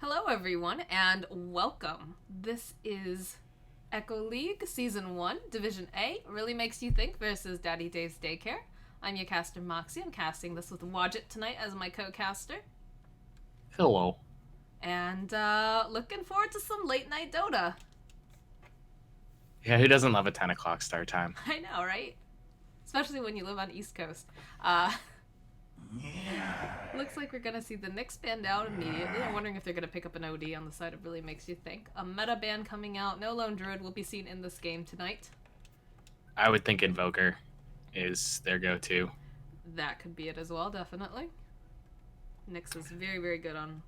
Hello, everyone, and welcome. This is Echo League Season 1, Division A, Really Makes You Think versus Daddy Dave's Daycare. I'm your caster, Moxie. I'm casting this with Wadjet tonight as my co-caster. Hello. And looking forward to some late-night Dota. Yeah, who doesn't love a 10 o'clock start time? I know, right? Especially when you live on East Coast. Looks like we're going to see the Knicks banned out immediately. I'm wondering if they're going to pick up an OD on the side of Really Makes You Think. A meta ban coming out. No Lone Druid will be seen in this game tonight. I would think Invoker is their go-to. That could be it as well, definitely. Nyx is very, very good on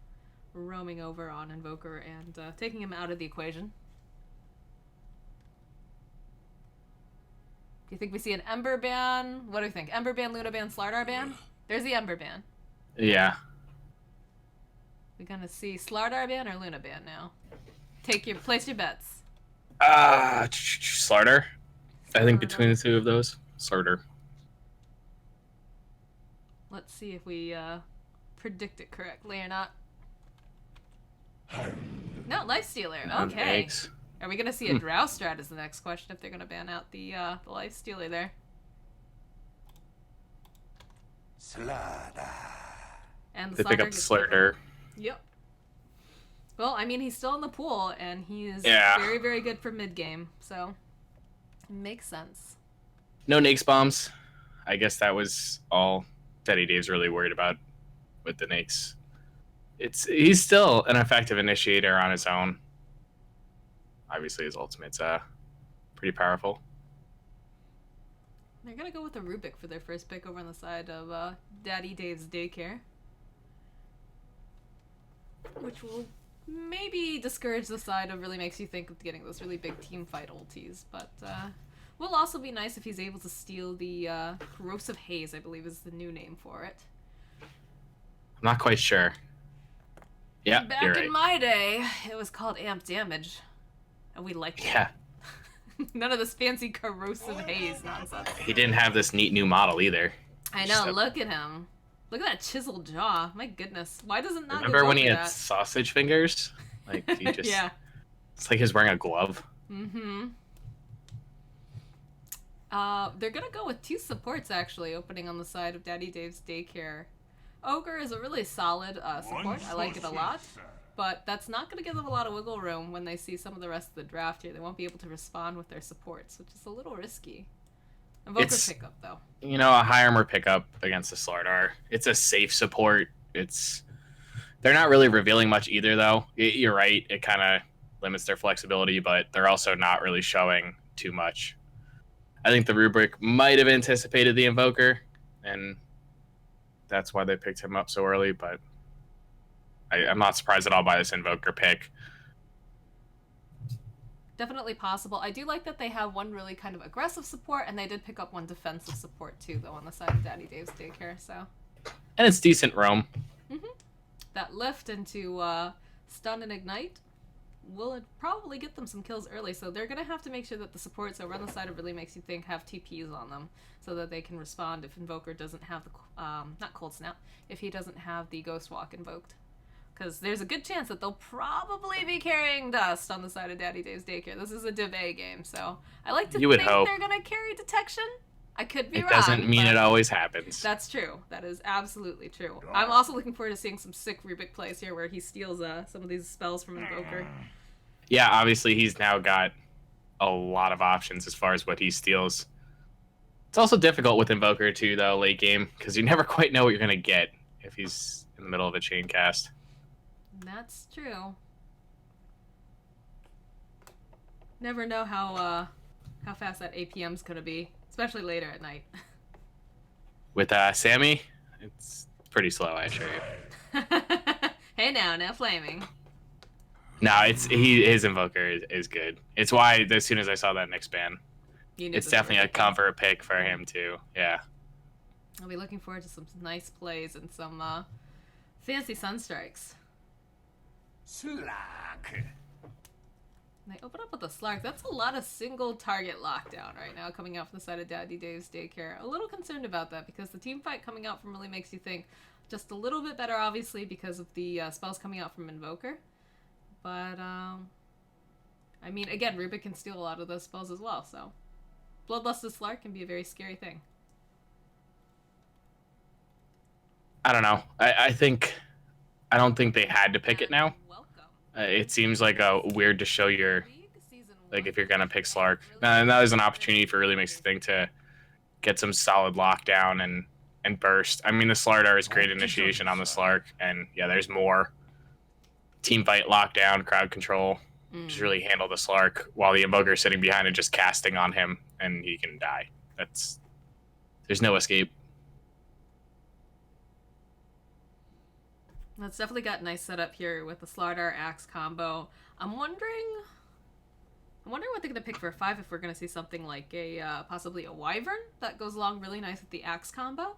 roaming over on Invoker and taking him out of the equation. Do you think we see an Ember ban? What do you think? Ember ban, Luna ban, Slardar ban? There's the Ember ban. Yeah. We're gonna see Slardar ban or Luna ban now. Place your bets. Slardar. I think between the two of those, Slardar. Let's see if we predict it correctly or not. No, Lifestealer. Okay. Thanks. Are we gonna see a Drow strat is the next question if they're gonna ban out the Lifestealer there. And the They pick up the Slardar. Yep. Well, I mean, he's still in the pool, and he is very, very good for mid-game, so it makes sense. No Nakes bombs. I guess that was all Daddy Dave's really worried about with the Nakes. He's still an effective initiator on his own. Obviously, his ultimate's pretty powerful. They're gonna go with a Rubik for their first pick over on the side of Daddy Dave's Daycare, which will maybe discourage the side of Really Makes You Think of getting those really big team fight ultis, but will also be nice if he's able to steal the Corrosive Haze, I believe is the new name for it. I'm not quite sure. Yeah, Back you're right. in my day, it was called Amp Damage, and we liked it. Yeah. None of this fancy Corrosive Haze nonsense. He didn't have this neat new model either. I know, look at him. Look at that chiseled jaw. My goodness. Why does it not Remember when he had that? sausage fingers? Like, he just... Yeah. It's like he's wearing a glove. Mm-hmm. They're gonna go with two supports, actually, opening on the side of Daddy Dave's Daycare. Ogre is a really solid support. I like it a lot. But that's not going to give them a lot of wiggle room when they see some of the rest of the draft here. They won't be able to respond with their supports, which is a little risky. Invoker pickup, though. You know, a high armor pickup against the Slardar. It's a safe support. They're not really revealing much either, though. You're right. It kind of limits their flexibility, but they're also not really showing too much. I think the Rubric might have anticipated the Invoker, and that's why they picked him up so early, but I'm not surprised at all by this Invoker pick. Definitely possible. I do like that they have one really kind of aggressive support, and they did pick up one defensive support, too, though, on the side of Daddy Dave's Daycare, so... And it's decent roam. Mm-hmm. That lift into Stun and Ignite will probably get them some kills early, so they're going to have to make sure that the supports over on the side of Really Makes You Think have TPs on them, so that they can respond if Invoker doesn't have the... not Cold Snap, if he doesn't have the Ghost Walk invoked. Because there's a good chance that they'll probably be carrying Dust on the side of Daddy Dave's Daycare. This is a Div A game, so I like to think they're going to carry Detection. I could be wrong. It doesn't mean it always happens. That's true. That is absolutely true. I'm also looking forward to seeing some sick Rubik plays here where he steals some of these spells from Invoker. Yeah, obviously he's now got a lot of options as far as what he steals. It's also difficult with Invoker, too, though, late game, because you never quite know what you're going to get if he's in the middle of a chain cast. That's true. Never know how fast that APM's gonna be, especially later at night. With Sammy, it's pretty slow, I assure you. Hey now flaming. No, his Invoker is good. It's why as soon as I saw that Nyx ban, it's definitely a comfort pick for him too. Yeah. I'll be looking forward to some nice plays and some fancy Sunstrikes. Slack. They open up with a Slark. That's a lot of single target lockdown right now coming out from the side of Daddy Dave's Daycare. A little concerned about that because the team fight coming out from Really Makes You Think Just a little bit better, obviously, because of the spells coming out from Invoker. But, I mean, again, Rubik can steal a lot of those spells as well, so... Bloodlusted Slark can be a very scary thing. I don't know. I don't think they had to pick it now. It seems like a weird to show your, like, if you're gonna pick Slark. And that was an opportunity for Really Makes You Think to get some solid lockdown and burst. I mean, the Slardar is great initiation on the Slark, and yeah, there's more team fight, lockdown, crowd control. Just really handle the Slark while the Invoker is sitting behind and just casting on him, and he can die. There's no escape. That's definitely got nice setup here with the Slardar Axe combo. I'm wondering what they're gonna pick for a 5 if we're gonna see something like a possibly a Wyvern that goes along really nice with the Axe combo.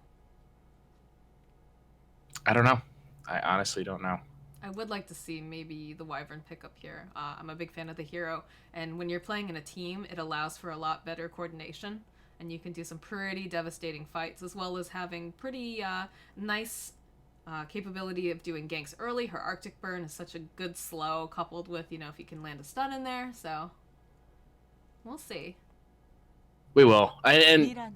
I don't know. I honestly don't know. I would like to see maybe the Wyvern pick up here. I'm a big fan of the hero, and when you're playing in a team, it allows for a lot better coordination, and you can do some pretty devastating fights, as well as having pretty nice capability of doing ganks early. Her Arctic Burn is such a good slow, coupled with, you know, if you can land a stun in there, so... We'll see. We will. That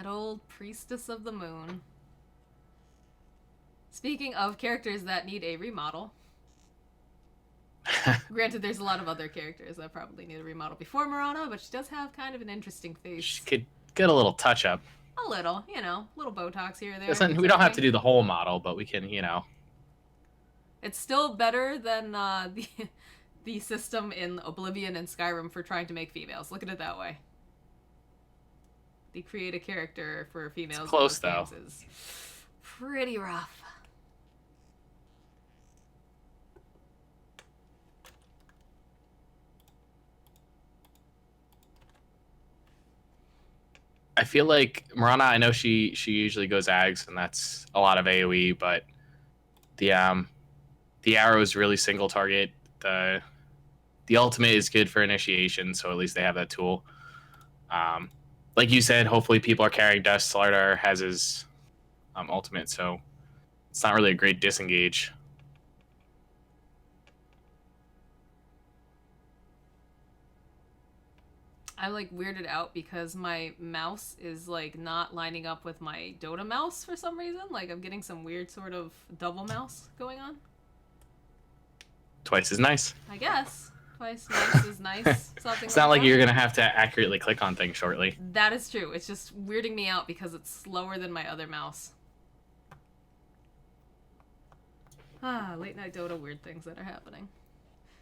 old Priestess of the Moon. Speaking of characters that need a remodel. Granted, there's a lot of other characters that probably need a remodel before Mirana, but she does have kind of an interesting face. She could get a little touch-up. A little, you know, little Botox here or there. We don't have to do the whole model, but we can, you know. It's still better than the system in Oblivion and Skyrim for trying to make females. Look at it that way. The create a character for females. It's close, though. Is pretty rough. I feel like Mirana, I know she usually goes Ags, and that's a lot of AoE, but the arrow is really single target. The ultimate is good for initiation, so at least they have that tool. Like you said, hopefully people are carrying Dust. Slardar has his ultimate, so it's not really a great disengage. I'm like weirded out because my mouse is like not lining up with my Dota mouse for some reason. Like I'm getting some weird sort of double mouse going on. Twice as nice. I guess. Twice nice is nice. Something it's not like you're going to have to accurately click on things shortly. That is true. It's just weirding me out because it's slower than my other mouse. Late night Dota weird things that are happening.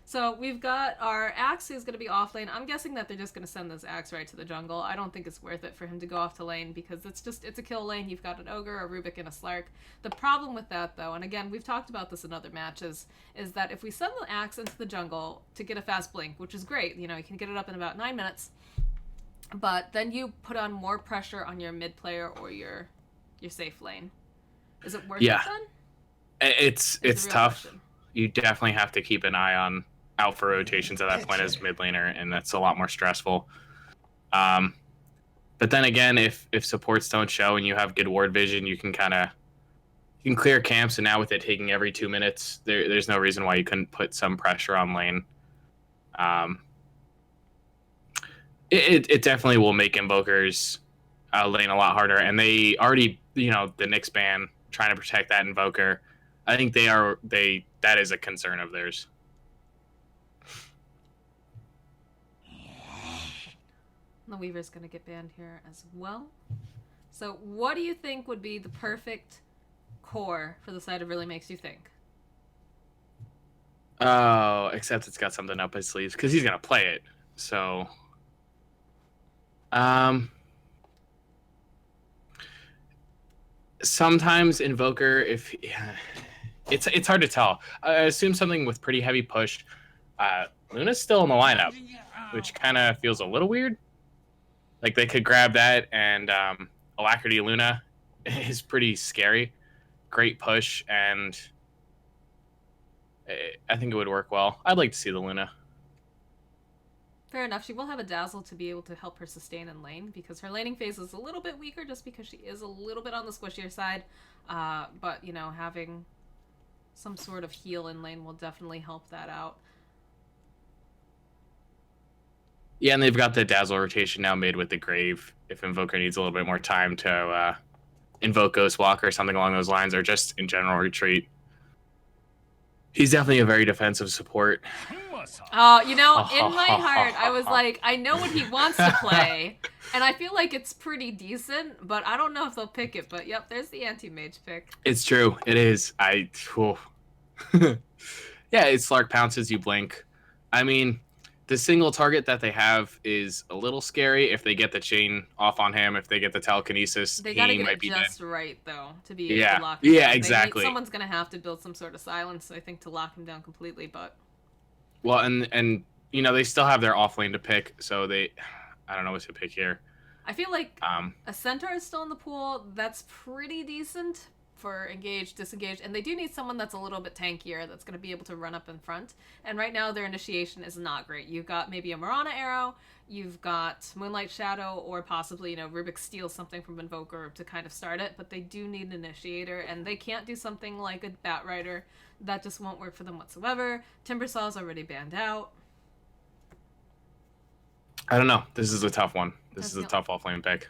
So we've got our Axe who's going to be off lane. I'm guessing that they're just going to send this Axe right to the jungle. I don't think it's worth it for him to go off to lane because it's a kill lane. You've got an Ogre, a Rubik, and a Slark. The problem with that, though, and again, we've talked about this in other matches, is that if we send the Axe into the jungle to get a fast blink, which is great, you know, you can get it up in about 9 minutes, but then you put on more pressure on your mid player or your safe lane. Is it worth it then? It's tough. Question. You definitely have to keep an eye out for rotations at that point as mid laner, and that's a lot more stressful. But then again, if supports don't show and you have good ward vision, you can clear camps, and now with it taking every 2 minutes, there's no reason why you couldn't put some pressure on lane. It definitely will make Invokers lane a lot harder, and they already, you know, the Nyx ban trying to protect that Invoker. I think that is a concern of theirs. The Weaver's going to get banned here as well. So what do you think would be the perfect core for the side of Really Makes You Think? Oh, except it's got something up his sleeves because he's going to play it. So, sometimes Invoker, it's hard to tell. I assume something with pretty heavy push. Luna's still in the lineup, which kind of feels a little weird. Like they could grab that, and Alacrity Luna is pretty scary. Great push, and I think it would work well. I'd like to see the Luna. Fair enough. She will have a Dazzle to be able to help her sustain in lane, because her laning phase is a little bit weaker just because she is a little bit on the squishier side. But, you know, having some sort of heal in lane will definitely help that out. Yeah, and they've got the Dazzle rotation now made with the Grave. If Invoker needs a little bit more time to invoke Ghostwalker or something along those lines, or just in general retreat. He's definitely a very defensive support. You know, in my heart, I was like, I know what he wants to play, and I feel like it's pretty decent, but I don't know if they'll pick it. But yep, there's the anti-mage pick. It's true. It is. Yeah, it's Slark pounces, you blink. I mean, the single target that they have is a little scary. If they get the chain off on him, if they get the telekinesis, they gotta get it just right, though, to be able to lock him down. Exactly. Someone's gonna have to build some sort of silence, I think, to lock him down completely, but... Well, and you know, they still have their off lane to pick, so I don't know what to pick here. I feel like a Centaur is still in the pool. That's pretty decent for engaged, disengaged, and they do need someone that's a little bit tankier that's going to be able to run up in front. And right now their initiation is not great. You've got maybe a Marana arrow, you've got Moonlight Shadow, or possibly, you know, Rubik steals something from Invoker to kind of start it, but they do need an initiator, and they can't do something like a Bat Rider. That just won't work for them whatsoever. Timbersaw's already banned out. I don't know. This is a tough one. This is a tough offlane pick.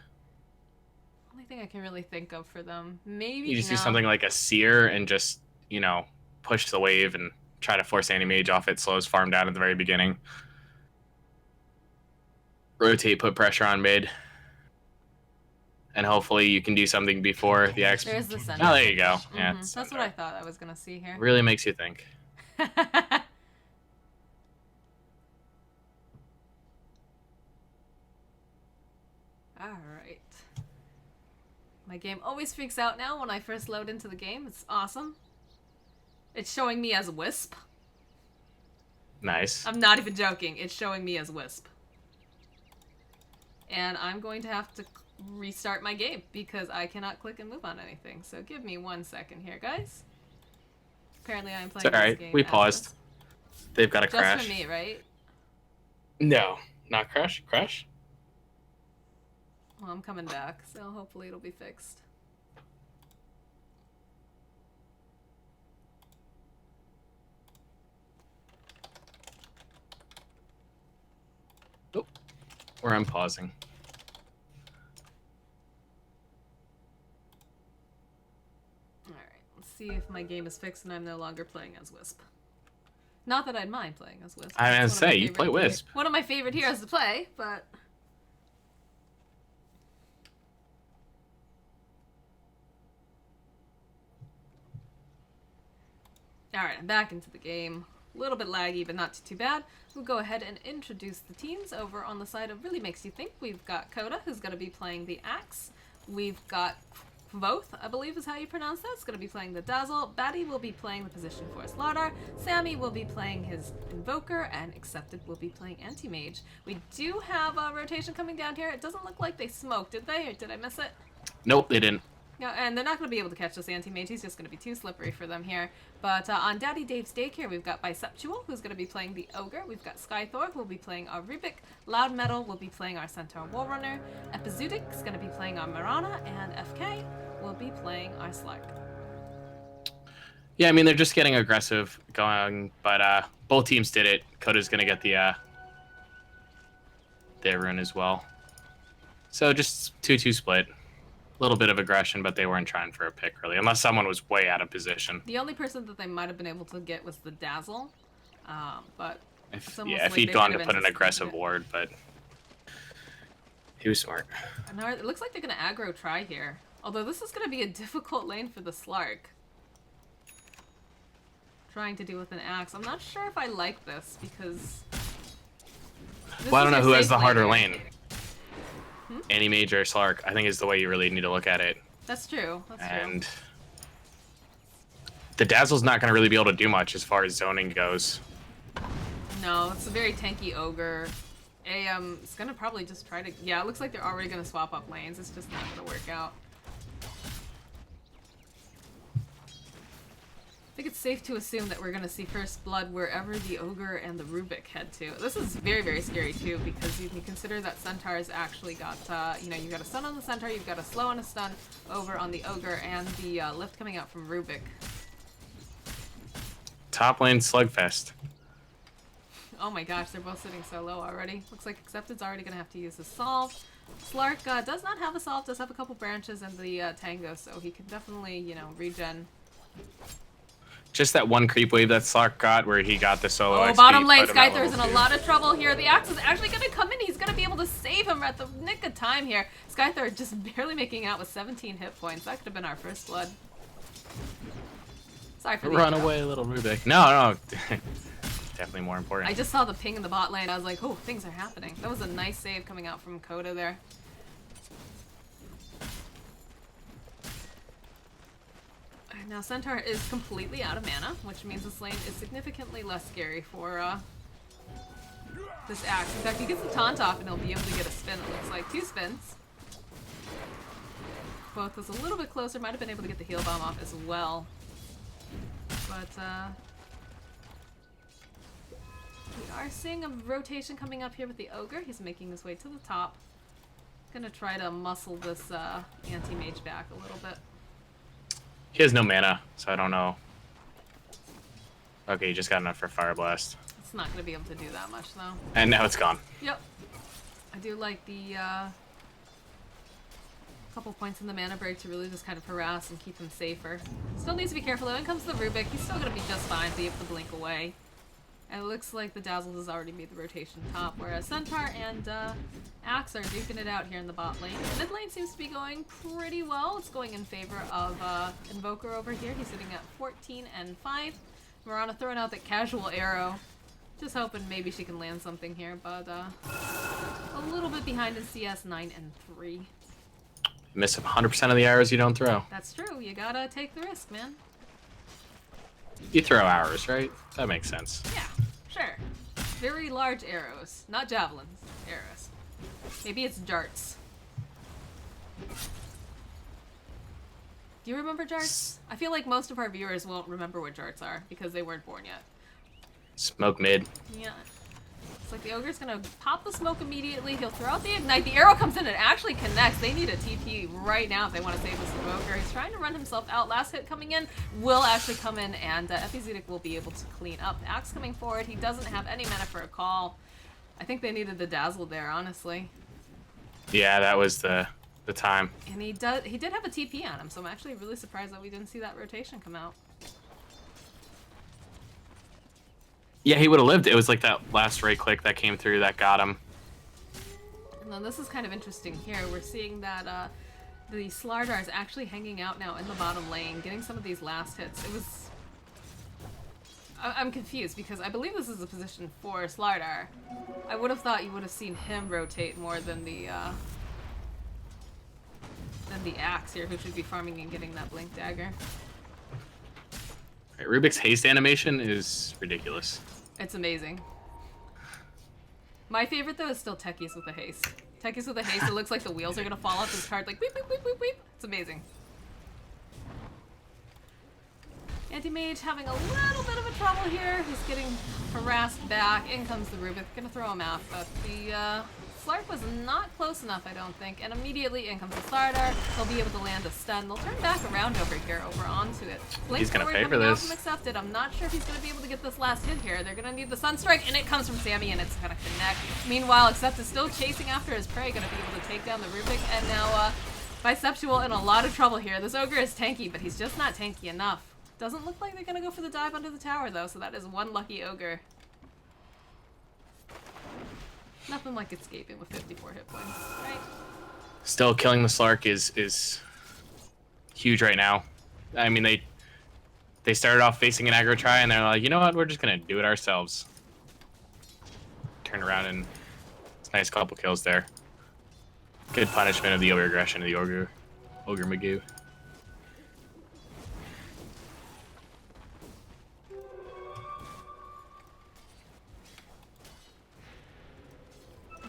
Only thing I can really think of for them. Maybe you just do something like a Seer and just, you know, push the wave and try to force anti-mage off it, slows farm down at the very beginning. Rotate, put pressure on mid. And hopefully you can do something before the X. There's the center. Oh, there you go. Mm-hmm. Yeah, that's what I thought I was going to see here. Really makes you think. Alright. My game always freaks out now when I first load into the game. It's awesome. It's showing me as Wisp. Nice. I'm not even joking. It's showing me as Wisp. And I'm going to have to restart my game because I cannot click and move on anything. So give me 1 second here, guys. Apparently I'm playing this game. We paused. They've got a crash. Just for me, right? No, not crash. Crash? Well, I'm coming back, so hopefully it'll be fixed. Oh, or I'm pausing. Alright, let's see if my game is fixed and I'm no longer playing as Wisp. Not that I'd mind playing as Wisp. I was gonna say, you play Wisp. One of my favorite heroes to play, but... Alright, I'm back into the game. A little bit laggy, but not too bad. We'll go ahead and introduce the teams over on the side of Really Makes You Think. We've got Coda, who's going to be playing the Axe. We've got Voth, I believe is how you pronounce that. It's going to be playing the Dazzle. Batty will be playing the Position Force Lardar. Sammy will be playing his Invoker. And Accepted will be playing Anti-Mage. We do have a rotation coming down here. It doesn't look like they smoked, did they? Or did I miss it? Nope, they didn't. No, and they're not going to be able to catch this Anti-Mage. He's just going to be too slippery for them here. But on Daddy Dave's Daycare, we've got Biceptual, who's going to be playing the Ogre. We've got Skythor, who will be playing our Rubik. Loud Metal will be playing our Centaur Warrunner. Epizootic is going to be playing our Marana. And FK will be playing our Slark. Yeah, I mean, they're just getting aggressive going, but both teams did it. Coda's going to get the rune as well. So just 2-2 split. Little bit of aggression, but they weren't trying for a pick, really, unless someone was way out of position. The only person that they might have been able to get was the Dazzle, but... If he'd gone to put an aggressive ward, but... He was smart. And it looks like they're going to aggro try here. Although this is going to be a difficult lane for the Slark. Trying to deal with an Axe. I'm not sure if I like this, because... Well, I don't know who has the harder lane. Anti-Mage or Slark, I think, is the way you really need to look at it. That's true. And the Dazzle's not going to really be able to do much as far as zoning goes. No, it's a very tanky Ogre. It's going to probably just try to... Yeah, it looks like they're already going to swap up lanes. It's just not going to work out. think it's safe to assume that we're going to see first blood wherever the Ogre and the Rubik head to. This is very, very scary too, because you can consider that Centaur's actually got, you know, you've got a stun on the Centaur, you've got a slow and a stun over on the Ogre, and the lift coming out from Rubik. Top lane slugfest. Oh my gosh, they're both sitting so low already. Looks like Accepted's already going to have to use his Solve. Slark does not have a Solve, does have a couple branches and the Tango, so he can definitely, you know, regen. Just that one creep wave that Slark got where he got the solo Oh, XP, bottom lane, put him at Skyther's in level a 2. lot of trouble here. The Axe is actually going to come in. He's going to be able to save him at the nick of time here. Skyther just barely making out with 17 hit points. That could have been our first blood. Sorry for the Run intro. away, little Rubik. No. Definitely more important. I just saw the ping in the bot lane. I was like, oh, things are happening. That was a nice save coming out from Coda there. Now Centaur is completely out of mana, which means this lane is significantly less scary for this Axe. In fact, he gets the taunt off and he'll be able to get a spin. It looks like 2 spins. Both was a little bit closer. Might have been able to get the heal bomb off as well. But we are seeing a rotation coming up here with the Ogre. He's making his way to the top. Gonna try to muscle this anti-mage back a little bit. He has no mana, so I don't know. Okay, he just got enough for Fire Blast. It's not gonna be able to do that much though. And now it's gone. Yep. I do like the couple points in the mana break to really just kind of harass and keep him safer. Still needs to be careful though. In comes the Rubik. He's still gonna be just fine, be able to blink away. And it looks like the Dazzle has already made the rotation top, whereas Centaur and Axe are duking it out here in the bot lane. Mid lane seems to be going pretty well. It's going in favor of Invoker over here. He's sitting at 14 and 5. Mirana throwing out that casual arrow. Just hoping maybe she can land something here, but a little bit behind in CS, 9 and 3. Miss 100% of the arrows you don't throw. That's true. You gotta take the risk, man. You throw arrows, right? That makes sense. Yeah, sure. Very large arrows. Not javelins. Arrows. Maybe it's darts. Do you remember jarts? I feel like most of our viewers won't remember what jarts are because they weren't born yet. Smoke mid. Yeah. It's like the Ogre's gonna pop the smoke immediately. He'll throw out the ignite. The arrow comes in and actually connects. They need a TP right now if they want to save this Invoker. He's trying to run himself out. Last hit coming in will actually come in, and Epizedic will be able to clean up. Axe coming forward. He doesn't have any mana for a call. I think they needed the Dazzle there, honestly. Yeah, that was the time. And he did have a TP on him, so I'm actually really surprised that we didn't see that rotation come out. Yeah, he would have lived. It was like that last right click that came through that got him. And then this is kind of interesting here. We're seeing that the Slardar is actually hanging out now in the bottom lane, getting some of these last hits. It was... I'm confused because I believe this is a position for Slardar. I would have thought you would have seen him rotate more than the Axe here, who should be farming and getting that Blink Dagger. Right, Rubik's haste animation is ridiculous. It's amazing. My favorite though is still Techies with the haste. Techies with the haste, it looks like the wheels are gonna fall off his card, like weep, weep, weep, weep, weep. It's amazing. Anti-Mage having a little bit of a trouble here. He's getting harassed back. In comes the Rubik. Gonna throw him out, but the Slark was not close enough, I don't think. And immediately in comes the Slardar. They'll be able to land a stun. They'll turn back around over here, over onto it. Blink He's gonna forward pay for coming out this. from Accepted. I'm not sure if he's gonna be able to get this last hit here. They're gonna need the Sunstrike, and it comes from Sammy, and it's gonna connect. Meanwhile, Accepted still chasing after his prey, gonna be able to take down the Rubik, and now Biceptual in a lot of trouble here. This Ogre is tanky, but he's just not tanky enough. Doesn't look like they're gonna go for the dive under the tower though, so that is one lucky Ogre. Nothing like escaping with 54 hit points, right? Still, killing the Slark is huge right now. I mean, they started off facing an aggro try, and they're like, you know what, we're just gonna do it ourselves. Turn around, and it's a nice couple kills there. Good punishment of the over aggression of the Ogre Magoo.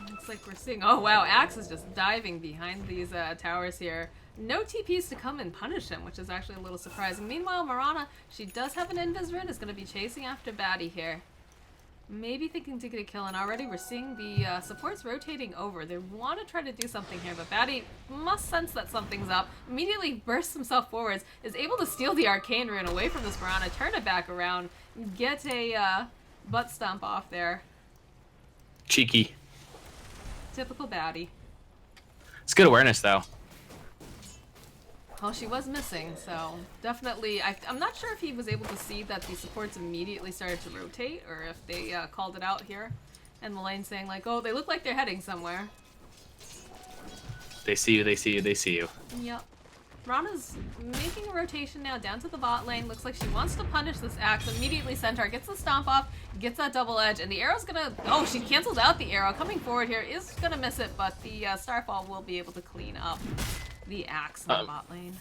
Looks like we're seeing... Oh, wow. Axe is just diving behind these towers here. no TPs to come and punish him, which is actually a little surprising. Meanwhile, Mirana, she does have an invis rune, is going to be chasing after Batty here. Maybe thinking to get a kill, and already we're seeing the supports rotating over. They want to try to do something here, but Batty must sense that something's up. Immediately bursts himself forwards, is able to steal the arcane rune away from this Mirana, turn it back around, get a butt stomp off there. Cheeky. Typical Batty. It's good awareness, though. Well, she was missing, so definitely... I'm not sure if he was able to see that the supports immediately started to rotate, or if they called it out here in the lane saying, like, oh, they look like they're heading somewhere. They see you, they see you, they see you. Yep. Rana's making a rotation now down to the bot lane. Looks like she wants to punish this Axe. Immediately Centaur gets the stomp off, gets that double edge, and the arrow's gonna... Oh, she canceled out the arrow. Coming forward here is gonna miss it, but the Starfall will be able to clean up the Axe on the bot lane.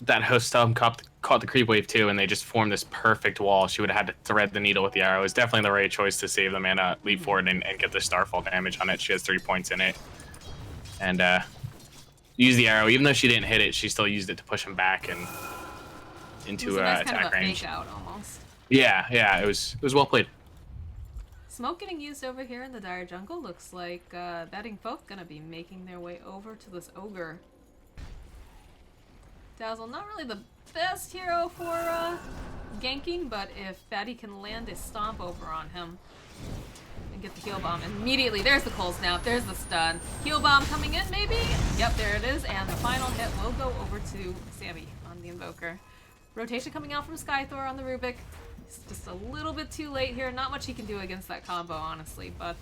That host stomp caught the creep wave too, and they just formed this perfect wall. She would have had to thread the needle with the arrow. It was definitely the right choice to save the mana, leap forward, and get the Starfall damage on it. She has 3 points in it. And, use the arrow. Even though she didn't hit it, she still used it to push him back and into nice attack kind of a range. fake out almost. Yeah, it was well played. Smoke getting used over here in the Dire Jungle. Looks like Betting Folk gonna be making their way over to this Ogre. Dazzle, not really the best hero for ganking, but if Batty can land a stomp over on him and get the heal bomb immediately. There's the cold snap, there's the stun. Heal bomb coming in, maybe? Yep, there it is, and the final hit will go over to Sammy on the Invoker. Rotation coming out from Skythor on the Rubik. It's just a little bit too late here. Not much he can do against that combo, honestly, but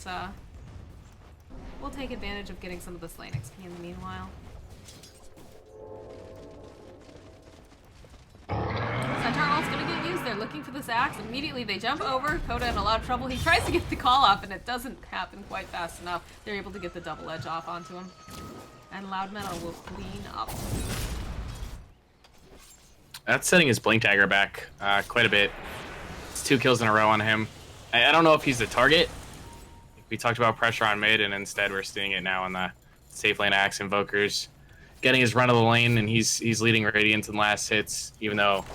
we'll take advantage of getting some of this lane XP in the meanwhile. Centaur ult's gonna get used. They're looking for this Axe. Immediately they jump over. Coda in a lot of trouble. He tries to get the call off and it doesn't happen quite fast enough. They're able to get the double edge off onto him. And Loud Metal will clean up. That's setting his Blink Dagger back quite a bit. It's 2 kills in a row on him. I don't know if he's the target. We talked about pressure on mid, and instead we're seeing it now on the safe lane Axe Invokers. Getting his run of the lane, and he's leading Radiant in the last hits, even though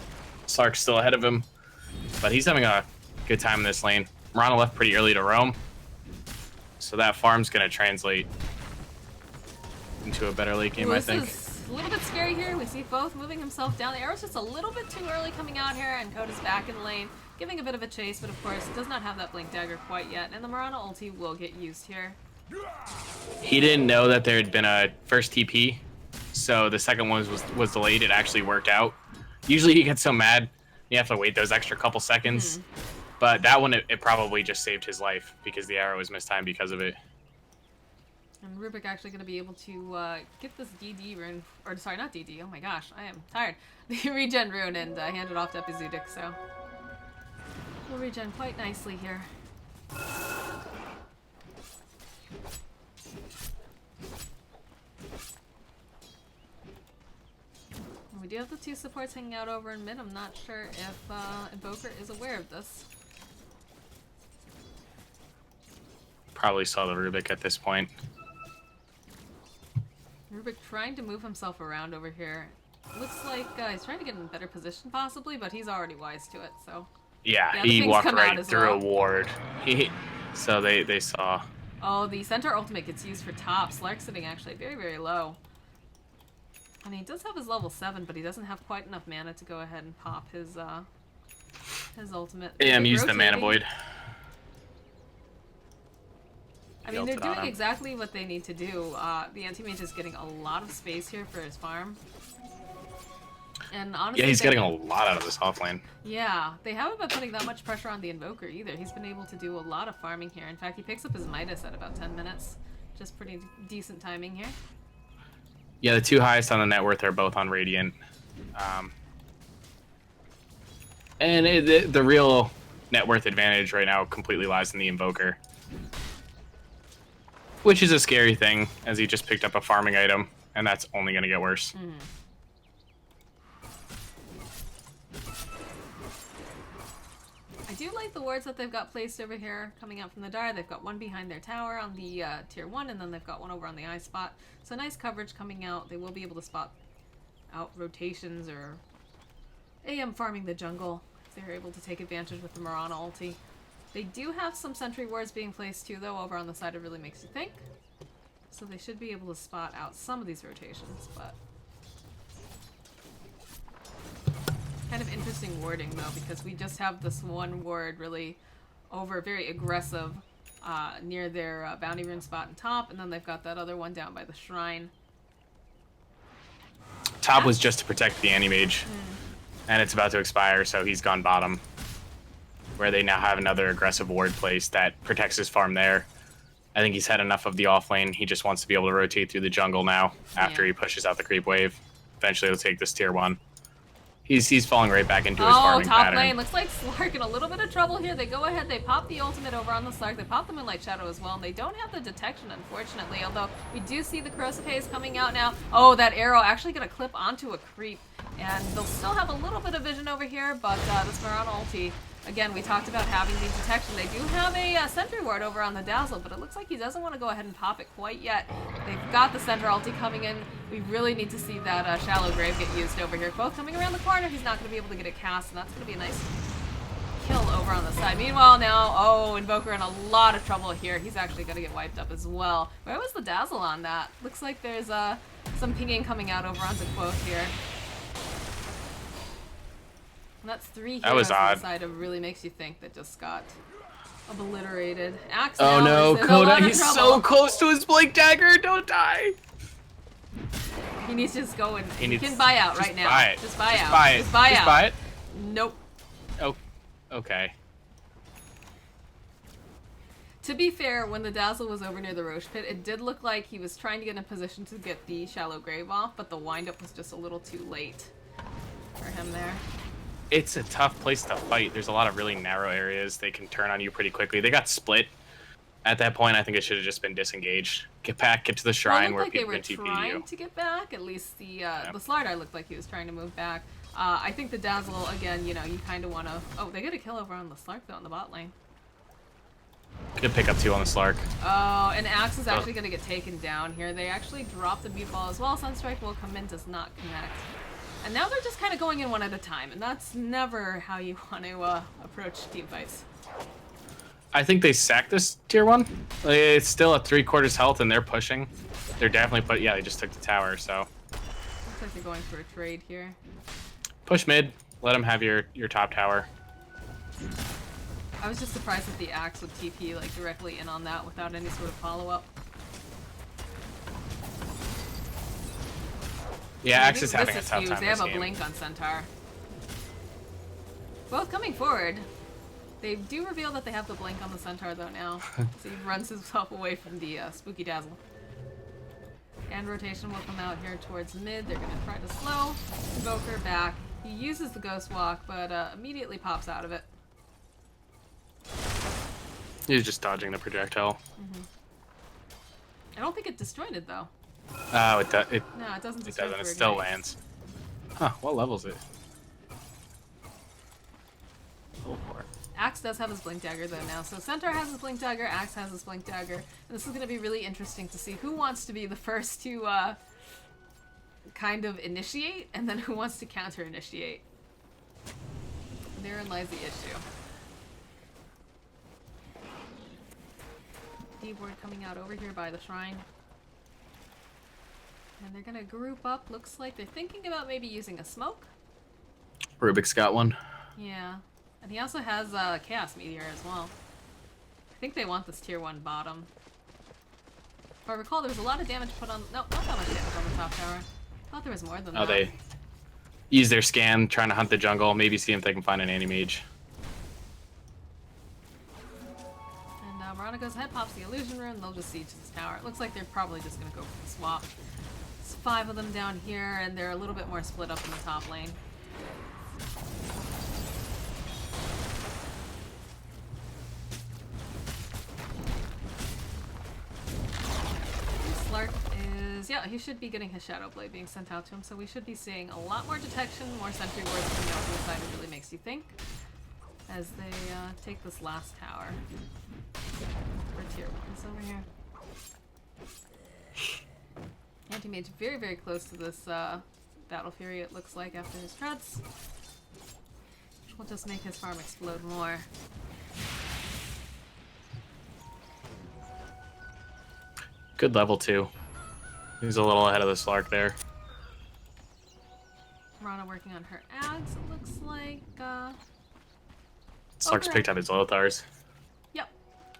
Sark's still ahead of him. But he's having a good time in this lane. Mirana left pretty early to roam, so that farm's going to translate into a better late game, I think. This is a little bit scary here. We see Both moving himself down. The arrow's just a little bit too early coming out here, and Coda's back in the lane, giving a bit of a chase, but of course does not have that Blink Dagger quite yet, and the Mirana ulti will get used here. He didn't know that there had been a first TP, so the second one was delayed. It actually worked out. Usually he gets so mad you have to wait those extra couple seconds, but that one it probably just saved his life because the arrow was mistimed because of it. And Rubik actually going to be able to get this DD rune, or sorry, not DD, oh my gosh, I am tired. The regen rune and hand it off to Epizudic, so we'll regen quite nicely here. We do have the 2 supports hanging out over in mid. I'm not sure if Invoker is aware of this. Probably saw the Rubik at this point. Rubik trying to move himself around over here. Looks like he's trying to get in a better position possibly, but he's already wise to it, so... Yeah, he walked right through a ward. So they saw. Oh, the Centaur ultimate gets used for top. Slark's sitting actually very, very low. And he does have his level 7, but he doesn't have quite enough mana to go ahead and pop his ultimate. Yeah, use the mana void. I mean, they're doing exactly what they need to do. The anti-mage is getting a lot of space here for his farm. And honestly, yeah, he's getting a lot out of this offlane. Yeah, they haven't been putting that much pressure on the Invoker either. He's been able to do a lot of farming here. In fact, he picks up his Midas at about 10 minutes. Just pretty decent timing here. Yeah, the 2 highest on the net worth are both on Radiant. And the real net worth advantage right now completely lies in the Invoker. Which is a scary thing, as he just picked up a farming item, and that's only going to get worse. I do like the wards that they've got placed over here coming out from the Dire. They've got one behind their tower on the tier 1, and then they've got one over on the eye spot. So nice coverage coming out. They will be able to spot out rotations or AM farming the jungle if they're able to take advantage with the Mirana ulti. They do have some sentry wards being placed too, though, over on the side. It really makes you think. So they should be able to spot out some of these rotations, but kind of interesting warding though, because we just have this one ward really over very aggressive near their bounty rune spot in top, and then they've got that other one down by the shrine. Top was just to protect the anti-mage, and it's about to expire, so he's gone bottom, where they now have another aggressive ward placed that protects his farm there. I think he's had enough of the off lane. He just wants to be able to rotate through the jungle now after he pushes out the creep wave. Eventually he'll take this tier 1. He's falling right back into his farming top pattern. lane. Looks like Slark in a little bit of trouble here. They go ahead, they pop the ultimate over on the Slark. They pop the Moonlight Shadow as well, and they don't have the detection, unfortunately, although we do see the Corrosive Haze coming out now. Oh, that arrow actually going to clip onto a creep, and they'll still have a little bit of vision over here, but this Mirana ulti, again, we talked about having the detection. They do have a sentry ward over on the Dazzle, but it looks like he doesn't want to go ahead and pop it quite yet. They've got the center ulti coming in. We really need to see that shallow grave get used over here. Both coming around the corner. He's not going to be able to get a cast, and that's going to be a nice kill over on the side. Meanwhile, now, oh, Invoker in a lot of trouble here. He's actually going to get wiped up as well. Where was the Dazzle on that? Looks like there's some pinging coming out over onto Quoth here. And that's 3 heroes on the side. It really makes you think that just got obliterated. Axe oh now no, Coda, he's so close to his Blink Dagger. Don't die. He needs to just go and he can buy out right now. Buy it. Just buy out. Buy it. Just buy out. Just buy it. Nope. Oh, okay. To be fair, when the Dazzle was over near the Roche Pit, it did look like he was trying to get in a position to get the shallow grave off, but the windup was just a little too late for him there. It's a tough place to fight. There's a lot of really narrow areas. They can turn on you pretty quickly. They got split. At that point, I think it should have just been disengaged. Get back, get to the shrine where people can TP you. They were trying to get back. At least the Slardar looked like he was trying to move back. I think the Dazzle, again, you know, you kind of want to... Oh, they get a kill over on the Slark, though, in the bot lane. Good pick up, too, on the Slark. Oh, and Axe is actually going to get taken down here. They actually drop the Mute Ball as well. Sunstrike will come in, does not connect. And now they're just kind of going in one at a time, and that's never how you want to approach team fights. I think they sacked this tier 1. It's still at 3/4 health, and they're pushing. They're definitely yeah, they just took the tower, so. Looks like they're going for a trade here. Push mid. Let them have your top tower. I was just surprised that the Axe would TP like directly in on that without any sort of follow-up. Yeah, Axe is having a tough time. They have a blink on Centaur. Both coming forward. They do reveal that they have the blink on the Centaur though now. So he runs himself away from the Spooky Dazzle. And rotation will come out here towards mid. They're going to try to slow Invoker back. He uses the Ghost Walk, but immediately pops out of it. He's just dodging the projectile. I don't think it disjointed though. Oh, it No, it doesn't. It doesn't. It still lands. Huh? What level is it? Oh, for it. Axe does have his Blink Dagger though now. So Centaur has his Blink Dagger, Axe has his Blink Dagger. And this is going to be really interesting to see who wants to be the first to kind of initiate, and then who wants to counter-initiate. Therein lies the issue. D-board coming out over here by the shrine. And they're going to group up. Looks like they're thinking about maybe using a smoke. Rubik's got one. Yeah. And he also has Chaos Meteor as well. I think they want this tier 1 bottom. If I recall, there was a lot of damage put on... No, not that much damage on the top tower. I thought there was more than that. Oh, they use their scan, trying to hunt the jungle. Maybe see if they can find an anti-mage. And Mirana goes ahead, pops the Illusion Rune, they'll just siege this tower. It looks like they're probably just going to go for the swap. There's 5 of them down here, and they're a little bit more split up in the top lane. Slark is... Yeah, he should be getting his Shadow Blade being sent out to him, so we should be seeing a lot more detection, more sentry wards coming out from the side. It really makes you think as they take this last tower. For tier 1s over here. Anti-Mage very, very close to this Battle Fury, it looks like, after his treads. Which will just make his farm explode more. Good level 2. He's a little ahead of the Slark there. Rana working on her ags, it looks like. Slark's picked up his Lothars. Yep.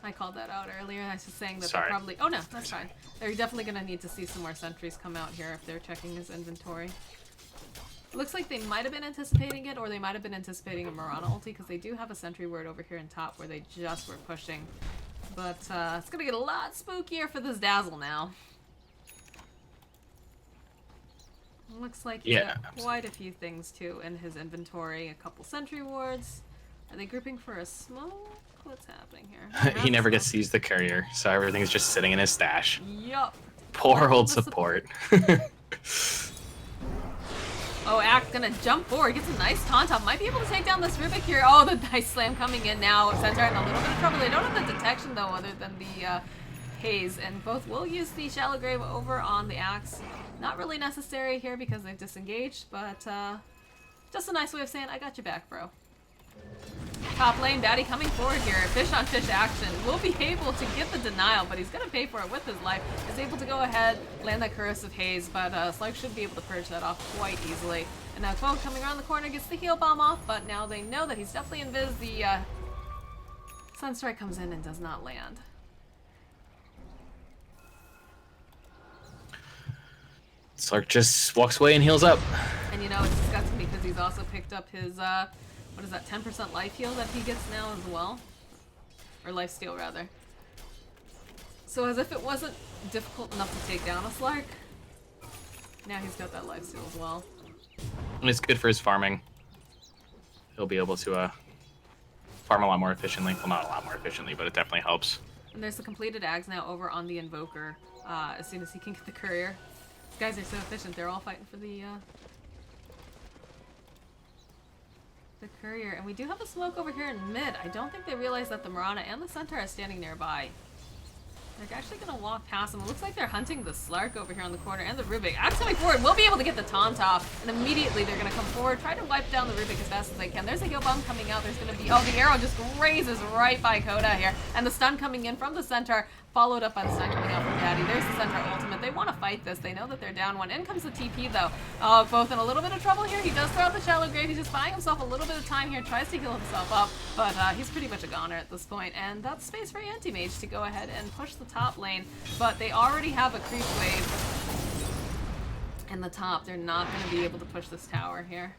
I called that out earlier. I was just saying that Sorry. they're probably... Oh no, that's fine. They're definitely going to need to see some more sentries come out here if they're checking his inventory. It looks like they might have been anticipating it, or they might have been anticipating a Mirana ulti, because they do have a sentry ward over here in top where they just were pushing. But it's going to get a lot spookier for this Dazzle now. Looks like he's got quite a few things too in his inventory. A couple sentry wards. Are they grouping for a smoke? What's happening here? He never gets to use the courier, so everything's just sitting in his stash. Yup. Poor old support. Oh, Act gonna jump forward. Gets a nice taunt up. Might be able to take down this Rubik here. Oh, the Dice Slam coming in now. Centaur in a little bit of trouble. They don't have the detection though, other than the haze, and both will use the Shallow Grave over on the Axe. Not really necessary here because they've disengaged, but just a nice way of saying, I got your back, bro. Top lane, Batty coming forward here. Fish on fish action. Will be able to get the denial, but he's going to pay for it with his life. Is able to go ahead, land that Corrosive Haze, but Slark should be able to purge that off quite easily. And now Quo coming around the corner gets the heal bomb off, but now they know that he's definitely invis. The Sunstrike comes in and does not land. Slark just walks away and heals up. And you know, it's disgusting because he's also picked up his, what is that, 10% life heal that he gets now as well? Or life steal, rather. So as if it wasn't difficult enough to take down a Slark, now he's got that life steal as well. And it's good for his farming. He'll be able to farm a lot more efficiently. Well, not a lot more efficiently, but it definitely helps. And there's the completed Ags now over on the Invoker, as soon as he can get the Courier. These guys are so efficient, they're all fighting for the Courier. And we do have a smoke over here in mid. I don't think they realize that the Mirana and the Centaur are standing nearby. They're actually going to walk past them. It looks like they're hunting the Slark over here on the corner and the Rubik. Axe coming forward. We'll be able to get the taunt off. And immediately they're going to come forward, try to wipe down the Rubik as fast as they can. There's a heal bomb coming out. There's going to be... Oh, the arrow just grazes right by Coda here. And the stun coming in from the Centaur, followed up by the stun coming out from Daddy. There's the Centaur ultimate. They want to fight this. They know that they're down one. In comes the TP, though. Oh, both in a little bit of trouble here. He does throw out the Shallow Grave. He's just buying himself a little bit of time here. Tries to heal himself up. But he's pretty much a goner at this point. And that's space for Anti-Mage to go ahead and push the top lane. But they already have a creep wave in the top. They're not going to be able to push this tower here.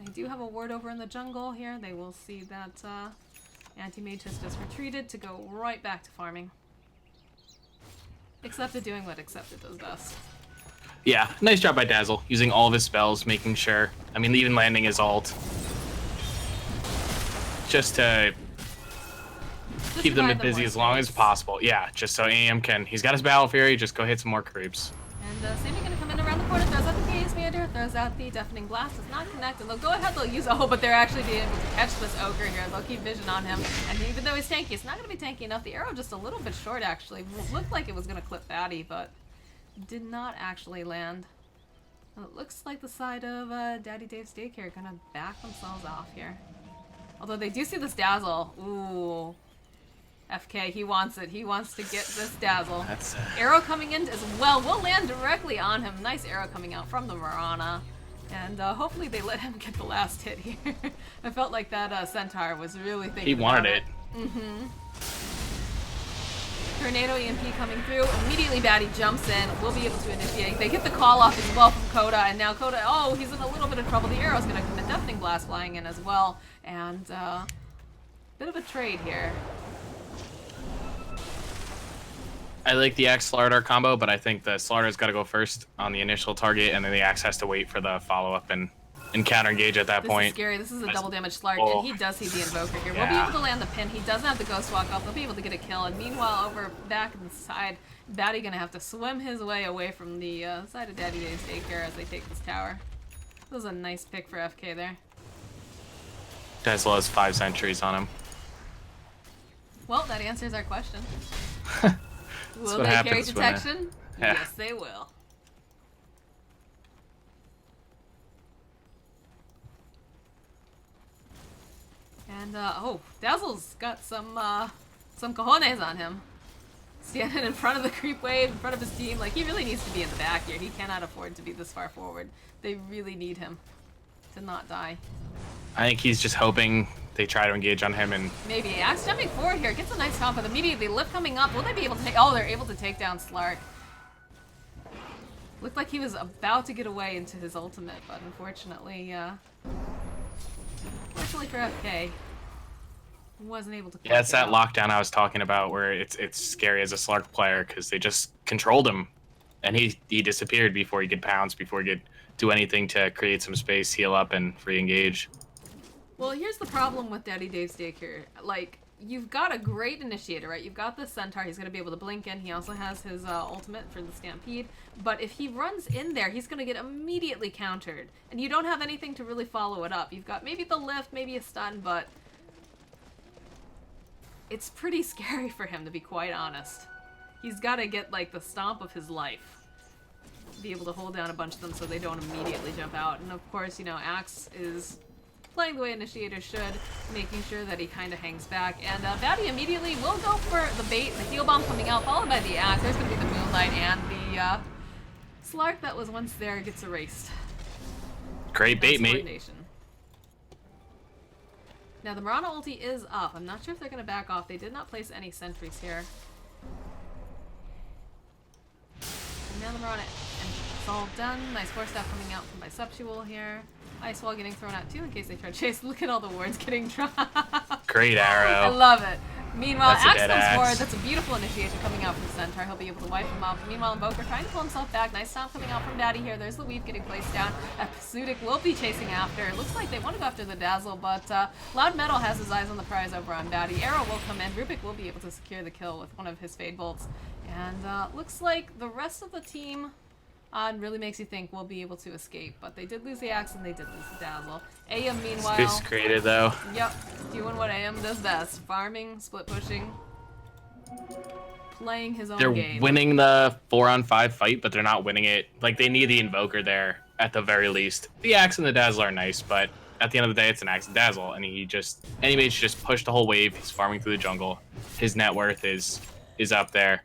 They do have a ward over in the jungle here. They will see that Anti-Mage has just retreated to go right back to farming. Accepted doing what Accepted does best. Yeah, nice job by Dazzle, using all of his spells, making sure. I mean, even landing his ult. Just to keep them busy as long as possible. Yeah, just so AM can... He's got his Battle Fury, just go hit some more creeps. And Sammy gonna come in around the corner, throws out the Chaos Meander, throws out the Deafening Blast, does not connect, and they'll go ahead, they'll use... Oh, but they're actually being able to catch this Ogre here. They'll keep vision on him, and even though he's tanky, it's not gonna be tanky enough. The arrow just a little bit short, actually. Looked like it was gonna clip Batty, but did not actually land. And it looks like the side of Daddy Dave's Daycare gonna back themselves off here. Although they do see this Dazzle. Ooh. FK, he wants it. He wants to get this Dazzle. That's Arrow coming in as well. Will land directly on him. Nice arrow coming out from the Mirana. And hopefully they let him get the last hit here. I felt like that Centaur was really thinking He wanted about it. Mm-hmm. Tornado EMP coming through. Immediately Batty jumps in. We'll be able to initiate. They get the call off as well from Coda. And now Coda, oh, he's in a little bit of trouble. The arrow's going to come in. Deafening Blast flying in as well. And bit of a trade here. I like the Axe Slardar combo, but I think the Slardar's got to go first on the initial target, and then the Axe has to wait for the follow-up and counter engage at that point. This is scary. This is a double damage Slark, and he does see the Invoker here. Yeah. We'll be able to land the pin. He doesn't have the Ghost Walk off. They'll be able to get a kill. And meanwhile, over back inside, Batty gonna have to swim his way away from the side of Daddy Dave's Daycare as they take this tower. This was a nice pick for FK there. Tesla has 5 sentries on him. Well, that answers our question. Will what they carry happens when detection? Yeah. Yes, they will. And, oh, Dazzle's got some cojones on him. Standing in front of the creep wave, in front of his team. Like, he really needs to be in the back here. He cannot afford to be this far forward. They really need him to not die. I think he's just hoping they try to engage on him and... Maybe. Axe jumping forward here. Gets a nice comp with immediately. Lift coming up. Will they be able to take... Oh, they're able to take down Slark. Looked like he was about to get away into his ultimate, but unfortunately, fortunately for FK, wasn't able to... Yeah, it's that out. lockdown I was talking about where it's scary as a Slark player because they just controlled him. And he disappeared before he could pounce, before he could do anything to create some space, heal up, and re-engage. Well, here's the problem with Daddy Dave's Daycare. Like, you've got a great initiator, right? You've got the Centaur. He's going to be able to blink in. He also has his ultimate for the Stampede. But if he runs in there, he's going to get immediately countered. And you don't have anything to really follow it up. You've got maybe the lift, maybe a stun, but it's pretty scary for him, to be quite honest. He's got to get, like, the stomp of his life. Be able to hold down a bunch of them so they don't immediately jump out. And of course, you know, Axe is playing the way initiators should, making sure that he kind of hangs back. And Batty immediately will go for the bait, the heal bomb coming out, followed by the Axe. There's going to be the Moonlight, and the Slark that was once there gets erased. Great bait, mate. Now the Mirana ulti is up. I'm not sure if they're going to back off. They did not place any sentries here. And now the Mirana, and it's all done. Nice force staff coming out from Bisexual here. Ice wall getting thrown out too in case they try to chase. Look at all the wards getting dropped. Great arrow. I love it. Meanwhile, That's a Axe dead comes axe. forward. That's a beautiful initiation coming out from Centaur. He'll be able to wipe him off. Meanwhile, Invoker trying to pull himself back. Nice stomp coming out from Daddy here. There's the weave getting placed down. Pasudic will be chasing after. It looks like they want to go after the Dazzle, but Loud Metal has his eyes on the prize over on Daddy. Arrow will come in. Rubik will be able to secure the kill with one of his Fade Bolts. And looks like the rest of the team really makes you think we'll be able to escape. But they did lose the Axe and they did lose the Dazzle. AM, meanwhile... Space created, though. Yep, doing what AM does best. Farming, split pushing, playing his own They're game. winning the 4-on-5 fight, but they're not winning it. Like, they need the Invoker there, at the very least. The Axe and the Dazzle are nice, but at the end of the day, it's an Axe and Dazzle. And any mage just pushed the whole wave. He's farming through the jungle. His net worth is up there.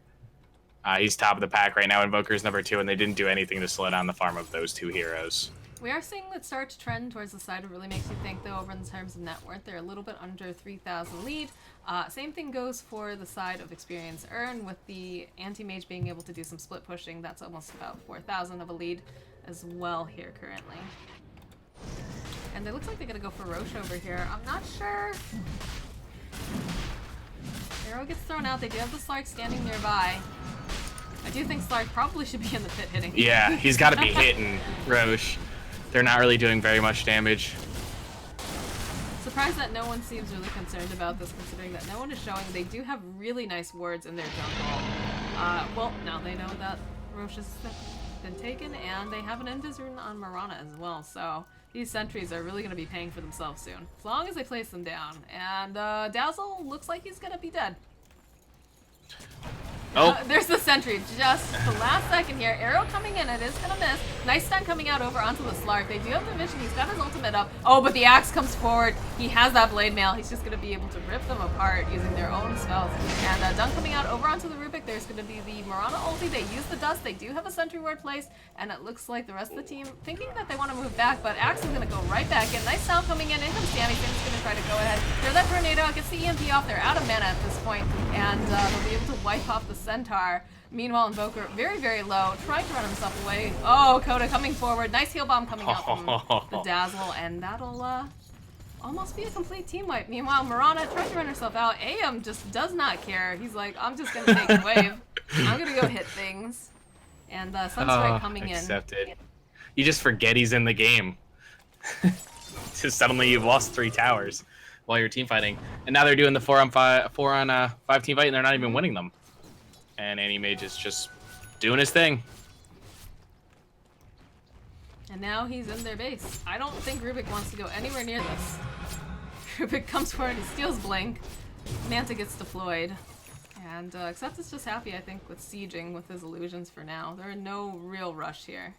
He's top of the pack right now. Invoker's number 2, and they didn't do anything to slow down the farm of those two heroes. We are seeing it start to trend towards the side. It really makes you think, though, over in terms of net worth. They're a little bit under 3,000 lead. Same thing goes for the side of experience earn, with the anti-mage being able to do some split pushing. That's almost about 4,000 of a lead as well here currently. And it looks like they're going to go for Roche over here. I'm not sure. Arrow gets thrown out. They do have the Slark standing nearby. I do think Slark probably should be in the pit hitting. Yeah, he's got to be hitting Roche. They're not really doing very much damage. Surprised that no one seems really concerned about this, considering that no one is showing. They do have really nice wards in their jungle. Well, now they know that Roche has been taken, and they have an Invis rune on Mirana as well, so these sentries are really going to be paying for themselves soon, as long as they place them down. And Dazzle looks like he's going to be dead. Oh. There's the sentry, just the last second here. Arrow coming in, it is gonna miss. Nice stun coming out over onto the Slark. They do have the vision, he's got his ultimate up. Oh, but the Axe comes forward. He has that blade mail. He's just gonna be able to rip them apart using their own spells. And dunk coming out over onto the Rubik. There's gonna be the Mirana ulti. They use the dust. They do have a sentry ward placed, and it looks like the rest of the team thinking that they want to move back, but Axe is gonna go right back in. Nice sound coming in. In comes Sammy. Sammy's gonna try to go ahead. Throw that tornado out, gets the EMP off. They're out of mana at this point, and they'll be able to wipe off the Centaur. Meanwhile, Invoker very, very low, trying to run himself away. Oh, Coda coming forward. Nice heal bomb coming out from the Dazzle, and that'll almost be a complete team wipe. Meanwhile, Mirana tries to run herself out. AM just does not care. He's like, I'm just gonna take the wave. I'm gonna go hit things. And Sunstrike coming accepted. You just forget he's in the game. Just suddenly you've lost 3 towers while you're team fighting, and now they're doing the 4-on-5 team fight, and they're not even winning them. And Anti-Mage is just doing his thing. And now he's in their base. I don't think Rubik wants to go anywhere near this. Rubik comes forward, he steals Blink. Manta gets deployed. And Accept is just happy, I think, with sieging with his illusions for now. There are no real rush here.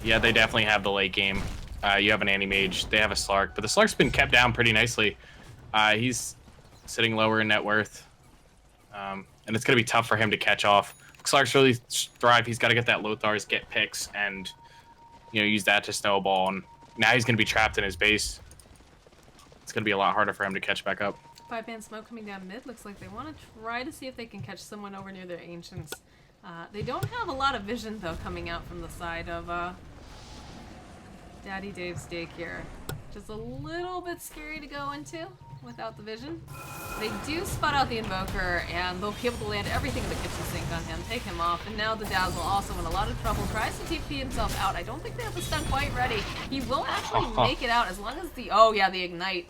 Yeah, they definitely have the late game. You have an anti-mage, they have a Slark, but the Slark's been kept down pretty nicely. He's sitting lower in net worth. And it's going to be tough for him to catch off. Slark's really thrive. He's got to get that Lothar's, get picks, and use that to snowball. And now he's going to be trapped in his base. It's going to be a lot harder for him to catch back up. 5-man smoke coming down mid. Looks like they want to try to see if they can catch someone over near their ancients. They don't have a lot of vision, though, coming out from the side of Daddy Dave's Daycare. Just a little bit scary to go into without the vision. They do spot out the Invoker, and they'll be able to land everything in the kitchen sink on him, take him off, and now the Dazzle also in a lot of trouble, tries to TP himself out. I don't think they have the stun quite ready. He will actually make it out as long as the, oh yeah, the Ignite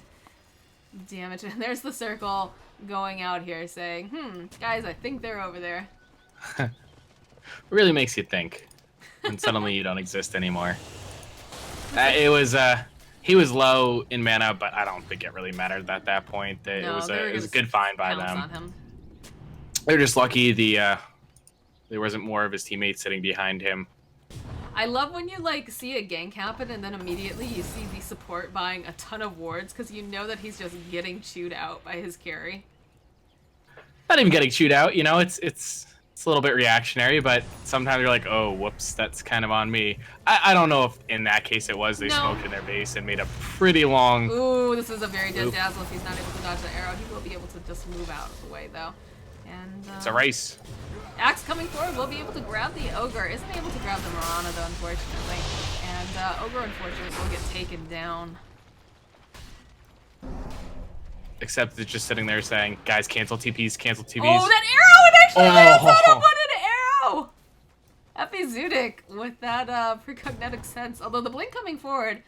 damage. And there's the circle going out here saying, guys, I think they're over there. Really makes you think when suddenly you don't exist anymore. He was low in mana, but I don't think it really mattered at that point. It was a good find by them. They're just lucky there wasn't more of his teammates sitting behind him. I love when you see a gank happen and then immediately you see the support buying a ton of wards because you know that he's just getting chewed out by his carry. Not even getting chewed out, it's a little bit reactionary, but sometimes you're like, oh, whoops, that's kind of on me. I don't know if in that case it was. They smoked in their base and made a pretty long... Ooh, this is a very dead Dazzle. If he's not able to dodge the arrow, he will be able to just move out of the way, though. And it's a race. Axe coming forward will be able to grab the Ogre. Isn't able to grab the Mirana, though, unfortunately. And Ogre, unfortunately, will get taken down. Except it's just sitting there saying, guys, cancel TPs, cancel TPs. Oh, that arrow! It actually lands on him! What an arrow! Epi Zudik with that precognitic sense. Although the blink coming forward,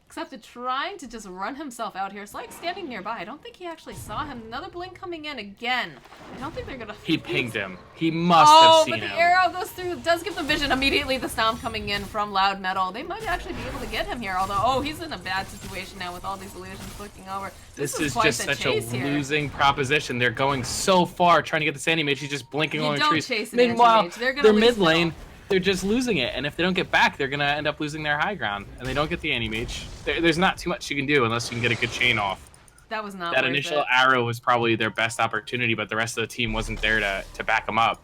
except trying to just run himself out here. It's like standing nearby. I don't think he actually saw him. Another blink coming in again. I don't think they're gonna... He pinged him. He must have seen him. Oh, but the arrow goes through. Does give the vision immediately. The stomp coming in from Loud Metal. They might actually be able to get him here. Although, he's in a bad situation now with all these illusions looking over. This is just such a losing proposition. They're going so far trying to get this anti-mage. He's just blinking on the trees. Meanwhile, their mid lane, they're just losing it. And if they don't get back, they're going to end up losing their high ground. And they don't get the anti-mage. There's not too much you can do unless you can get a good chain off. That was not that initial arrow was probably their best opportunity, but the rest of the team wasn't there to back them up.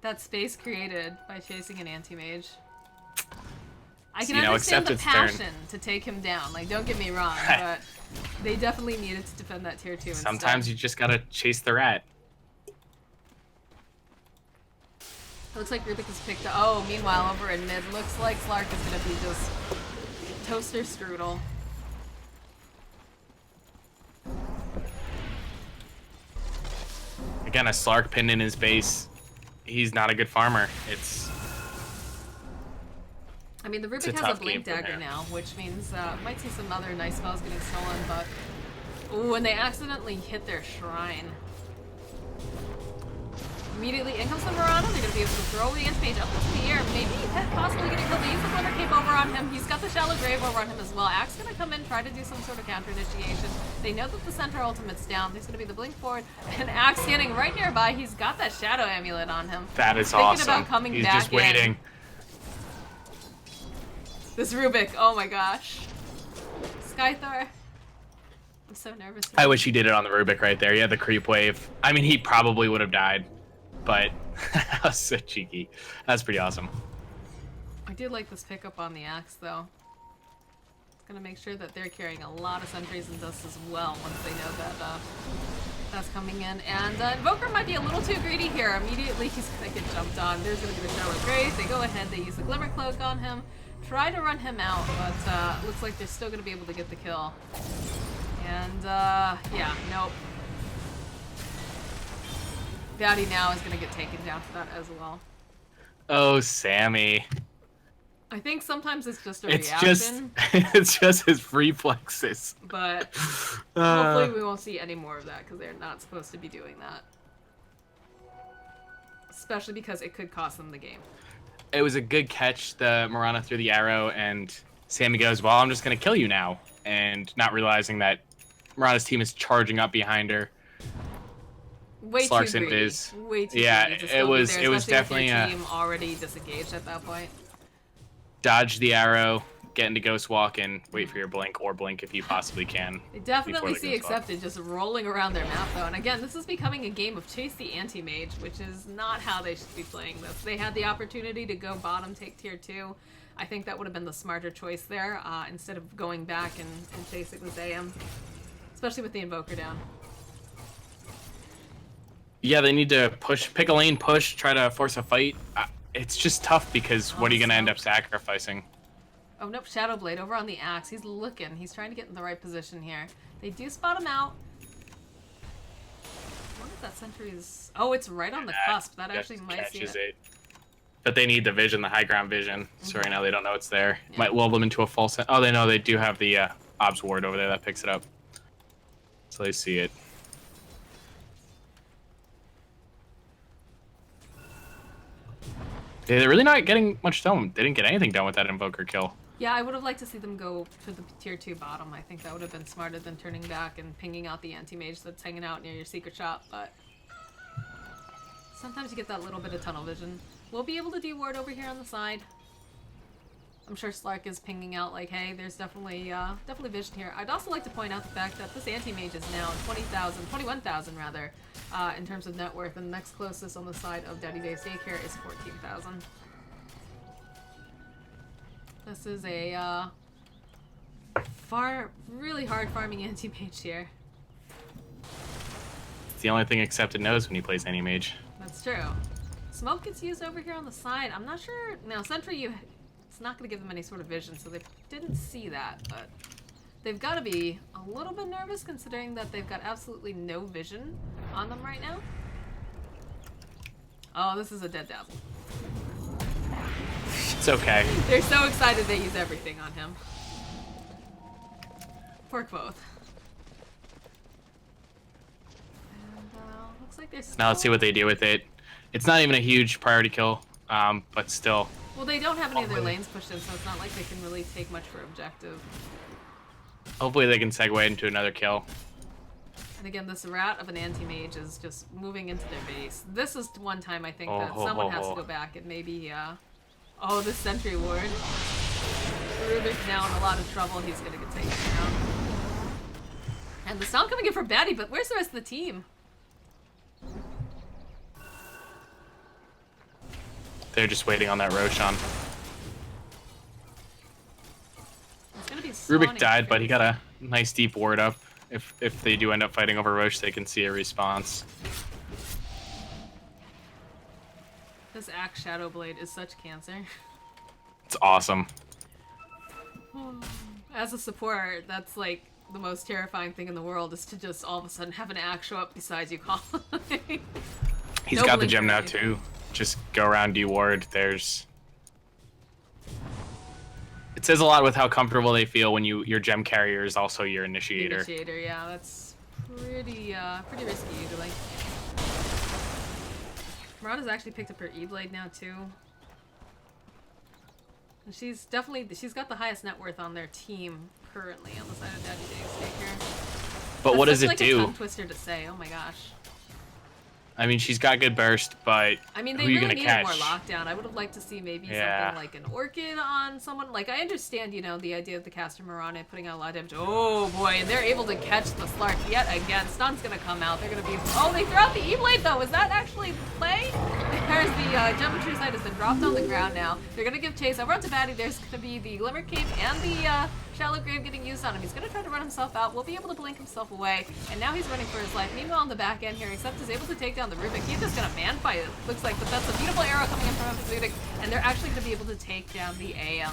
That space created by chasing an anti-mage. I can understand the passion to take him down. Don't get me wrong, but they definitely needed to defend that tier 2 instead. Sometimes you just gotta chase the rat. It looks like Rubik has picked up. Oh, meanwhile, over in mid, looks like Slark is gonna be just toaster strudel. Again, a Slark pinned in his base. He's not a good farmer. I mean, the Rubik has a Blink Dagger now, which means might see some other nice spells getting stolen, but... Ooh, and they accidentally hit their shrine. Immediately in comes the Mirana. They're going to be able to throw the Anti-Mage up into the air. Maybe possibly getting killed. They use the Glimmer Cape over on him. He's got the Shallow Grave over on him as well. Axe going to come in, try to do some sort of counter initiation. They know that the center ultimate's down. There's going to be the Blink forward. And Axe standing right nearby. He's got that Shadow Amulet on him. That is awesome. Thinking about coming He's back just waiting. This Rubik, oh my gosh. Skythor. I'm so nervous. I wish he did it on the Rubik right there. He had the creep wave. I mean, he probably would have died, but that was so cheeky. That's pretty awesome. I did like this pickup on the Axe, though. It's gonna make sure that they're carrying a lot of sentries and dust as well once they know that that's coming in. And Invoker might be a little too greedy here. Immediately, he's gonna get jumped on. There's gonna be the Shower Grace. They go ahead, they use the Glimmer Cloak on him. Try to run him out, but looks like they're still going to be able to get the kill. And, yeah, nope. Daddy now is going to get taken down for that as well. Oh, Sammy. I think sometimes it's just a reaction. It's just his reflexes. But hopefully we won't see any more of that, because they're not supposed to be doing that. Especially because it could cost them the game. It was a good catch. The Mirana threw the arrow, and Sammy goes, well, I'm just going to kill you now. And not realizing that Murata's team is charging up behind her. Way Slark's too and greedy. Viz. Way too Yeah, greedy to it still be was there, it was especially with definitely your team already disengaged at that point. Dodge the arrow, get into Ghost Walk, and wait for your blink, or blink if you possibly can. They definitely the see Ghost Walk. Accepted just rolling around their map though, and again, this is becoming a game of chase the anti-mage, which is not how they should be playing this. They had the opportunity to go bottom, take tier 2. I think that would have been the smarter choice there, instead of going back and chasing this AM. Especially with the Invoker down. Yeah, they need to pick a lane, push, try to force a fight. It's just tough because what are you going to end up sacrificing? Oh, nope, Shadowblade over on the Axe. He's looking. He's trying to get in the right position here. They do spot him out. I wonder if that sentry is... Oh, it's right on the cusp. That actually might see it. But they need the vision, the high ground vision. So right now they don't know it's there. Yeah. Might lull them into a false... Oh, they know they do have the Obs Ward over there that picks it up. So they see it. They're really not getting much done. They didn't get anything done with that Invoker kill. Yeah, I would have liked to see them go to the tier 2 bottom. I think that would have been smarter than turning back and pinging out the anti-mage that's hanging out near your secret shop, but... Sometimes you get that little bit of tunnel vision. We'll be able to de-ward over here on the side. I'm sure Slark is pinging out like, hey, there's definitely vision here. I'd also like to point out the fact that this anti-mage is now 21,000 rather, in terms of net worth, and the next closest on the side of Daddy Day's Daycare is 14,000. This is a really hard farming anti-mage here. It's the only thing Accepted knows when he plays anti-mage. That's true. Smoke gets used over here on the side. I'm not sure. Now, Sentry, it's not going to give them any sort of vision, so they didn't see that, but they've got to be a little bit nervous considering that they've got absolutely no vision on them right now. Oh, this is a dead dazzle. It's okay. They're so excited they use everything on him. Poor Quoth. And, looks like there's now let's see what they do with it. It's not even a huge priority kill, but still. Well, they don't have any of their lanes pushed in, so it's not like they can really take much for objective. Hopefully they can segue into another kill. And again, this rat of an anti-mage is just moving into their base. This is one time I think that someone has to go back and maybe, oh, this sentry ward. Rubik's now in a lot of trouble. He's gonna get taken down. And the stomp coming in for Batty, but where's the rest of the team? They're just waiting on that Roshan. Rubik died, but he got a nice deep ward up. If they do end up fighting over Roche, they can see a response. This Axe Shadowblade is such cancer. It's awesome. As a support, that's like the most terrifying thing in the world, is to just all of a sudden have an Axe show up beside you calling. He's got the gem now too. Just go around D-ward. It says a lot with how comfortable they feel when your gem carrier is also your initiator. Initiator, yeah, that's pretty risky usually. Murata's actually picked up her E-Blade now too. And she's got the highest net worth on their team currently on the side of Daddy Day's Daycare. But what does it like do? A tongue twister to say, oh my gosh. I mean, she's got good burst, but I mean, they who are you really gonna needed catch? more lockdown. I would have liked to see maybe something like an Orchid on someone. Like, I understand, you know, the idea of the caster Mirana putting out a lot of damage. Oh boy, and they're able to catch the Slark yet again. Stun's gonna come out. They're gonna be. Oh, they threw out the E-Blade though. Is that actually play? There's the Jump True Sight has been dropped on the ground now. They're gonna give chase over onto Batty. There's gonna be the Glimmer Cape and the Shallow Grave getting used on him. He's gonna try to run himself out. Will be able to blink himself away, and now he's running for his life. Meanwhile, on the back end here, Accept is able to take down the Rubik. He's just gonna man fight it, looks like, but that's a beautiful arrow coming in from Zudik, and they're actually gonna be able to take down the AM.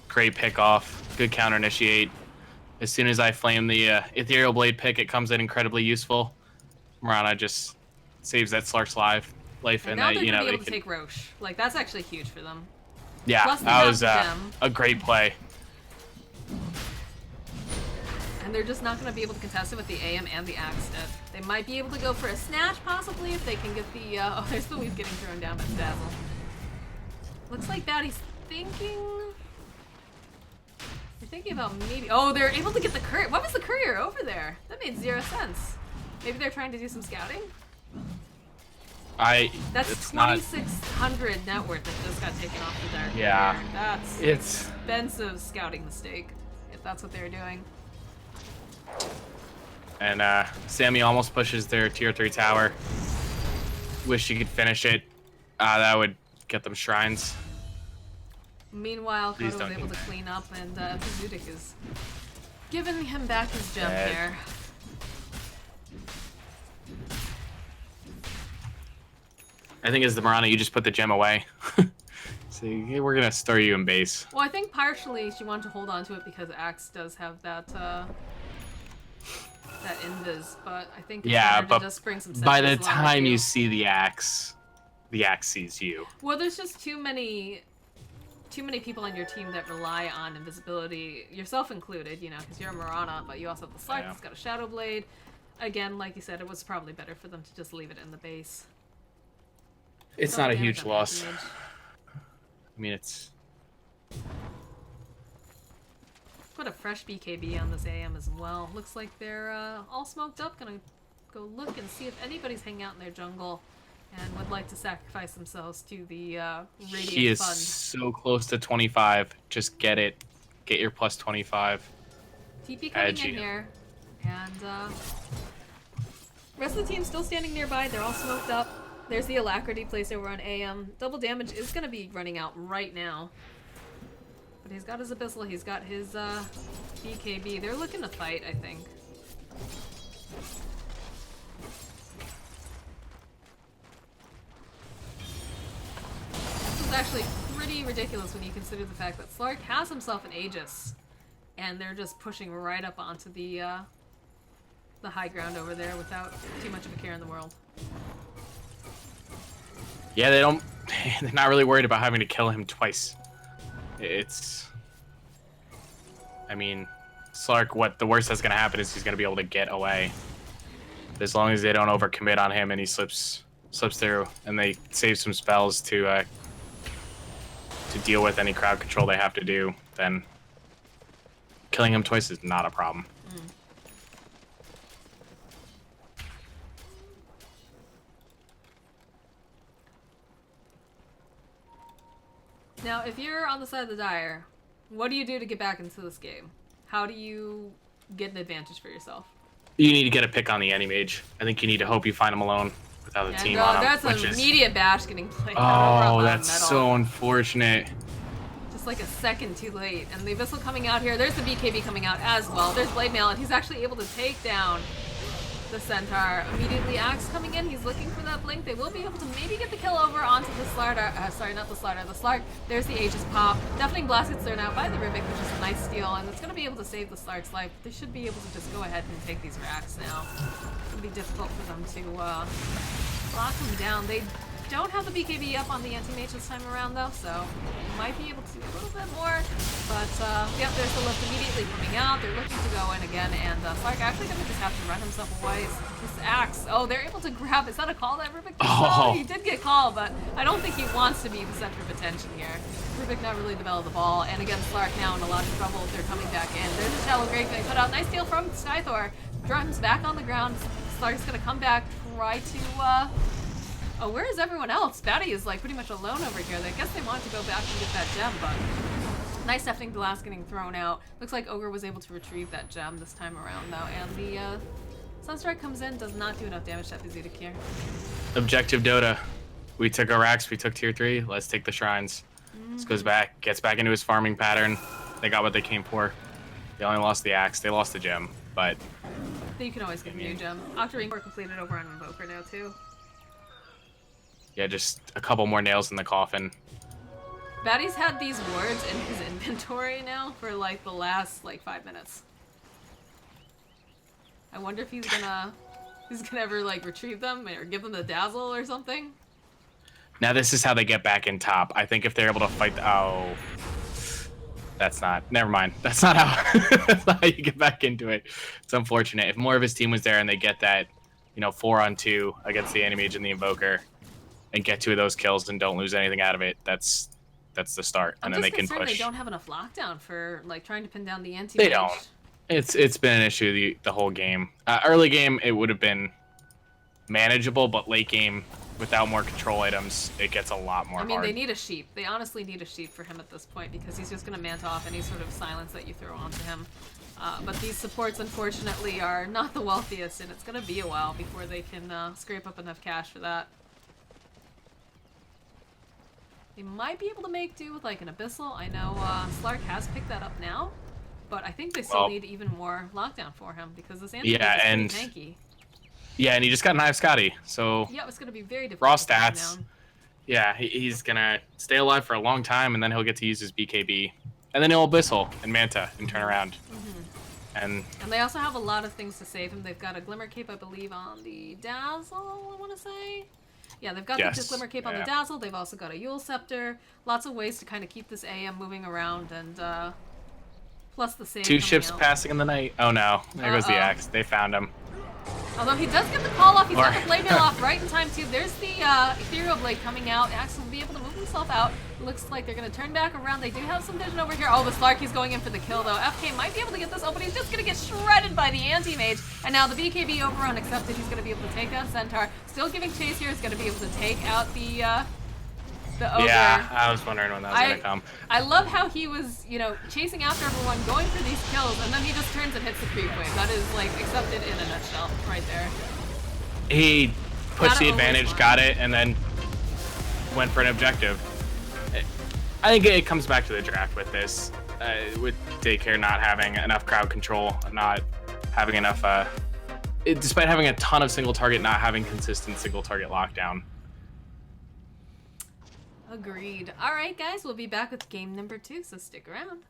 Great pick off. Good counter initiate. As soon as I flame the Ethereal Blade pick, it comes in incredibly useful. Mirana just saves that Slark's life, and and now they're you gonna know be they able to take Roche. Like, that's actually huge for them. Yeah, Plus that was a great play. And they're just not going to be able to contest it with the AM and the Axe Step. They might be able to go for a snatch, possibly, if they can get the... oh, there's the weave getting thrown down by the Dazzle. Looks like Batty's thinking... They're thinking about maybe... Oh, they're able to get the courier. What was the courier over there? That made 0 sense. Maybe they're trying to do some scouting? That's 2,600 net worth that just got taken off the dark. Yeah. Here. That's expensive scouting mistake, if that's what they're doing. And Sammy almost pushes their tier 3 tower. Wish she could finish it. That would get them shrines. Meanwhile, Kodo was able to clean up, and Zudik is giving him back his gem here. I think as the Mirana, you just put the gem away. See, hey, we're gonna store you in base. Well, I think partially she wanted to hold on to it because Axe does have that that invis, but I think but just bring some by the time you see the axe sees you. Well, there's just too many people on your team that rely on invisibility, yourself included, you know, because you're a Mirana, but you also have the Slark that's got a Shadow Blade. Again, like you said, it was probably better for them to just leave it in the base. It's not a huge loss. I mean, it's... Put a fresh BKB on this AM as well. Looks like they're all smoked up. Gonna go look and see if anybody's hanging out in their jungle and would like to sacrifice themselves to the Radiant He is Fund. so close to 25. Just get it. Get your plus 25. TP coming in here. And rest of the team still standing nearby. They're all smoked up. There's the Alacrity placed over on AM. Double damage is going to be running out right now. But he's got his Abyssal. He's got his BKB. They're looking to fight, I think. This is actually pretty ridiculous when you consider the fact that Slark has himself an Aegis. And they're just pushing right up onto the high ground over there without too much of a care in the world. Yeah, they're not really worried about having to kill him twice. I mean, Slark, the worst that's going to happen is he's going to be able to get away. As long as they don't overcommit on him and he slips through and they save some spells to deal with any crowd control they have to do, then killing him twice is not a problem. Now, if you're on the side of the Dire, what do you do to get back into this game? How do you get an advantage for yourself? You need to get a pick on the Anti-Mage. I think you need to hope you find him alone without a team on him. That's an immediate bash getting played out over on that's metal. so unfortunate. Just like a second too late. And the Abyssal coming out here. There's the BKB coming out as well. There's Blade Mail, and he's actually able to take down the Centaur. Immediately Axe coming in. He's looking for that blink. They will be able to maybe get the kill over onto the Slardar. Sorry, not the Slardar. The Slark. There's the Aegis pop. Deafening Blast gets thrown out by the Rivik, which is a nice steal, and it's going to be able to save the Slark's life. They should be able to just go ahead and take these racks now. It's going to be difficult for them to lock them down. They don't have the BKB up on the Anti-Mage this time around, though, so they might be able to do a little bit more. But, yep, there's the lift immediately coming out. They're looking to go in again, and Slark actually going to just have to run himself away. This Axe. Oh, they're able to grab. Is that a call that Rivik? Oh, he did get called, but I don't think he wants to be the center of attention here. Rivik not really developed the ball, and again, Slark now in a lot of trouble. They're coming back in. There's a shallow grave they put out. Nice steal from Skythor. Drums back on the ground. Slark's going to come back, try to, oh, where is everyone else? Batty is like pretty much alone over here. I guess they want to go back and get that gem, but nice Deafening Blast getting thrown out. Looks like Ogre was able to retrieve that gem this time around, though, and the Sunstrike comes in, does not do enough damage to Zudik here. Objective Dota. We took our racks, we took tier 3, let's take the shrines. This goes back, gets back into his farming pattern. They got what they came for. They only lost the axe, they lost the gem, but... You can always get a new gem. Octarine Core completed over on Invoker now, too. Yeah, just a couple more nails in the coffin. Batty's had these wards in his inventory now for like the last 5 minutes. I wonder if he's gonna ever like retrieve them or give them the dazzle or something. Now this is how they get back in top. I think if they're able to fight that's not, never mind. That's not how you get back into it. It's unfortunate. If more of his team was there and they get that, 4-on-2 against the Anti-Mage and the Invoker and get 2 of those kills and don't lose anything out of it, that's that's the start, I'm and then just they can concerned they push. don't have enough lockdown for like trying to pin down the They anti-mage. don't. It's been an issue the whole game. Early game it would have been manageable, but late game without more control items, it gets a lot more I mean, hard. they need a sheep. They honestly need a sheep for him at this point because he's just going to mant off any sort of silence that you throw onto him. But these supports, unfortunately, are not the wealthiest, and it's going to be a while before they can scrape up enough cash for that. They might be able to make do with like an Abyssal. I know Slark has picked that up now, but I think they still need even more lockdown for him because this anti-mage is pretty tanky. Yeah, and he just got Knife Scotty, so yeah, it's going to be very difficult. Raw stats. Yeah, he's gonna stay alive for a long time, and then he'll get to use his BKB, and then he'll Abyssal and Manta and turn around. And they also have a lot of things to save him. They've got a Glimmer Cape, I believe, on the Dazzle, I want to say. Yeah, they've got the Glimmer Cape on the Dazzle. They've also got a Yule Scepter. Lots of ways to kind of keep this AM moving around, and plus the save. 2 ships passing in the night. Oh no, there goes the axe. They found him. Although he does get the call off, he's got the blade mail off right in time too. There's the Ethereal Blade coming out. Axel will be able to move himself out. Looks like they're going to turn back around. They do have some vision over here. Oh, the Slarky's going in for the kill though. FK might be able to get this, but he's just going to get shredded by the anti-mage. And now the BKB overrun accepted. He's going to be able to take out Centaur. Still giving chase here. Is going to be able to take out the ogre. Yeah, I was wondering when that was going to come. I love how he was, chasing after everyone, going for these kills, and then he just turns and hits the creep wave. That is, like, accepted in a nutshell right there. He pushed the advantage, got it, and then went for an objective. I think it comes back to the draft with this. With Daycare not having enough crowd control, not having enough... despite having a ton of single target, not having consistent single target lockdown. Agreed. Alright, guys, we'll be back with game number 2, so stick around.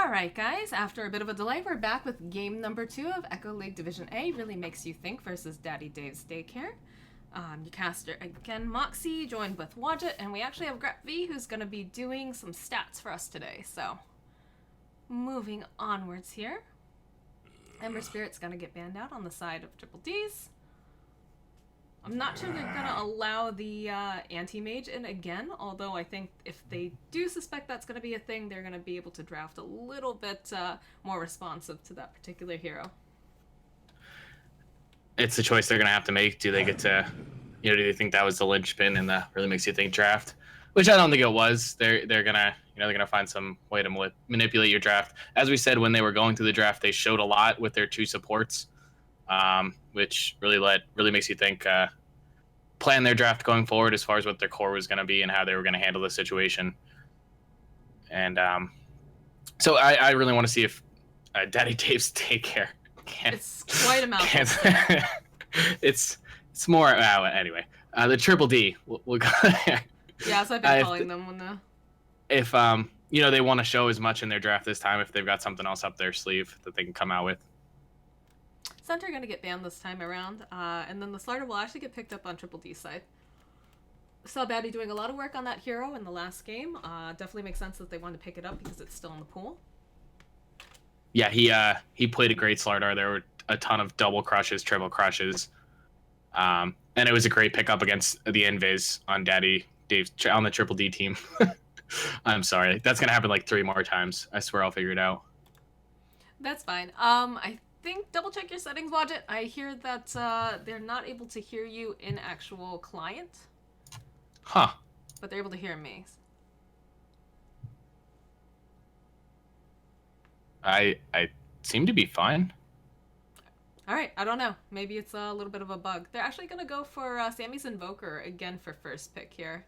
Alright guys, after a bit of a delay, we're back with game number 2 of Echo League Division A, Really Makes You Think versus Daddy Dave's Daycare. Your caster again, Moxie, joined with Wadjet, and we actually have Grep V, who's going to be doing some stats for us today. So, moving onwards here. Ember Spirit's going to get banned out on the side of Triple D's. I'm not sure they're going to allow the anti-mage in again, although I think if they do suspect that's going to be a thing, they're going to be able to draft a little bit more responsive to that particular hero. It's a choice they're going to have to make. Do they get to, do they think that was the linchpin in the Really Makes You Think draft? Which I don't think it was. They're going to, they're going to find some way to manipulate your draft. As we said, when they were going through the draft, they showed a lot with their 2 supports, which really makes you think, plan their draft going forward as far as what their core was going to be and how they were going to handle the situation. And so I really want to see if Daddy Dave's Daycare it's quite a mouthful. It's more anyway. The Triple D. We'll go there. Yeah, so I've been calling them when the. If they want to show as much in their draft this time, if they've got something else up their sleeve that they can come out with. Center going to get banned this time around, and then the starter will actually get picked up on Triple D's side. Saw Baddie doing a lot of work on that hero in the last game. Definitely makes sense that they wanted to pick it up because it's still in the pool. Yeah, he played a great Slardar. There were a ton of double crushes, triple crushes. And it was a great pickup against the Invis on Daddy Dave on the Triple D team. I'm sorry. That's going to happen like 3 more times. I swear I'll figure it out. That's fine. I think double check your settings, Wadjet. I hear that they're not able to hear you in actual client. Huh. But they're able to hear me. I seem to be fine. All right, I don't know. Maybe it's a little bit of a bug. They're actually going to go for Sammy's Invoker again for first pick here.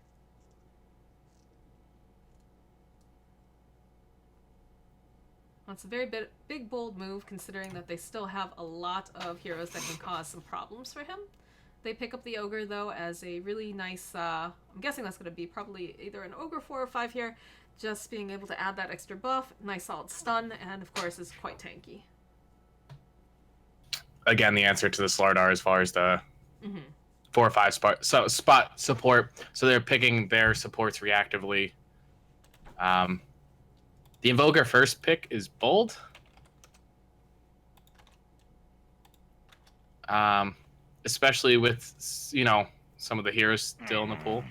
That's a very big, bold move, considering that they still have a lot of heroes that can cause some problems for him. They pick up the Ogre, though, as a really nice... I'm guessing that's going to be probably either an Ogre 4 or 5 here. Just being able to add that extra buff, nice solid stun, and of course is quite tanky. Again, the answer to the Slardar as far as the 4 or 5 spot support. So they're picking their supports reactively. The Invoker first pick is bold. Especially with, some of the heroes still in the pool.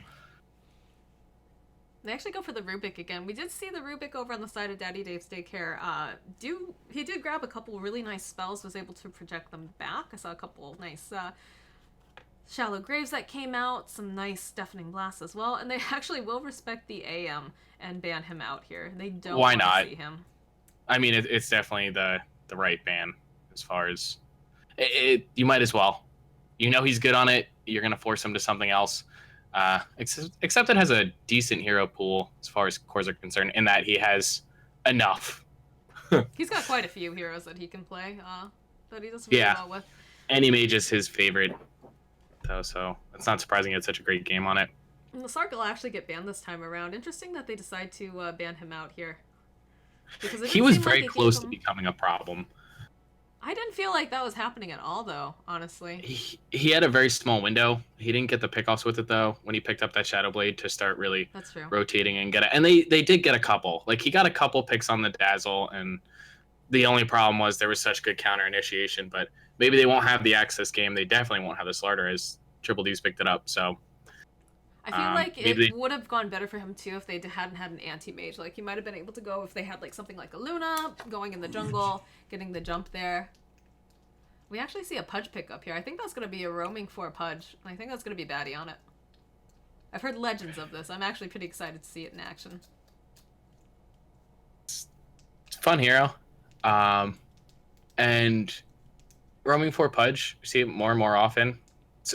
They actually go for the Rubik again. We did see the Rubik over on the side of Daddy Dave's Daycare. He did grab a couple really nice spells, was able to project them back. I saw a couple nice Shallow Graves that came out, some nice Deafening Blasts as well, and they actually will respect the AM and ban him out here. They don't want to see him. I mean, it's definitely the right ban as far as... you might as well. He's good on it. You're going to force him to something else. Except it has a decent hero pool as far as cores are concerned, in that he has enough. He's got quite a few heroes that he can play that he does really well with. Any mage is his favorite, though, so it's not surprising he had such a great game on it. And the Sark will actually get banned this time around. Interesting that they decide to ban him out here. Because he was very close to becoming a problem. I didn't feel like that was happening at all, though, honestly. He had a very small window. He didn't get the pickoffs with it, though, when he picked up that Shadow Blade to start really rotating and get it. And they did get a couple. Like, he got a couple picks on the Dazzle, and the only problem was there was such good counter initiation. But maybe they won't have the access game. They definitely won't have the Slardar as Triple D's picked it up, so... I feel like it would have gone better for him, too, if they hadn't had an anti-mage. Like, he might have been able to go if they had, like, something like a Luna, going in the jungle, getting the jump there. We actually see a Pudge pickup here. I think that's going to be a roaming for a Pudge. I think that's going to be Baddie on it. I've heard legends of this. I'm actually pretty excited to see it in action. It's a fun hero. And roaming for Pudge, we see it more and more often.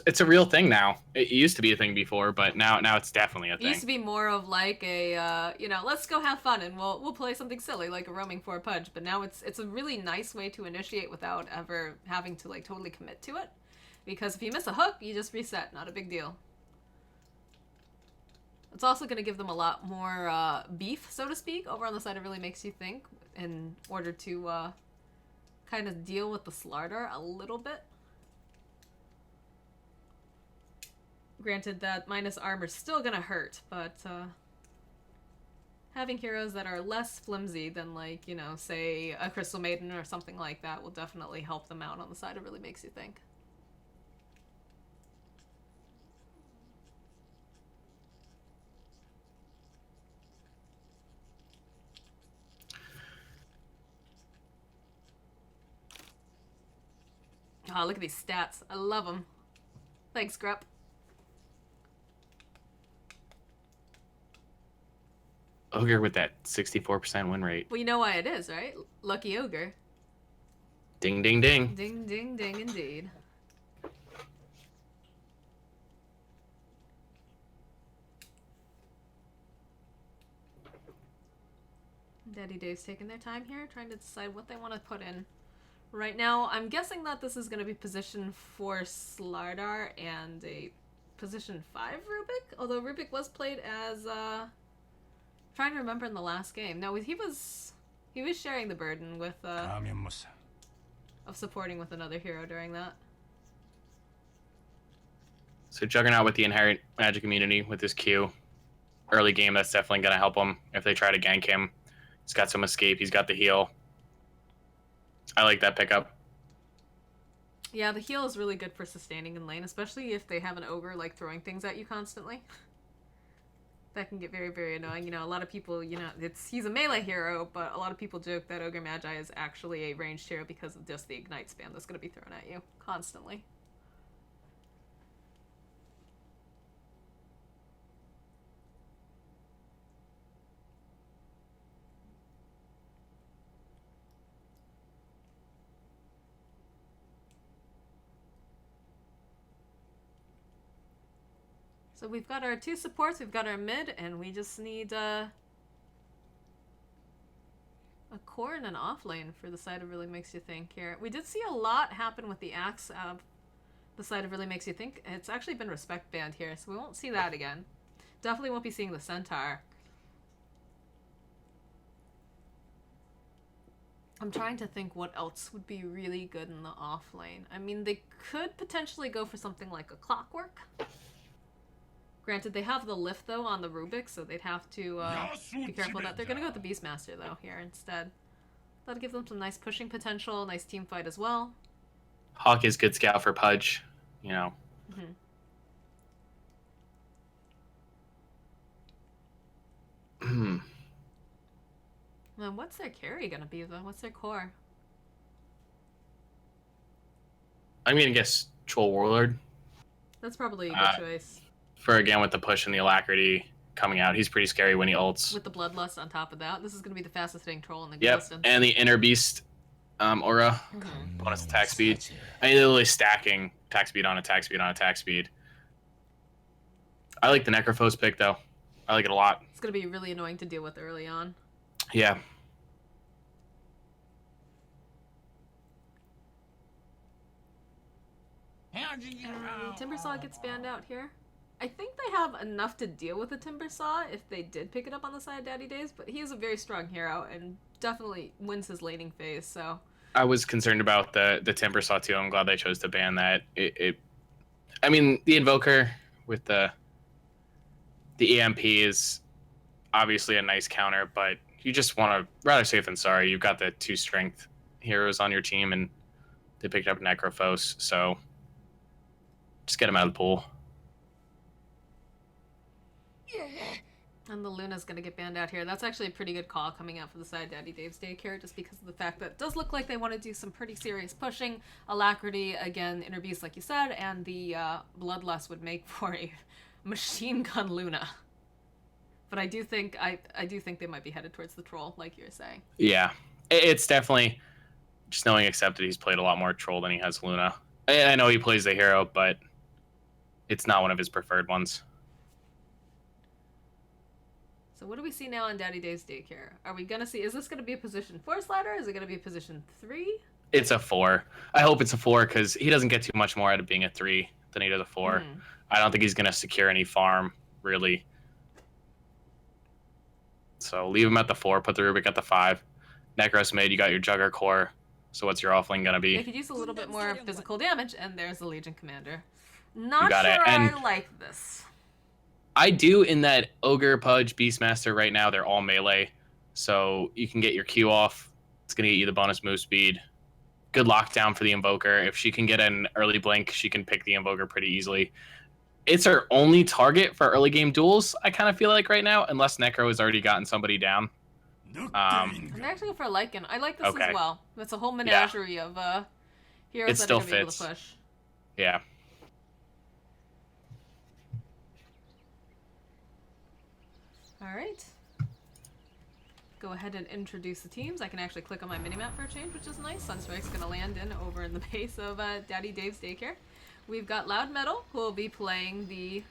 It's a real thing now. It used to be a thing before, but now it's definitely a thing. It used to be more of like a, let's go have fun and we'll play something silly like a roaming for a Pudge. But now it's a really nice way to initiate without ever having to like totally commit to it. Because if you miss a hook, you just reset. Not a big deal. It's also going to give them a lot more beef, so to speak, over on the side. It really makes you think in order to kind of deal with the Slardar a little bit. Granted, that minus armor's still gonna hurt, but having heroes that are less flimsy than, like, you know, say a Crystal Maiden or something like that will definitely help them out on the side. It really makes you think. Oh, look at these stats. I love them. Thanks, Grupp. Ogre with that 64% win rate. Well, you know why it is, right? Lucky Ogre. Ding, ding, ding. Ding, ding, ding, indeed. Daddy Dave's taking their time here, trying to decide what they want to put in. Right now, I'm guessing that this is going to be position 4 Slardar and a position 5 Rubik, although Rubik was played as, trying to remember in the last game. No, he was sharing the burden with, of supporting with another hero during that. So Juggernaut with the inherent magic immunity with his Q. Early game, that's definitely going to help him if they try to gank him. He's got some escape, he's got the heal. I like that pickup. Yeah, the heal is really good for sustaining in lane, especially if they have an ogre, like, throwing things at you constantly. That can get very, very annoying. You know, a lot of people, you know, he's a melee hero, but a lot of people joke that Ogre Magi is actually a ranged hero because of just the ignite spam that's going to be thrown at you constantly. So we've got our 2 supports, we've got our mid, and we just need a core and an off lane for the side of Really Makes You Think here. We did see a lot happen with the Axe. The side of Really Makes You Think. It's actually been respect banned here, so we won't see that again. Definitely won't be seeing the Centaur. I'm trying to think what else would be really good in the off lane. I mean, they could potentially go for something like a Clockwork. Granted, they have the lift, though, on the Rubik, so they'd have to be careful that they're going to go with the Beastmaster, though, here instead. That'll give them some nice pushing potential, nice team fight as well. Hawk is good scout for Pudge, you know. Then what's their carry going to be, though? What's their core? I'm going to guess Troll Warlord. That's probably a good choice. For, again, with the push and the alacrity coming out. He's pretty scary when he ults. With the Bloodlust on top of that. This is going to be the fastest hitting troll in the existence. Yep, and the Inner Beast aura. Bonus attack speed. I mean, literally stacking attack speed on attack speed on attack speed. I like the Necrophos pick, though. I like it a lot. It's going to be really annoying to deal with early on. Yeah. Timbersaw gets banned out here. I think they have enough to deal with the Timbersaw if they did pick it up on the side of Daddy Days, but he is a very strong hero and definitely wins his laning phase, so... I was concerned about the Timbersaw too. I'm glad they chose to ban that. I mean, the Invoker with the EMP is obviously a nice counter, but you just want to, rather safe than sorry. You've got the 2 strength heroes on your team, and they picked up Necrophos, so just get him out of the pool. And the Luna's going to get banned out here. That's actually a pretty good call coming out for the side of Daddy Dave's Daycare, just because of the fact that it does look like they want to do some pretty serious pushing. Alacrity, again, Inner Beast, like you said, and the Bloodlust would make for a machine gun Luna. But I do think they might be headed towards the troll, like you were saying. Yeah, it's definitely, just knowing accepted, he's played a lot more troll than he has Luna. I know he plays the hero, but it's not one of his preferred ones. So what do we see now on Daddy Dave's Daycare? Are we going to see... Is this going to be a position 4 slider? Is it going to be a position 3? It's a 4. I hope it's a 4 because he doesn't get too much more out of being a 3 than he does a 4. I don't think he's going to secure any farm, really. So leave him at the 4. Put the Rubik at the 5. Necros mid, you got your Jugger core. So what's your offlane gonna They be? could use a little bit more physical damage, and there's the Legion Commander. You Not got it. sure And I like this. I do in that Ogre, Pudge, Beastmaster right now, they're all melee. So you can get your Q off. It's going to get you the bonus move speed. Good lockdown for the Invoker. If she can get an early blink, she can pick the Invoker pretty easily. It's her only target for early game duels, I kind of feel like right now, unless Necro has already gotten somebody down. I'm actually for Lycan. I like this Okay. as well. It's a whole menagerie of heroes that are going to be able to push. Yeah. All right. Go ahead and introduce the teams. I can actually click on my minimap for a change, which is nice. Sunstrike's going to land in over in the base of Daddy Dave's Daycare. We've got Loud Metal, who will be playing the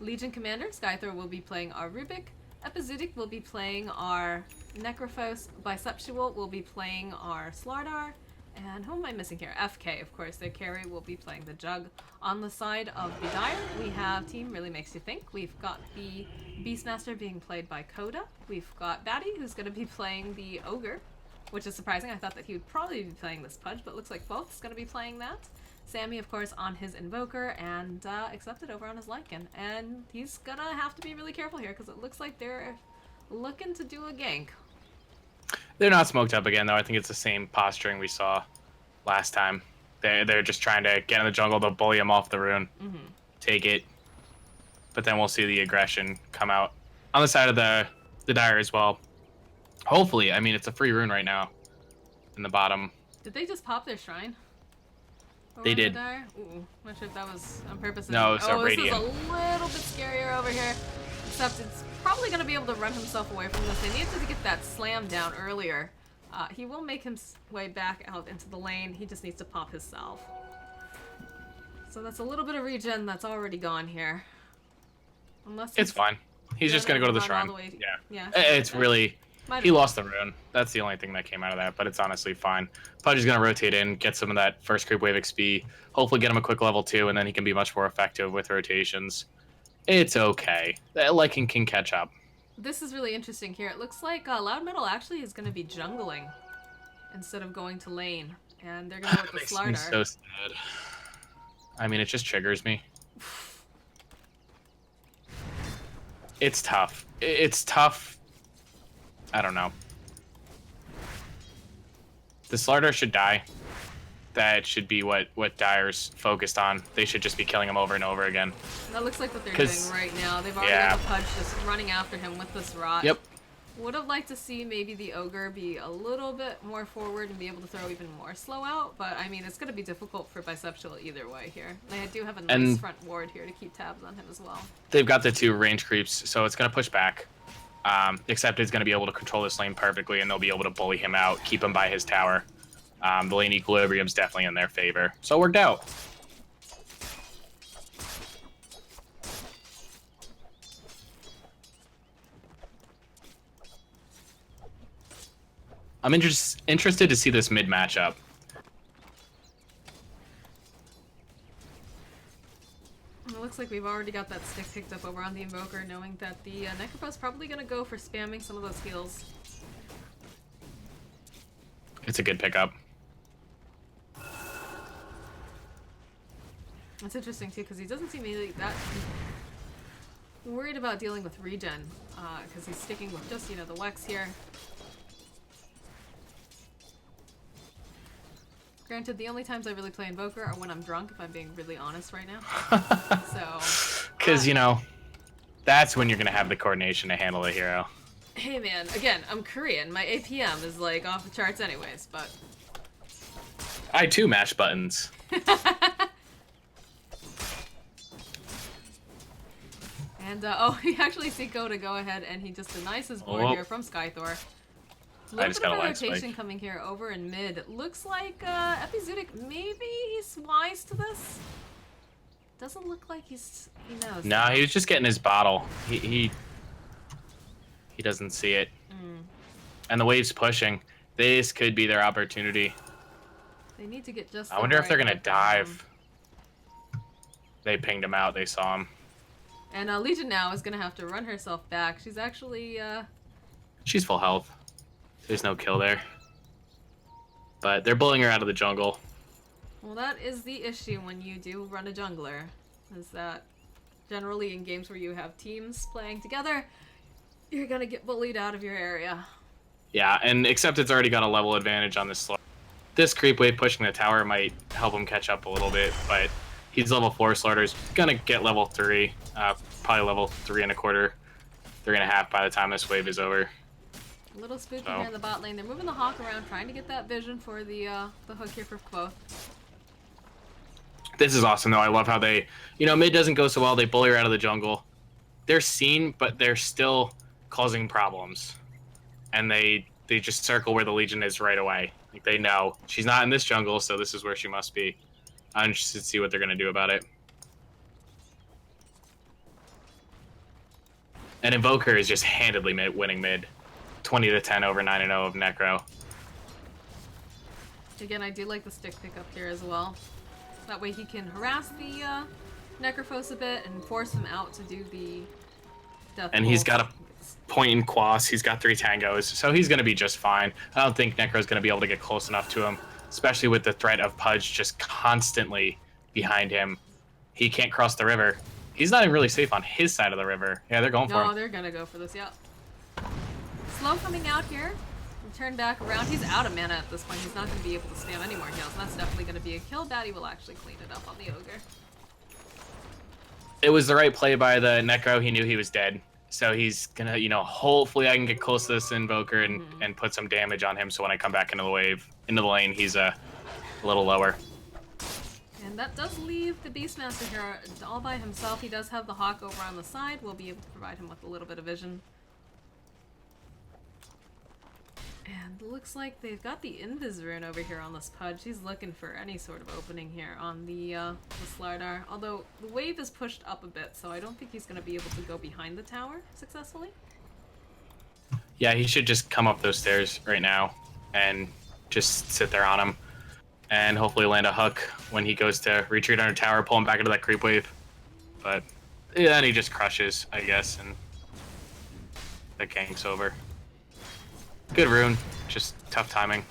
Legion Commander. Skythor will be playing our Rubik. Epizootic will be playing our Necrophos. Biceptual will be playing our Slardar. And who am I missing here? FK, of course. Their carry will be playing the Jug. On the side of the Dire, we have Team Really Makes You Think. We've got the Beastmaster being played by Coda. We've got Batty, who's going to be playing the Ogre, which is surprising. I thought that he would probably be playing this Pudge, but looks like both's going to be playing that. Sammy, of course, on his Invoker, and accepted over on his Lycan. And he's going to have to be really careful here, because it looks like they're looking to do a gank. They're not smoked up again, though. I think it's the same posturing we saw last time. They're just trying to get in the jungle to bully him off the rune. Mm-hmm. Take it. But then we'll see the aggression come out on the side of the Dire as well. Hopefully. I mean, it's a free rune right now in the bottom. Did they just pop their shrine? They did. The Dire? Ooh, not sure if that was on purpose. No, it's a Radiant. This is a little bit scarier over here. Except it's probably going to be able to run himself away from this. They needed to get that slam down earlier. He will make his way back out into the lane. He just needs to pop his salve. So that's a little bit of regen that's already gone here. Unless it's fine. He's just going to go to the shrine. Yeah. It's really... He lost the rune. That's the only thing that came out of that, but it's honestly fine. Pudge is going to rotate in, get some of that first creep wave XP, hopefully get him a quick level 2, and then he can be much more effective with rotations. It's okay. Lycan can catch up. This is really interesting here. It looks like Loud Metal actually is going to be jungling instead of going to lane. And they're going to go with the Slardar. Makes me so sad. I mean, it just triggers me. It's tough. It's tough. I don't know. The Slardar should die. That should be what Dire's focused on. They should just be killing him over and over again. That looks like what they're doing right now. They've already got the Pudge just running after him with this rot. Yep. Would have liked to see maybe the Ogre be a little bit more forward and be able to throw even more slow out, but I mean, it's going to be difficult for Biceptual either way here. They do have a nice front ward here to keep tabs on him as well. They've got the 2 range creeps, so it's going to push back. Except it's going to be able to control this lane perfectly, and they'll be able to bully him out, keep him by his tower. The lane equilibrium's definitely in their favor. So it worked out. I'm interested to see this mid matchup. It looks like we've already got that stick picked up over on the Invoker, knowing that the Necrophos probably going to go for spamming some of those heals. It's a good pickup. It's interesting too, because he doesn't seem really that worried about dealing with regen, because he's sticking with just, the Wex here. Granted, the only times I really play Invoker are when I'm drunk, if I'm being really honest right now. So... Because, that's when you're going to have the coordination to handle a hero. Hey man, again, I'm Korean. My APM is, off the charts anyways, but... I, too, mash buttons. And, we actually see Coda go ahead and he just denies his board here from Skythor. A little bit of rotation coming here over in mid. It looks like Epizootic, maybe he's wise to this. Doesn't look like he knows. No, he was just getting his bottle. He doesn't see it. And the wave's pushing. This could be their opportunity. They need to get just. I wonder if they're gonna dive. They pinged him out. They saw him. And Legion now is gonna have to run herself back. She's actually. She's full health. There's no kill there. But they're bullying her out of the jungle. Well, that is the issue when you do run a jungler, is that generally in games where you have teams playing together, you're gonna get bullied out of your area. Yeah, and except it's already got a level advantage on this slot. This creep wave pushing the tower might help him catch up a little bit, but he's level 4. Slaughter's gonna get level 3, probably level 3.25, 3.5 by the time this wave is over. A little spooky here in the bot lane. They're moving the Hawk around, trying to get that vision for the hook here for Quoth. This is awesome, though. I love how they, mid doesn't go so well. They bully her out of the jungle. They're seen, but they're still causing problems. And they just circle where the Legion is right away. Like, they know she's not in this jungle, so this is where she must be. I'm interested to see what they're going to do about it. And Invoker is just handedly winning mid. 20-10 over 9-0 of Necro. Again, I do like the stick pickup here as well. That way he can harass the Necrophos a bit and force him out to do the death. And he's got a point in Quas. He's got 3 tangos, so he's going to be just fine. I don't think Necro's going to be able to get close enough to him, especially with the threat of Pudge just constantly behind him. He can't cross the river. He's not even really safe on his side of the river. Yeah, they're going for him. No, they're going to go for this, yeah. Slow coming out here. Turn back around. He's out of mana at this point. He's not going to be able to spam any more heals, and that's definitely going to be a kill. Daddy will actually clean it up on the Ogre. It was the right play by the Necro. He knew he was dead. So he's going to, hopefully I can get close to this Invoker and put some damage on him, so when I come back into the lane, he's a little lower. And that does leave the Beastmaster here all by himself. He does have the Hawk over on the side. We'll be able to provide him with a little bit of vision. And looks like they've got the Invis rune over here on this Pudge. He's looking for any sort of opening here on the Slardar. Although the wave is pushed up a bit, so I don't think he's going to be able to go behind the tower successfully. Yeah, he should just come up those stairs right now and just sit there on him. And hopefully land a hook when he goes to retreat under tower, pull him back into that creep wave. But yeah, then he just crushes, I guess, and the gank's over. Good rune, just tough timing.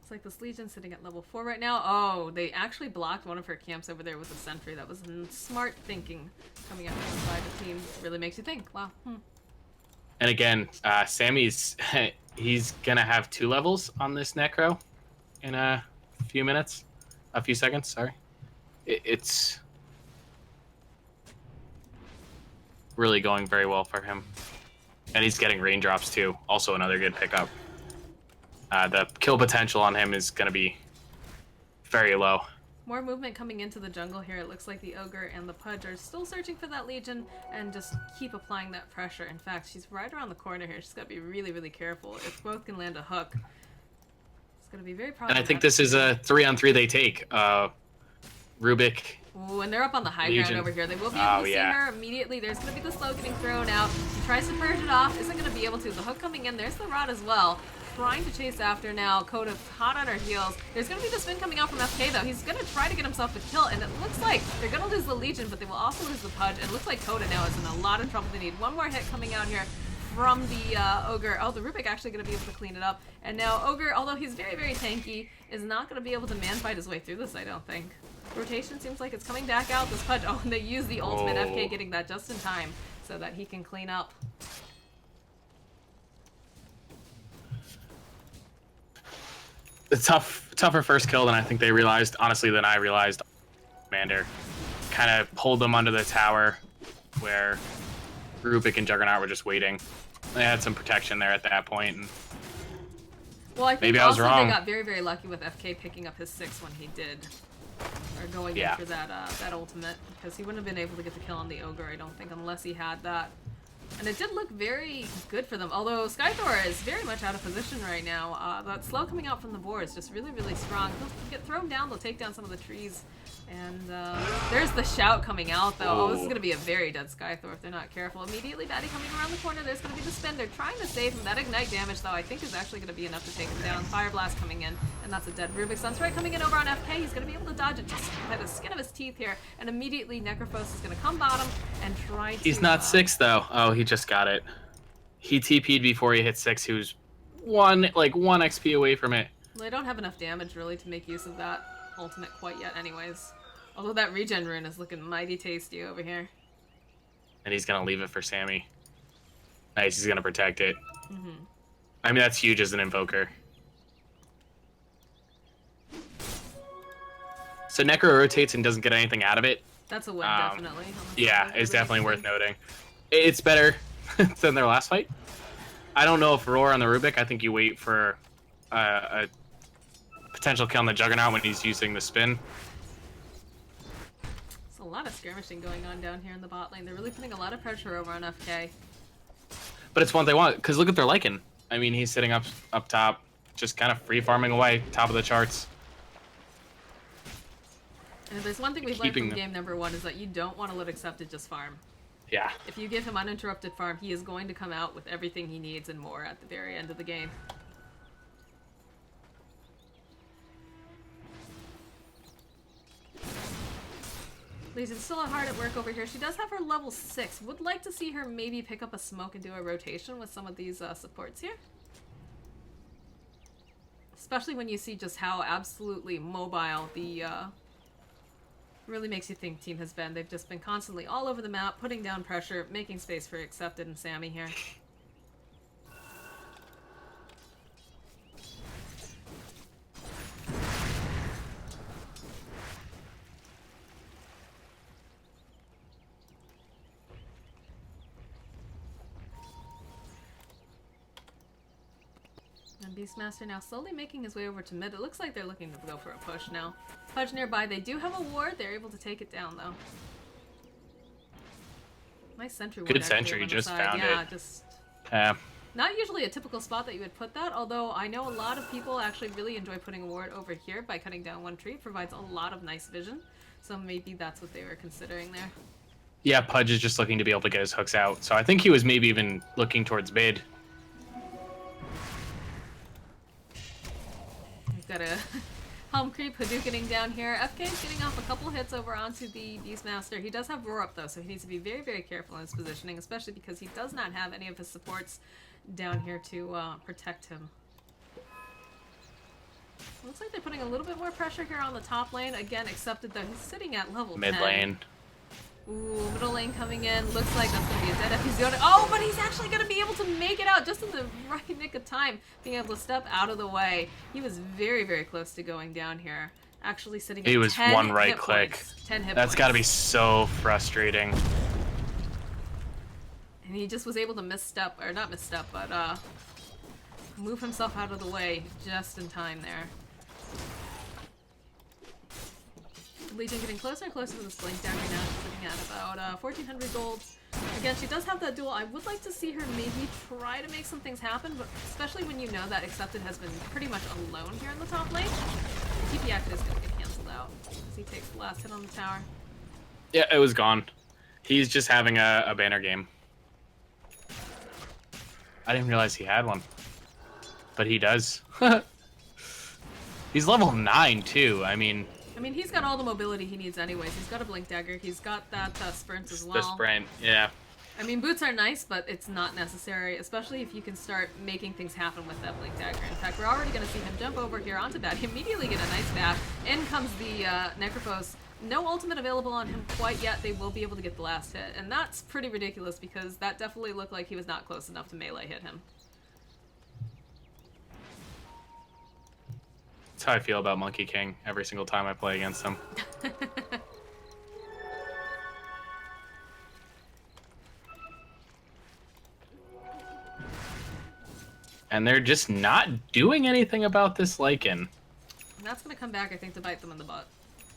It's like this Legion sitting at level 4 right now. Oh, they actually blocked one of her camps over there with a sentry. That was smart thinking coming out from the side of the team. Really makes you think. Wow. And again, Sammy's, he's gonna have 2 levels on this Necro in a few seconds, sorry. It's really going very well for him. And he's getting raindrops too, also another good pickup. The kill potential on him is gonna be very low. More movement coming into the jungle here. It looks like the Ogre and the Pudge are still searching for that Legion and just keep applying that pressure. In fact, she's right around the corner here. She's got to be really, really careful. If both can land a hook, it's going to be very problematic. And I think this is a 3-on-3 they take. Rubik. Ooh, and they're up on the high ground over here. They will be able to see her immediately. There's going to be the slow getting thrown out. She tries to purge it off. Isn't going to be able to. The hook coming in. There's the rod as well. Trying to chase after now. Coda hot on her heels. There's going to be the spin coming out from FK though. He's going to try to get himself a kill, and it looks like they're going to lose the Legion, but they will also lose the Pudge. It looks like Coda now is in a lot of trouble. They need one more hit coming out here from the Ogre. Oh, the Rubik actually going to be able to clean it up. And now Ogre, although he's very, very tanky, is not going to be able to man-fight his way through this, I don't think. Rotation seems like it's coming back out. This Pudge, oh, and they use the ultimate. FK getting that just in time so that he can clean up. It's tougher first kill than I think they realized. Honestly, than I realized. Commander kind of pulled them under the tower where Rubik and Juggernaut were just waiting. They had some protection there at that point. And well, I think maybe I was wrong. They got very, very lucky with FK picking up his 6 when he did. Or going in for that that ultimate. Because he wouldn't have been able to get the kill on the Ogre, I don't think, unless he had that. And it did look very good for them, although Skythor is very much out of position right now. That slow coming out from the board is just really, really strong. They'll get thrown down, they'll take down some of the trees. And there's the shout coming out, though. Oh, this is going to be a very dead Skythor if they're not careful. Immediately, Batty coming around the corner. There's going to be the spin. They're trying to save him. That ignite damage, though, I think is actually going to be enough to take him down. Fire Blast coming in, and that's a dead Rubik. Sunstrike coming in over on FK. He's going to be able to dodge it just by the skin of his teeth here. And immediately, Necrophos is going to come bottom and try to... He's not 6, though. Oh, he just got it. He TP'd before he hit 6. He was one XP away from it. Well, they don't have enough damage, really, to make use of that ultimate quite yet anyways. Although that regen rune is looking mighty tasty over here. And he's going to leave it for Sammy. Nice, he's going to protect it. Mm-hmm. I mean, that's huge as an invoker. So Necro rotates and doesn't get anything out of it. That's a win, definitely. Yeah, it's definitely worth noting. It's better than their last fight. I don't know if Roar on the Rubik, I think you wait for a potential kill on the Juggernaut when he's using the spin. There's a lot of skirmishing going on down here in the bot lane. They're really putting a lot of pressure over on FK. But it's one they want, because look at their Lycan. I mean, he's sitting up top, just kind of free farming away, top of the charts. And if there's one thing we've learned from game number 1 is that you don't want to let Accepted just farm. Yeah. If you give him uninterrupted farm, he is going to come out with everything he needs and more at the very end of the game. Legion's still hard at work over here. She does have her level 6. Would like to see her maybe pick up a smoke and do a rotation with some of these supports here. Especially when you see just how absolutely mobile the really makes you think team has been. They've just been constantly all over the map, putting down pressure, making space for Accepted and Sammy here. And Beastmaster now slowly making his way over to mid. It looks like they're looking to go for a push now. Pudge nearby. They do have a ward. They're able to take it down, though. Nice sentry ward. Good sentry, just found it. Just... Yeah. Not usually a typical spot that you would put that, although I know a lot of people actually really enjoy putting a ward over here by cutting down one tree. It provides a lot of nice vision. So maybe that's what they were considering there. Yeah, Pudge is just looking to be able to get his hooks out. So I think he was maybe even looking towards mid. We've got a Helm Creep Hadoukening down here. FK's getting off a couple hits over onto the Beastmaster. He does have Roar up though, so he needs to be very, very careful in his positioning, especially because he does not have any of his supports down here to protect him. Looks like they're putting a little bit more pressure here on the top lane. Again, Accepted though. He's sitting at level 10. Mid lane. Ooh, middle lane coming in. Looks like that's going to be a dead Epizoda. Oh, but he's actually going to be able to make it out just in the right nick of time, being able to step out of the way. He was very, very close to going down here. Actually sitting at 10 He was one right click. Points. 10 hit That's points. got to be so frustrating. And he just was able to misstep, or not misstep, but move himself out of the way just in time there. Legion getting closer and closer to this blink down here now. She's sitting at about 1,400 gold. Again, she does have that duel. I would like to see her maybe try to make some things happen, but especially when you know that Accepted has been pretty much alone here in the top lane. TP Acted is going to get cancelled out as he takes the last hit on the tower. Yeah, it was gone. He's just having a banner game. I didn't realize he had one. But he does. He's level 9 too. I mean, he's got all the mobility he needs anyways. He's got a Blink Dagger. He's got that sprint as well. the sprint, yeah. I mean, boots are nice, but it's not necessary, especially if you can start making things happen with that Blink Dagger. In fact, we're already going to see him jump over here onto that. He immediately get a nice bash. In comes the Necrophos. No ultimate available on him quite yet. They will be able to get the last hit. And that's pretty ridiculous because that definitely looked like he was not close enough to melee hit him. That's how I feel about Monkey King every single time I play against him. And they're just not doing anything about this Lycan. And that's going to come back, I think, to bite them in the butt.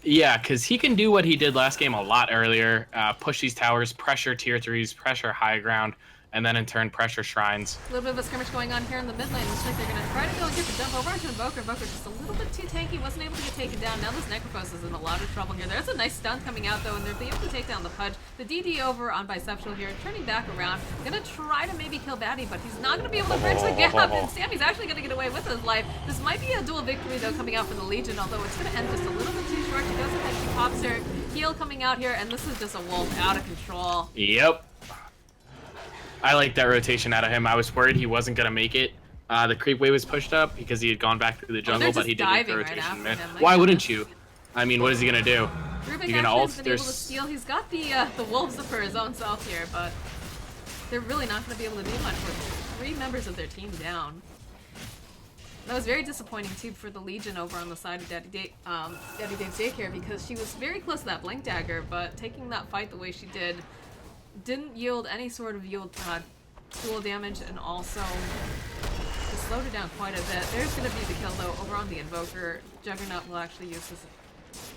Yeah, because he can do what he did last game a lot earlier. Push these towers, pressure tier 3s, pressure high ground, and then in turn pressure shrines. A little bit of a skirmish going on here in the mid lane. Looks like they're going to try to go and get the jump over onto Invoker. Invoker's just a little bit too tanky, wasn't able to get taken down. Now this Necrophos is in a lot of trouble here. There's a nice stun coming out though, and they're able to take down the Pudge. The DD over on Bisexual here, turning back around. Gonna try to maybe kill Batty, but he's not gonna be able to bridge the gap, and Sammy's actually gonna get away with his life. This might be a dual victory though coming out for the Legion, although it's gonna end just a little bit too short. She goes ahead, she pops her heal coming out here, and this is just a wolf out of control. Yep. I like that rotation out of him. I was worried he wasn't gonna make it. The creep wave was pushed up because he had gone back through the jungle, but he did make the rotation mid. Why wouldn't you? I mean, what is he gonna do? Rubik You're gonna actually ult? has been able to steal. He's got the wolves up for his own self here, but they're really not going to be able to do much with 3 members of their team down. That was very disappointing too for the Legion over on the side of Daddy Dave's Daycare, because she was very close to that Blink Dagger, but taking that fight the way she didn't yield any sort of dual damage, and also it slowed her down quite a bit. There's going to be the kill though over on the Invoker. Juggernaut will actually use his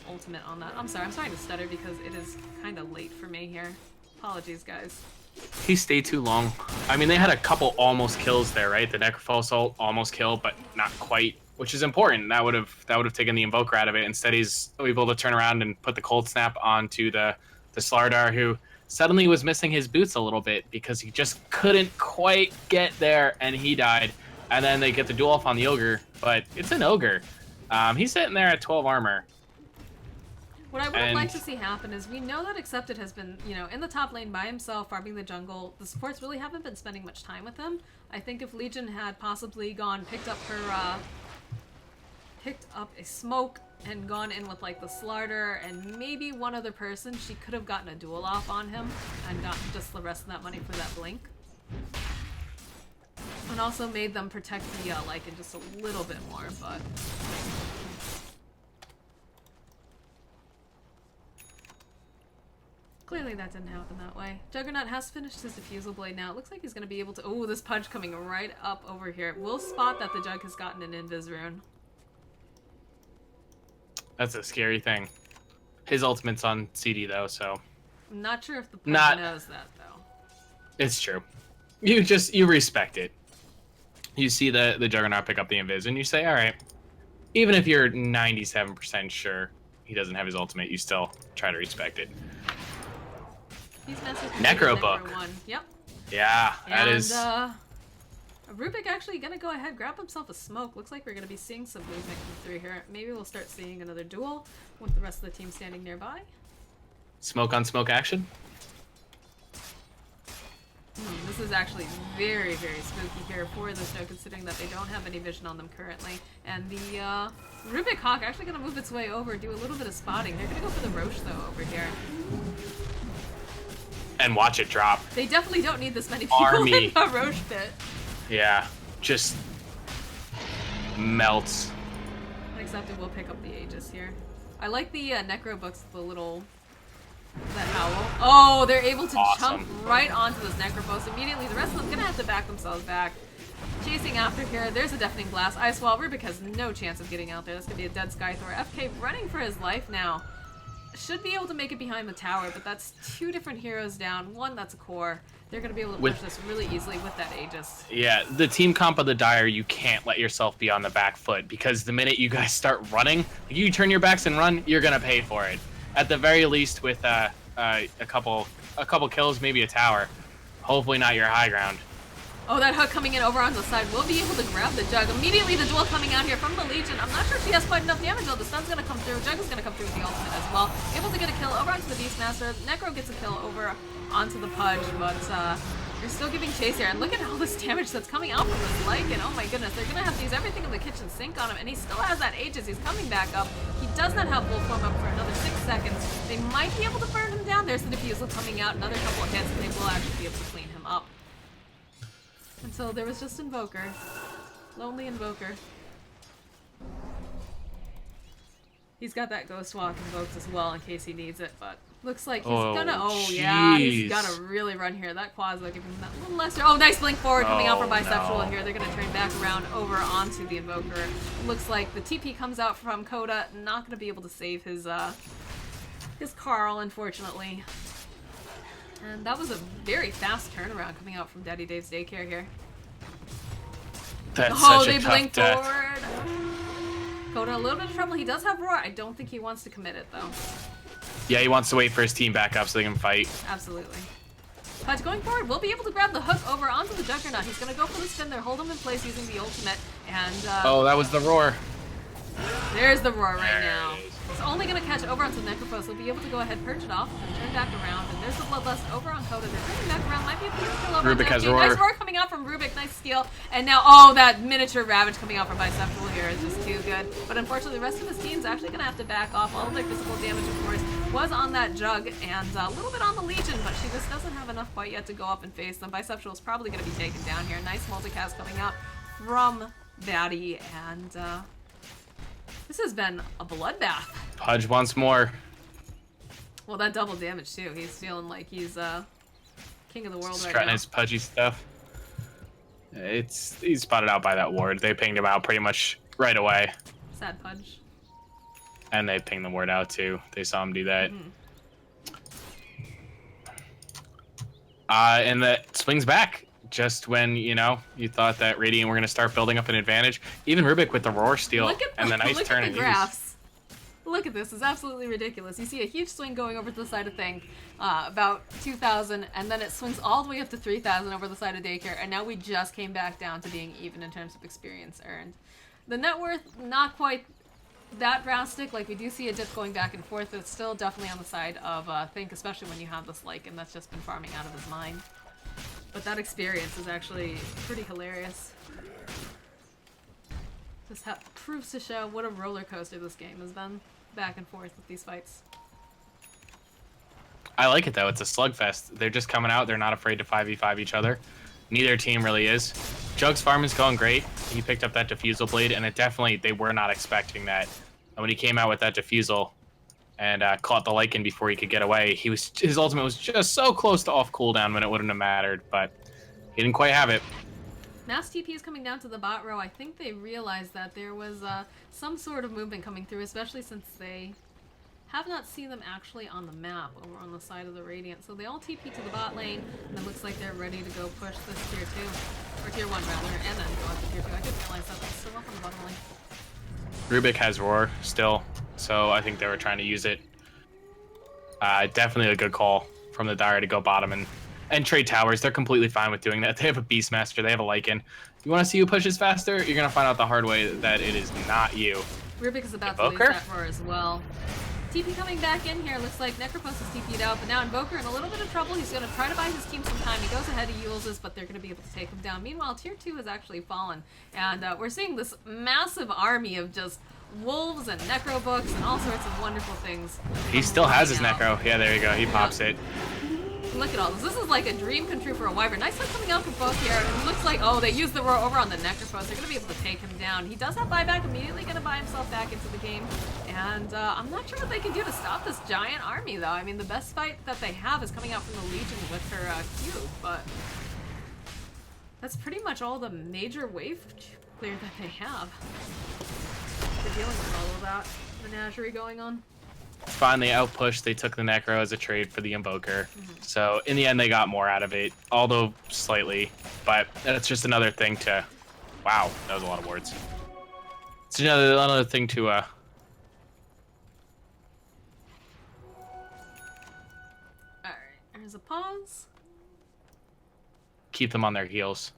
ultimate on that. I'm sorry to stutter because it is kind of late for me here. Apologies, guys. He stayed too long. I mean, they had a couple almost kills there, right? The Necrophall Assault almost killed, but not quite, which is important. That would have taken the Invoker out of it. Instead, he's able to turn around and put the Cold Snap onto the Slardar, who suddenly was missing his boots a little bit because he just couldn't quite get there, and he died. And then they get the duel off on the Ogre, but it's an Ogre. He's sitting there at 12 armor. What I would like to see happen is, we know that Accepted has been, in the top lane by himself, farming the jungle. The supports really haven't been spending much time with him. I think if Legion had possibly picked up a smoke and gone in with like the Slardar and maybe one other person, she could have gotten a duel off on him and gotten just the rest of that money for that blink. And also made them protect the Lycan just a little bit more, but... Clearly that didn't happen that way. Juggernaut has finished his Diffusal Blade now. It looks like he's going to be able to... Oh, this Pudge coming right up over here. We'll spot that the Jug has gotten an Invis rune. That's a scary thing. His ultimate's on CD, though, so... I'm not sure if the Pudge knows that, though. It's true. You respect it. You see the Juggernaut pick up the Invis, and you say, alright, even if you're 97% sure he doesn't have his ultimate, you still try to respect it. He's messing with Necro Book. Yep. Yeah, that is... Rubik actually gonna go ahead, grab himself a smoke. Looks like we're gonna be seeing some movement come through here. Maybe we'll start seeing another duel with the rest of the team standing nearby. Smoke on smoke action? This is actually very, very spooky here for this show, considering that they don't have any vision on them currently. And the Rubik Hawk actually gonna move its way over, do a little bit of spotting. They're gonna go for the Roche though over here. And watch it drop. They definitely don't need this many people in the Roche pit. Yeah, just melts. Except it will pick up the Aegis here. I like the Necro Books, the little... that howl. Oh, they're able to jump right onto those Necrobos immediately. The rest of them gonna have to back themselves back. Chasing after here. There's a Deafening Blast. Ice Wall. Rubik has no chance of getting out there. That's gonna be a dead Skythor. FK running for his life now. Should be able to make it behind the tower, but that's 2 different heroes down. One that's a core. They're gonna be able to push this really easily with that Aegis. Yeah, the team comp of the Dire, you can't let yourself be on the back foot, because the minute you guys start running, you turn your backs and run, you're gonna pay for it. At the very least, with a couple kills, maybe a tower. Hopefully not your high ground. Oh, that hook coming in over on the side will be able to grab the Jug. Immediately the duel coming out here from the Legion. I'm not sure if she has quite enough damage though. The stun's gonna come through. Jug is gonna come through with the ultimate as well. Able to get a kill over onto the Beastmaster. Necro gets a kill over onto the Pudge, but they're still giving chase here. And look at all this damage that's coming out from this Lycan. Oh my goodness, they're gonna have to use everything in the kitchen sink on him, and he still has that Aegis. He's coming back up. He does not have full form up for another 6 seconds. They might be able to burn him down. There's the Diffusal coming out. Another couple of hits, and they will actually be able to clean him up. And so there was just Invoker. Lonely Invoker. He's got that Ghost Walk invoked as well in case he needs it, but looks like he's gonna... Oh, yeah, he's gotta really run here. That Quasar giving him that little extra... Oh, nice blink forward coming out from Bisexual here. They're gonna turn back around over onto the Invoker. Looks like the TP comes out from Coda. Not gonna be able to save his Carl, unfortunately. And that was a very fast turnaround coming out from Daddy Dave's Daycare here. That's such they a blink tough forward. Coda a little bit of trouble. He does have Roar. I don't think he wants to commit it though. Yeah, he wants to wait for his team back up so they can fight. Absolutely. But going forward, we'll be able to grab the hook over onto the Juggernaut. He's gonna go for the spin there, hold him in place using the ultimate, and oh, that was the Roar. There's the Roar right now. It's only going to catch over onto Necropos. He'll be able to go ahead, perch it off, and turn back around. And there's the Bloodlust over on Coda. They're turning back around. Might be a piece of kill over Rubik has on roar. Nice roar coming out from Rubik. Nice steal. And now, oh, that miniature Ravage coming out from Bisexual here is just too good. But unfortunately, the rest of his team's actually going to have to back off. All of their physical damage, of course, was on that Jug and a little bit on the Legion, but she just doesn't have enough quite yet to go up and face them. Bisexual is probably going to be taken down here. Nice multicast coming out from Batty, and this has been a bloodbath. Pudge once more. Well, that double damage too. He's feeling like he's king of the world Strutting right now. his pudgy stuff. He's spotted out by that ward. They pinged him out pretty much right away. Sad Pudge. And they pinged the ward out too. They saw him do that. And that swings back just when, you know, you thought that Radiant were going to start building up an advantage. Even Rubik with the roar steal and the nice turn and graphs. Look at this. It's absolutely ridiculous. You see a huge swing going over to the side of Thing, about 2,000, and then it swings all the way up to 3,000 over the side of Daycare, and now we just came back down to being even in terms of experience earned. The net worth, not quite that drastic. Like, we do see a dip going back and forth, but it's still definitely on the side of Think, especially when you have this Lycan that's just been farming out of his mind. But that experience is actually pretty hilarious. Just proves to show what a roller coaster this game has been, back and forth with these fights. I like it though. It's a slugfest. They're just coming out. They're not afraid to 5v5 each other. Neither team really is. Jug's farm is going great. He picked up that Diffusal Blade, and it definitely, they were not expecting that. And when he came out with that Diffusal and caught the Lycan before he could get away, his ultimate was just so close to off cooldown when it wouldn't have mattered, but he didn't quite have it. Mass TP is coming down to the bot row. I think they realized that there was some sort of movement coming through, especially since they have not seen them actually on the map over on the side of the Radiant. So they all TP to the bot lane, and it looks like they're ready to go push this tier 2. Or tier 1 rather, and then go up to tier 2. I didn't realize that was still up on the bottom lane. Rubik has roar still, so I think they were trying to use it. Definitely a good call from the Dire to go bottom and trade towers. They're completely fine with doing that. They have a Beastmaster, they have a Lycan. You want to see who pushes faster? You're going to find out the hard way that it is not you. Rubik is about to lose that roar as well. TP coming back in here. Looks like Necropos is TP'd out, but now Invoker in a little bit of trouble. He's going to try to buy his team some time. He goes ahead, he uses, but they're going to be able to take him down. Meanwhile, tier 2 has actually fallen, and we're seeing this massive army of just wolves and necro books and all sorts of wonderful things. He still has his necro. Yeah, there you go. He pops it. Look at all this. This is like a dream come true for a Wyvern. Nice one coming out from both here. It looks like, oh, they used the roar over on the Necropos. They're going to be able to take him down. He does have buyback, immediately going to buy himself back into the game. And I'm not sure what they can do to stop this giant army, though. I mean, the best fight that they have is coming out from the Legion with her cube, but that's pretty much all the major wave clear that they have. They're dealing with all of that menagerie going on. Finally outpushed. They took the Necro as a trade for the Invoker. So in the end, they got more out of it, although slightly. But that's just another thing to... Wow, that was a lot of words. It's another thing to... Alright, there's a pause. Keep them on their heels.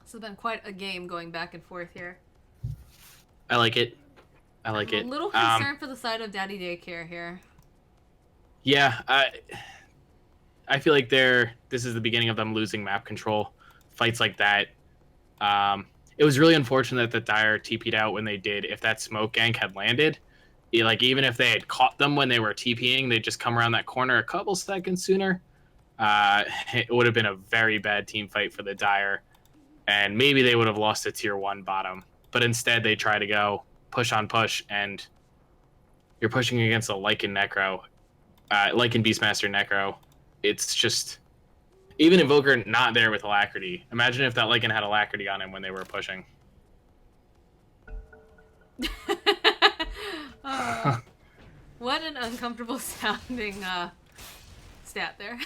This has been quite a game going back and forth here. I like it. I like it. A little concerned for the side of Daddy Daycare here. Yeah, I feel like this is the beginning of them losing map control. Fights like that. It was really unfortunate that the Dire TP'd out when they did. If that smoke gank had landed, like even if they had caught them when they were TPing, they'd just come around that corner a couple seconds sooner. It would have been a very bad team fight for the Dire. And maybe they would have lost a tier 1 bottom. But instead, they try to go push on push, and you're pushing against a Lycan Necro. Lycan Beastmaster Necro. It's just... Even Invoker not there with Alacrity. Imagine if that Lycan had Alacrity on him when they were pushing. What an uncomfortable sounding stat there.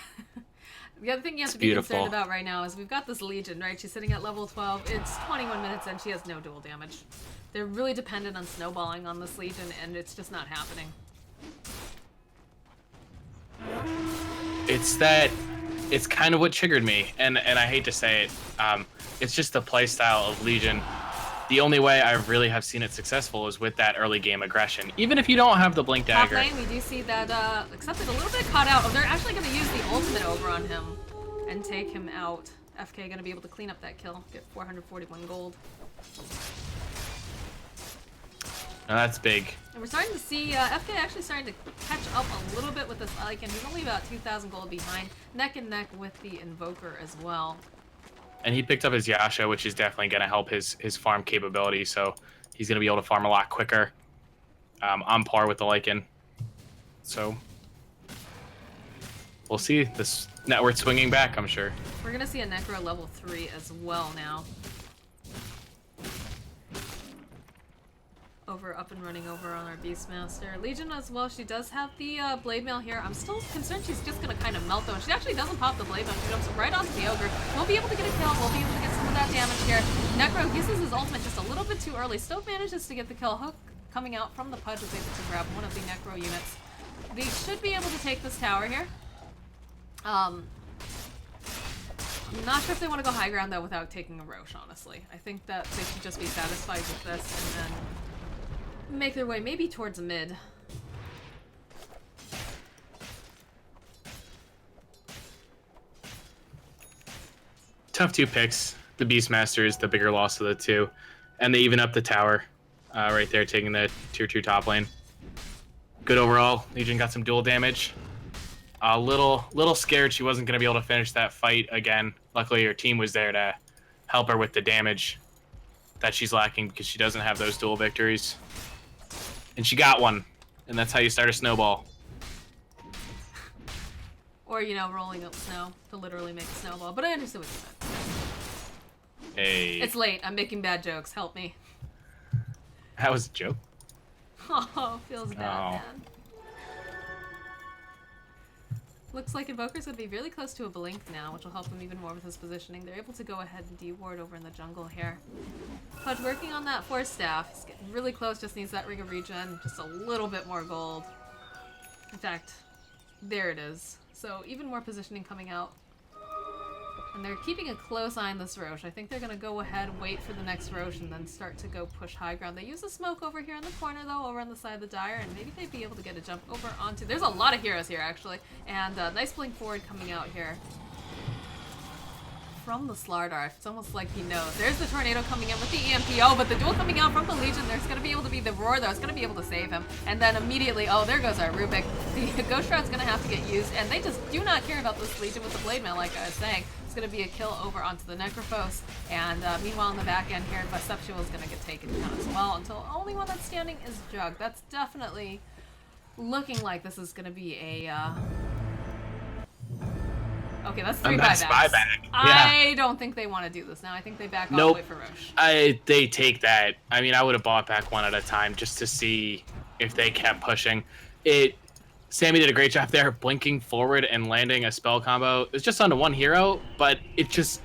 The other thing you have to be concerned about right now is we've got this Legion, right? She's sitting at level 12. It's 21 minutes and she has no dual damage. They're really dependent on snowballing on this Legion, and it's just not happening. It's kind of what triggered me, and I hate to say it, it's just the playstyle of Legion. The only way I really have seen it successful is with that early game aggression. Even if you don't have the Blink Dagger. Top lane, we do see that, except it's a little bit caught out. Oh, they're actually going to use the ultimate over on him and take him out. FK going to be able to clean up that kill, get 441 gold. Now that's big. And we're starting to see FK actually starting to catch up a little bit with this Icon. He's only about 2,000 gold behind, neck and neck with the Invoker as well. And he picked up his Yasha, which is definitely going to help his farm capability, so he's going to be able to farm a lot quicker, on par with the Lycan. So we'll see this network swinging back, I'm sure. We're going to see a Necro level 3 as well now. Up and running over on our Beastmaster. Legion as well, she does have the Blade Mail here. I'm still concerned she's just going to kind of melt though. She actually doesn't pop the Blade Mail. She jumps right onto the Ogre. Won't be able to get a kill. Won't be able to get some of that damage here. Necro uses his ultimate just a little bit too early. Still manages to get the kill. Hook coming out from the Pudge was able to grab one of the Necro units. They should be able to take this tower here. I'm not sure if they want to go high ground though without taking a Roche, honestly. I think that they should just be satisfied with this and then make their way maybe towards mid. Tough two picks. The Beastmaster is the bigger loss of the two. And they even up the tower right there, taking the tier 2 top lane. Good overall. Legion got some dual damage. A little scared she wasn't going to be able to finish that fight again. Luckily, her team was there to help her with the damage that she's lacking because she doesn't have those dual victories. And she got one, and that's how you start a snowball. Or, you know, rolling up snow to literally make a snowball. But I understand what you meant. Hey. It's late. I'm making bad jokes. Help me. That was a joke. Oh, feels bad, man. Looks like Invoker's going to be really close to a blink now, which will help him even more with his positioning. They're able to go ahead and de-ward over in the jungle here. Pudge working on that Force Staff. He's getting really close, just needs that Ring of Regen. Just a little bit more gold. In fact, there it is. So even more positioning coming out. And they're keeping a close eye on this Roche. I think they're going to go ahead, wait for the next Roche, and then start to go push high ground. They use a smoke over here in the corner, though, over on the side of the Dire, and maybe they'd be able to get a jump over onto... There's a lot of heroes here, actually. And nice blink forward coming out here from the Slardar. It's almost like he knows. There's the Tornado coming in with the EMPO, but the duel coming out from the Legion, there's going to be able to be the Roar, though. It's going to be able to save him. And then immediately, oh, there goes our Rubik. The Ghost Shroud's going to have to get used, and they just do not care about this Legion with the Blade Mail, like I was saying. It's going to be a kill over onto the Necrophos, and meanwhile in the back end here, Bisexual is going to get taken down as well, until only one that's standing is Jug. That's definitely looking like this is going to be a... Okay, that's 3 buybacks. Buyback. Yeah. I don't think they want to do this now. I think they back all the way for Roche. They take that. I mean, I would have bought back one at a time just to see if they kept pushing. Sammy did a great job there, blinking forward and landing a spell combo. It was just onto one hero, but it just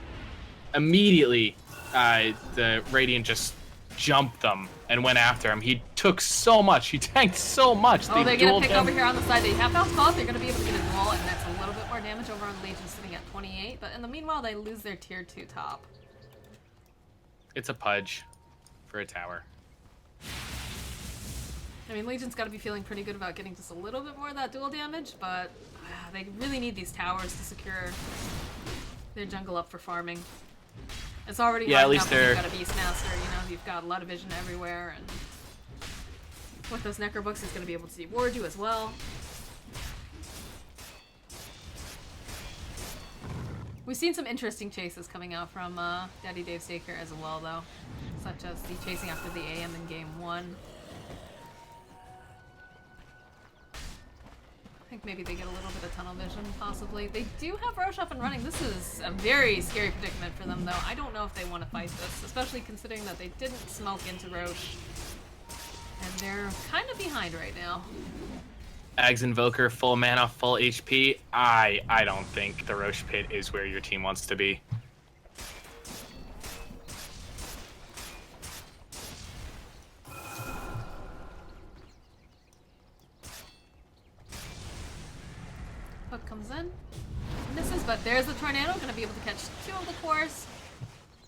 immediately, the Radiant just jumped them and went after him. He took so much. He tanked so much. Oh, they're going to pick over here on the side. They have to call. They're going to be able to get a duel, and that's a little bit more damage over on Legion, sitting at 28. But in the meanwhile, they lose their tier 2 top. It's a Pudge for a tower. I mean, Legion's got to be feeling pretty good about getting just a little bit more of that dual damage, but they really need these towers to secure their jungle up for farming. It's already hard enough when you've got a Beastmaster, you know, you've got a lot of vision everywhere, and with those Necro books, he's going to be able to reward you as well. We've seen some interesting chases coming out from Daddy Dave's Daycare as well, though, such as the chasing after the AM in Game 1. I think maybe they get a little bit of tunnel vision, possibly. They do have Roche up and running. This is a very scary predicament for them, though. I don't know if they want to fight this, especially considering that they didn't smoke into Roche. And they're kind of behind right now. Ags Invoker, full mana, full HP. I don't think the Roche Pit is where your team wants to be. Hook comes in. Misses, but there's the tornado. Gonna be able to catch 2 of the cores.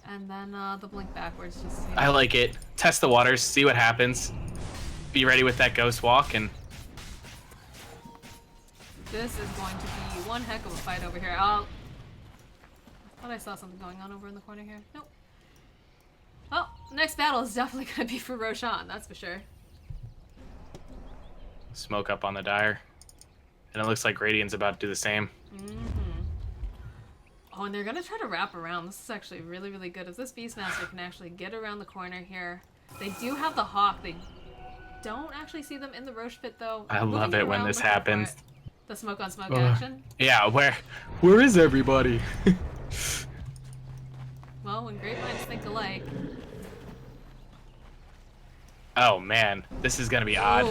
And then the blink backwards. Just. You know. I like it. Test the waters, see what happens. Be ready with that Ghost Walk, and this is going to be one heck of a fight over here. I thought I saw something going on over in the corner here. Nope. Well, next battle is definitely going to be for Roshan, that's for sure. smoke up on the Dire. And it looks like Radiant's about to do the same. Oh, and they're going to try to wrap around. This is actually really, really good. If this Beastmaster can actually get around the corner here. They do have the Hawk. They don't actually see them in the Roche Pit, though. I love it when this happens. The smoke on smoke action. Yeah, where is everybody? Well, when great minds think alike. Oh man, this is gonna be odd.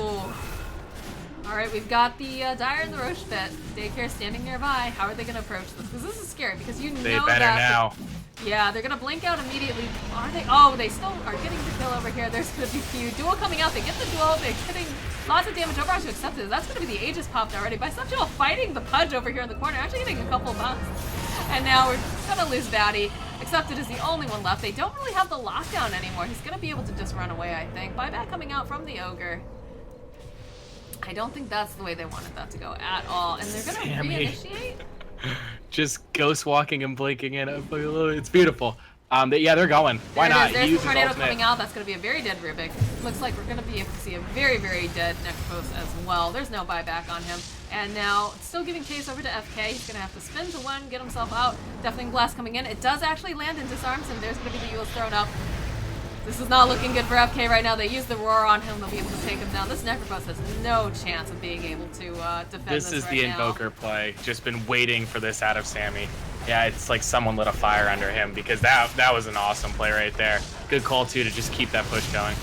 Alright, we've got the Dire in the Roche Pit. Daycare standing nearby. How are they gonna approach this? Because this is scary, because you know they better now. Yeah, they're gonna blink out immediately. Are they? Oh, they still are getting the kill over here. There's gonna be few. Duel coming out. They get the duel. They're getting lots of damage over to accept it. That's gonna be the Aegis popped already. Bisexual fighting the Pudge over here in the corner. Actually getting a couple of bucks. And now we're gonna lose Batty. Accepted is the only one left. They don't really have the lockdown anymore. He's gonna be able to just run away, I think. Buyback coming out from the Ogre. I don't think that's the way they wanted that to go at all. And they're gonna reinitiate? Just ghost walking and blinking in. It's beautiful. Yeah, they're going. Why not? There's the tornado coming out. That's going to be a very dead Rubik. Looks like we're going to be able to see a very, very dead Necropos as well. There's no buyback on him. And now, still giving chase over to FK. He's going to have to spin to one, get himself out. Deafening Blast coming in. It does actually land and disarms him. There's going to be the Eul's thrown up. This is not looking good for FK right now. They use the roar on him. They'll be able to take him down. This Necropos has no chance of being able to defend this This is right the now. Invoker play. Just been waiting for this out of Sammy. Yeah, it's like someone lit a fire under him because that was an awesome play right there. Good call, too, to just keep that push going.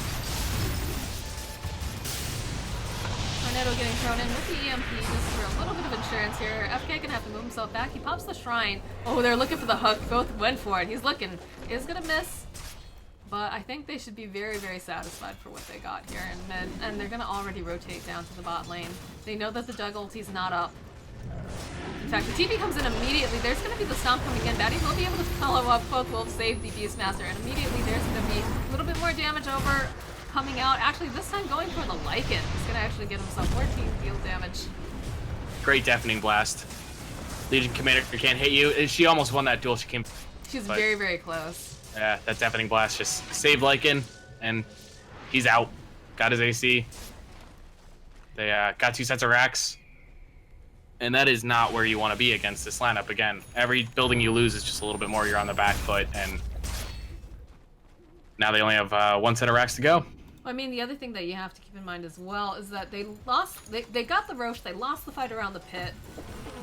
Tornado getting thrown in with the EMP just for a little bit of insurance here. FK gonna have to move himself back. He pops the Shrine. Oh, they're looking for the hook. Both went for it. He's looking. Is gonna miss. But I think they should be very, very satisfied for what they got here in mid. And they're gonna already rotate down to the bot lane. They know that the Jug ulti's not up. In fact, the TP comes in immediately. There's going to be the Stomp coming in. Batty will be able to follow up. Both will save the Beastmaster. And immediately there's going to be a little bit more damage over coming out. Actually, this time going for the Lycan. He's going to actually get himself 14 field damage. Great Deafening Blast. Legion Commander can't hit you. She almost won that duel. She's very, very close. Yeah, that Deafening Blast just saved Lycan. And he's out. Got his AC. They got 2 sets of racks. And that is not where you want to be against this lineup. Again, every building you lose is just a little bit more. You're on the back foot, and now they only have 1 set of racks to go. I mean, the other thing that you have to keep in mind as well is that they lost. They got the Roche. They lost the fight around the pit,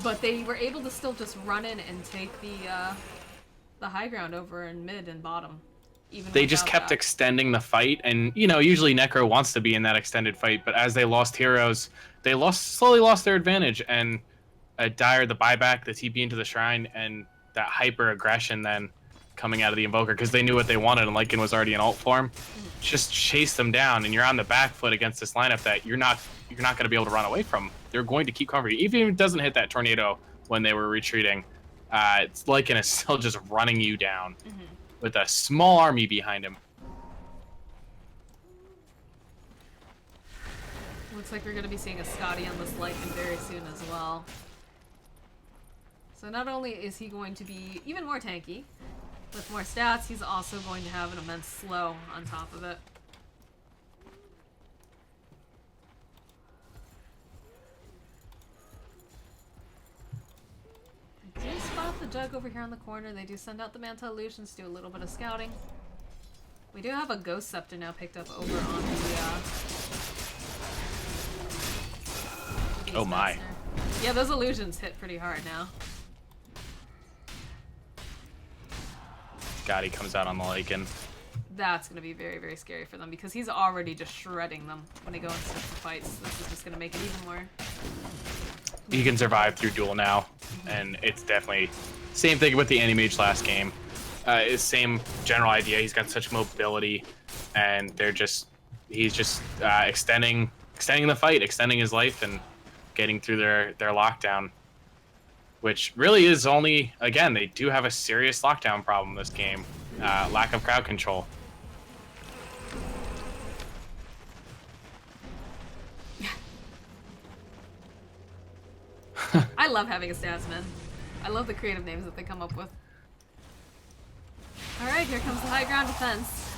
but they were able to still just run in and take the high ground over in mid and bottom. Even they just kept extending the fight, and usually Necro wants to be in that extended fight, but as they lost heroes, they slowly lost their advantage, and Dire, the buyback, the TP into the Shrine, and that hyper aggression then coming out of the Invoker because they knew what they wanted, and Lycan was already in ult form. Just chase them down, and you're on the back foot against this lineup that you're not going to be able to run away from. They're going to keep covering you, even if it doesn't hit that tornado when they were retreating. It's Lycan is still just running you down with a small army behind him. Looks like we're going to be seeing a Scotty on this Lycan very soon as well. So not only is he going to be even more tanky, with more stats, he's also going to have an immense slow on top of it. They do spot the Jug over here in the corner. They do send out the Manta Illusions to do a little bit of scouting. We do have a Ghost Scepter now picked up over on the oh my. Yeah, those illusions hit pretty hard now. God, he comes out on the Lycan. That's going to be very, very scary for them because he's already just shredding them when they go into the fights. This is just going to make it even more. he can survive through duel now, and it's definitely same thing with the anti-mage last game. It's same general idea. He's got such mobility, and he's just extending the fight, extending his life, and getting through their lockdown, which really is only, again, they do have a serious lockdown problem this game. Lack of crowd control. I love having a statsman. I love the creative names that they come up with. Alright, here comes the high ground defense.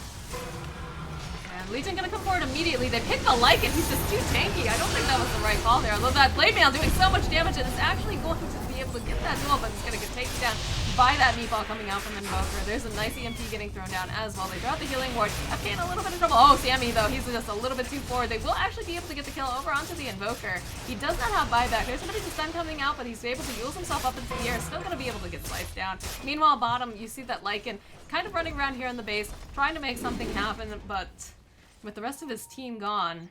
And Legion gonna come forward immediately. They pick the Lycan, he's just too tanky. I don't think that was the right call there. Although that blade mail doing so much damage, and it's actually going to be able to get that duel, but it's gonna get taken down by that meatball coming out from Invoker. There's a nice EMP getting thrown down as well. They draw the healing ward. FK in a little bit of trouble. Oh, Sammy though, he's just a little bit too forward. They will actually be able to get the kill over onto the Invoker. He does not have buyback. There's somebody to stun coming out, but he's able to use himself up into the air. Still gonna be able to get sliced down. Meanwhile, bottom, you see that Lycan kind of running around here in the base, trying to make something happen, but with the rest of his team gone,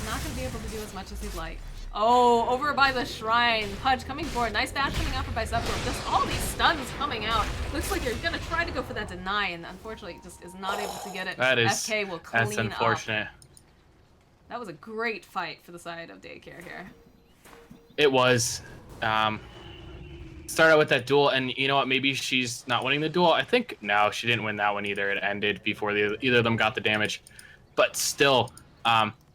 not gonna be able to do as much as he'd like. Oh, over by the shrine. Pudge coming forward. Nice dash coming out for Biseptor. Just all these stuns coming out. Looks like you're gonna try to go for that deny, and unfortunately just is not able to get it. FK will clean that's unfortunate. up. That was a great fight for the side of Daycare here. It was. Start out with that duel, and you know what? Maybe she's not winning the duel. I think no, she didn't win that one either. It ended before either of them got the damage, but still,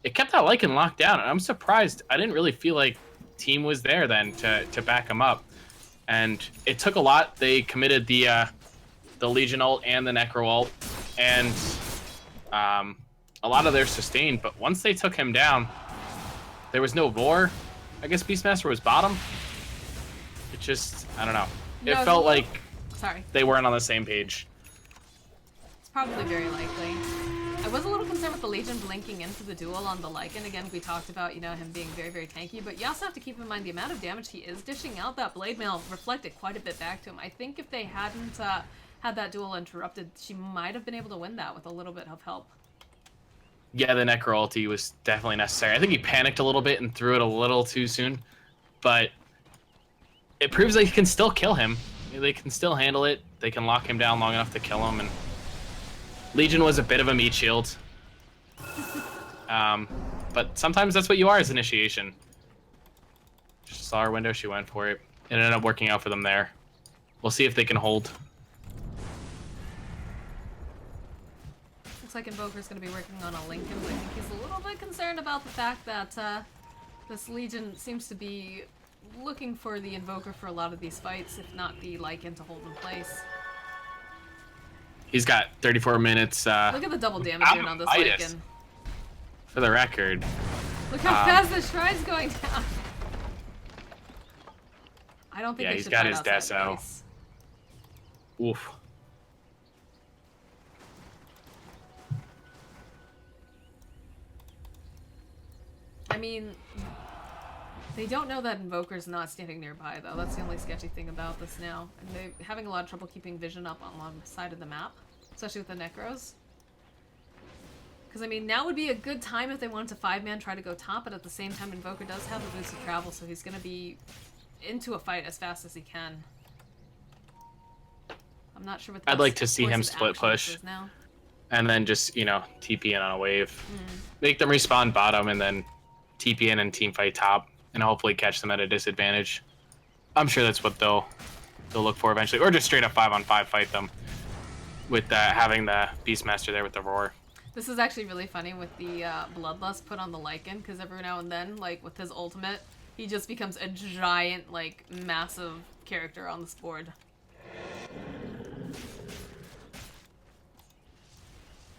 it kept that Lycan locked down, and I'm surprised. I didn't really feel like team was there then to back him up, and it took a lot. They committed the Legion ult and the Necro ult, and a lot of their sustain. But once they took him down, there was no roar. I guess Beastmaster was bottom. It just, I don't know. It felt like they weren't on the same page. It's probably very likely. I was a little concerned with the Legion blinking into the duel on the Lycan. Again, we talked about, you know, him being very, very tanky, but you also have to keep in mind the amount of damage he is dishing out. That blade mail reflected quite a bit back to him. I think if they hadn't had that duel interrupted, she might have been able to win that with a little bit of help. Yeah, the Necro ulti was definitely necessary. I think he panicked a little bit and threw it a little too soon, but it proves that he can still kill him. They can still handle it. They can lock him down long enough to kill him, and Legion was a bit of a meat shield. But sometimes that's what you are as initiation. She saw her window, she went for it. It ended up working out for them there. We'll see if they can hold. Looks like Invoker's going to be working on a Lincoln, but I think he's a little bit concerned about the fact that this Legion seems to be looking for the Invoker for a lot of these fights, if not the Lycan to hold in place. He's got 34 minutes. Look at the double damage here on this Lycan. For the record. Look how fast the shrine's going down. I don't think he's got his Deso. Oof. I mean, they don't know that Invoker's not standing nearby, though. That's the only sketchy thing about this now. And they're having a lot of trouble keeping vision up on one side of the map, especially with the Necros. Because, I mean, now would be a good time if they wanted to 5-man try to go top, but at the same time, Invoker does have the boost of travel, so he's going to be into a fight as fast as he can. I'm not sure what the I'd like to see him split push. Now. And then just, you know, TP in on a wave. Make them respawn bottom and then TP in and team fight top. And hopefully catch them at a disadvantage. I'm sure that's what they'll look for eventually. Or just straight up 5-on-5 fight them. With having the Beastmaster there with the roar. This is actually really funny with the Bloodlust put on the Lycan, because every now and then, like, with his ultimate, he just becomes a giant, like, massive character on this board.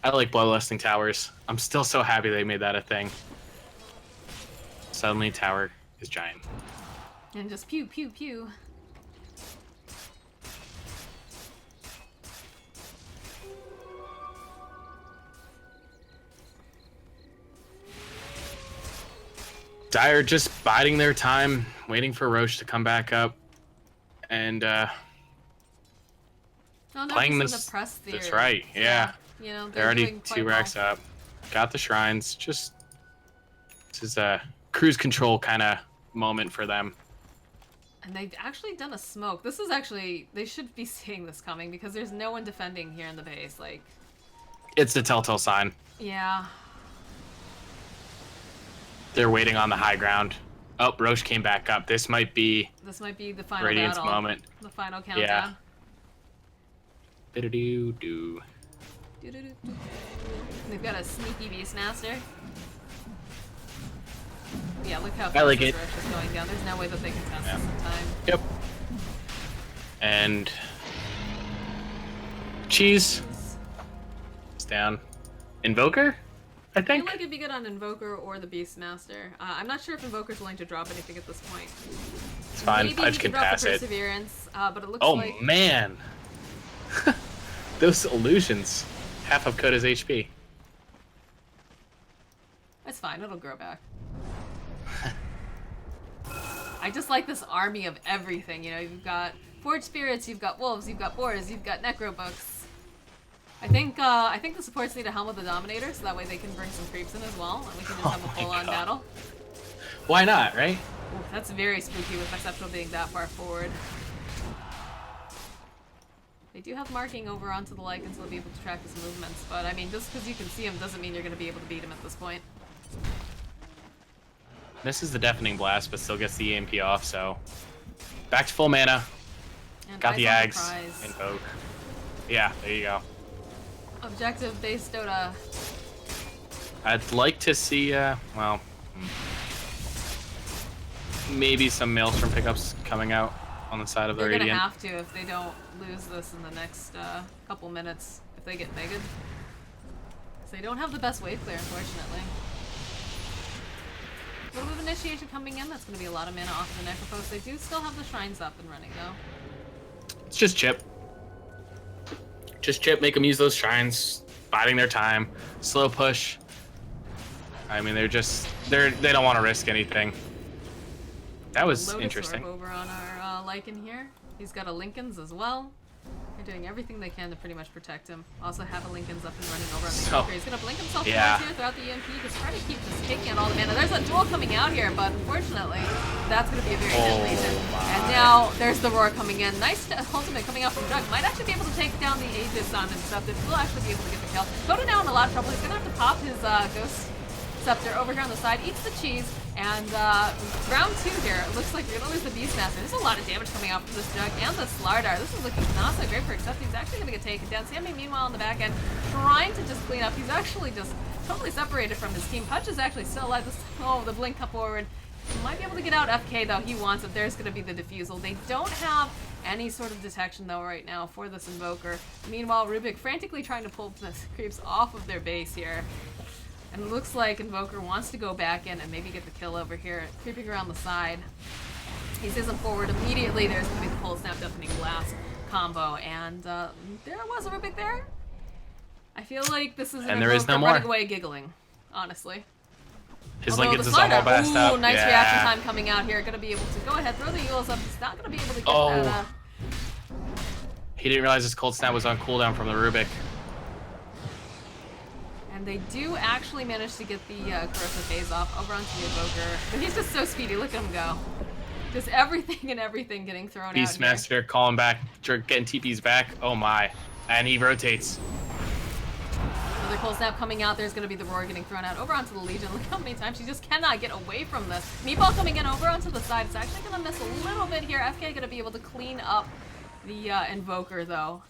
I like Bloodlusting towers. I'm still so happy they made that a thing. Suddenly, tower is giant. And just pew, pew, pew. Dire just biding their time, waiting for Roche to come back up, and playing this. The press that's right, yeah. You know, they're already 2 racks up. Got the shrines, just This is a cruise control kind of moment for them. And they've actually done a smoke. This is actually... They should be seeing this coming because there's no one defending here in the base. Like... It's the telltale sign. Yeah. They're waiting on the high ground. Oh, Roche came back up. This might be the final Radiant's battle. moment. The final countdown. Yeah. Bidadoo-doo. They've got a sneaky Beastmaster. Yeah, look how I like fast it. this Roche is going down. There's no way that they can pass Yeah. this in time. Yep. And cheese. It's down. Invoker, I I feel think. like it'd be good on Invoker or the Beastmaster. I'm not sure if Invoker's willing to drop anything at this point. It's fine. Maybe I he just can can drop pass the it. Perseverance, but it looks Oh like... man. Those illusions. Half of Coda's HP. It's fine, it'll grow back. I just like this army of everything, you know, you've got Forge Spirits, you've got Wolves, you've got Boars, you've got Necrobooks. I think the supports need a Helm of the Dominator, so that way they can bring some creeps in as well, and we can just have a full-on battle. Why not, right? Ooh, that's very spooky with Perceptual being that far forward. They do have marking over onto the Lycans, so they'll be able to track his movements, but I mean, just because you can see him doesn't mean you're going to be able to beat him at this point. Misses the Deafening Blast, but still gets the EMP off, so... Back to full mana. And Got the eyes on Ags. prize. Invoke. Yeah, there you go. Objective base Dota. I'd like to see, well... Maybe some Maelstrom pickups coming out on the side of the They're Radiant. gonna have to if they don't lose this in the next couple minutes. If they get megged. So they don't have the best wave clear, unfortunately. A little bit of initiation coming in. That's gonna be a lot of mana off the Necropost. They do still have the shrines up and running though. It's just chip. Just chip, make them use those shrines, biding their time, slow push. I mean, they don't want to risk anything. That was Lotus interesting. Orb over on our Lycan here. He's got a Lincoln's as well. They're doing everything they can to pretty much protect him. Also have a Lincoln's up and running over on the Joker. He's gonna blink himself yeah. towards here throughout the EMP to try to keep just taking out all the mana. There's a duel coming out here, but unfortunately, that's gonna be a very deadly hit. And now there's the roar coming in. Nice ultimate coming out from Jug. Might actually be able to take down the Aegis on himself. He'll actually be able to get the kill. Coda now in a lot of trouble. He's gonna have to pop his Ghost Scepter over here on the side, eats the cheese, and round 2 here, it looks like we're gonna lose the Beastmaster. There's a lot of damage coming out from this Jug and the Slardar. This is looking not so great for Accept. He's actually gonna get taken down. Sammy, meanwhile, on the back end, trying to just clean up. He's actually just totally separated from his team. Punch is actually still alive. The blink up forward. Might be able to get out FK, though. He wants it. There's gonna be the defusal. They don't have any sort of detection, though, right now for this Invoker. Meanwhile, Rubik frantically trying to pull the creeps off of their base here. And it looks like Invoker wants to go back in and maybe get the kill over here, creeping around the side. He sees him forward immediately. There's going to be the Cold Snap Deafening Blast combo, and there was a Rubik there. I feel like this is an And there is no more. running away giggling, honestly. His Although Lincoln's the is all Slardar, best up. ooh, nice Yeah. reaction time coming out here. Going to be able to go ahead, throw the Eagles up. He's not going to be able to get that. He didn't realize his Cold Snap was on cooldown from the Rubik. And they do actually manage to get the Corrosive Phase off over onto the Invoker. But he's just so speedy. Look at him go. Just everything and everything getting thrown out here. Beastmaster calling back, getting TP's back. Oh my. And he rotates. Another Cold Snap coming out. There's going to be the Roar getting thrown out over onto the Legion. Look how many times she just cannot get away from this. Meatball coming in over onto the side. It's actually going to miss a little bit here. FK going to be able to clean up the Invoker, though.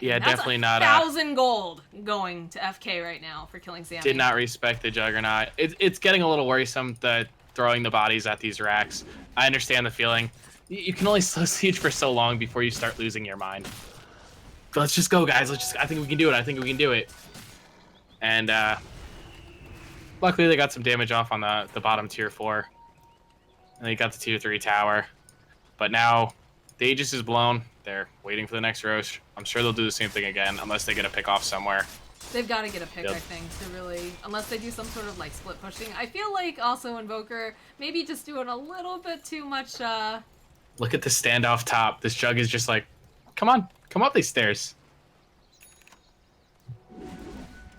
Yeah, That's definitely not. 1,000 gold going to FK right now for killing Sammy. Did not respect the Juggernaut. It's getting a little worrisome that throwing the bodies at these racks. I understand the feeling. You can only slow siege for so long before you start losing your mind. But let's just go, guys. I think we can do it. I think we can do it. And luckily they got some damage off on the bottom tier 4. And they got the tier 3 tower. But now the Aegis is blown. They're waiting for the next Roche. I'm sure they'll do the same thing again, unless they get a pick off somewhere. They've got to get a pick, Yep. I think, to really... Unless they do some sort of, like, split pushing. I feel like also Invoker maybe just doing a little bit too much, Look at the standoff top. This Jug is just like, come on, come up these stairs.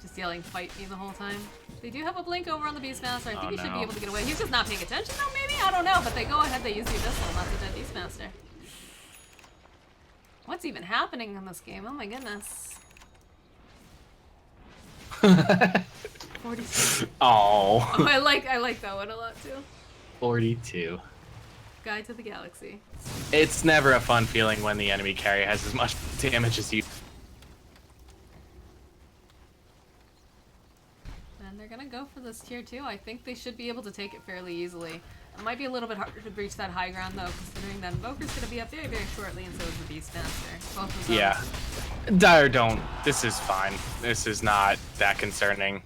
just yelling, fight me the whole time. They do have a blink over on the Beastmaster. I think he should be no. able to get away. He's just not paying attention though, maybe? I don't know, but they go ahead, they use the Abyssal, not the dead Beastmaster. What's even happening in this game? Oh my goodness. 42. Oh. Oh, I like that one a lot too. 42. Guide to the Galaxy. It's never a fun feeling when the enemy carry has as much damage as you. And they're gonna go for this tier 2. I think they should be able to take it fairly easily. It might be a little bit harder to breach that high ground though, considering that Invoker's gonna be up very, very shortly, and so is the Beastmaster. Both of them. Yeah. Dire don't. This is fine. This is not that concerning.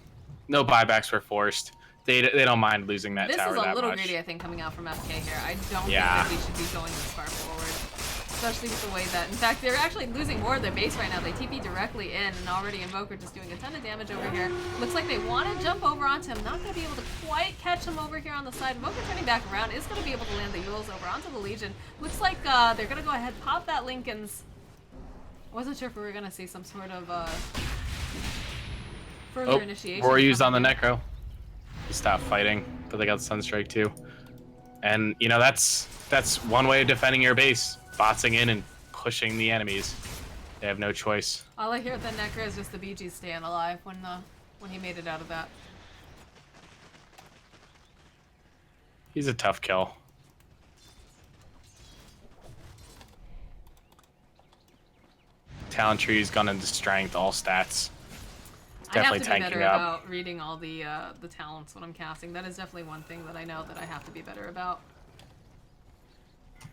No buybacks were forced. They don't mind losing that tower that much. This is a little greedy, I think, coming out from FK here. I don't think that we should be going this far forward. Especially with the way that, in fact, they're actually losing more of their base right now. They TP directly in, and already Invoker just doing a ton of damage over here. Looks like they want to jump over onto him. Not going to be able to quite catch him over here on the side. Invoker turning back around is going to be able to land the Yules over onto the Legion. Looks like they're going to go ahead, pop that Lincoln's. Wasn't sure if we were going to see some sort of further initiation. Roar used on the Necro. Stop fighting, but they got Sunstrike too. And you know that's one way of defending your base. Botsing in and pushing the enemies. They have no choice. All I hear with the Necro is just the BG staying alive when he made it out of that. He's a tough kill. Talent tree's gone into strength, all stats. Definitely I have to be tanking better up. about reading all the talents when I'm casting. That is definitely one thing that I know that I have to be better about.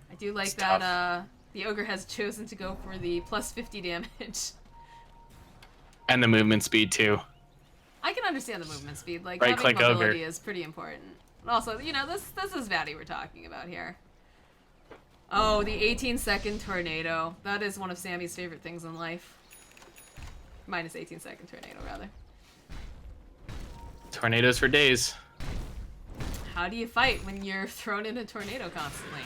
I do like that the Ogre has chosen to go for the plus 50 damage. And the movement speed too. I can understand the movement speed. Like, Right having click mobility Ogre is pretty important. Also, you know, this is Vatty we're talking about here. Oh, the 18-second tornado. That is one of Sammy's favorite things in life. Minus 18-second tornado, rather. Tornadoes for days. How do you fight when you're thrown in a tornado constantly?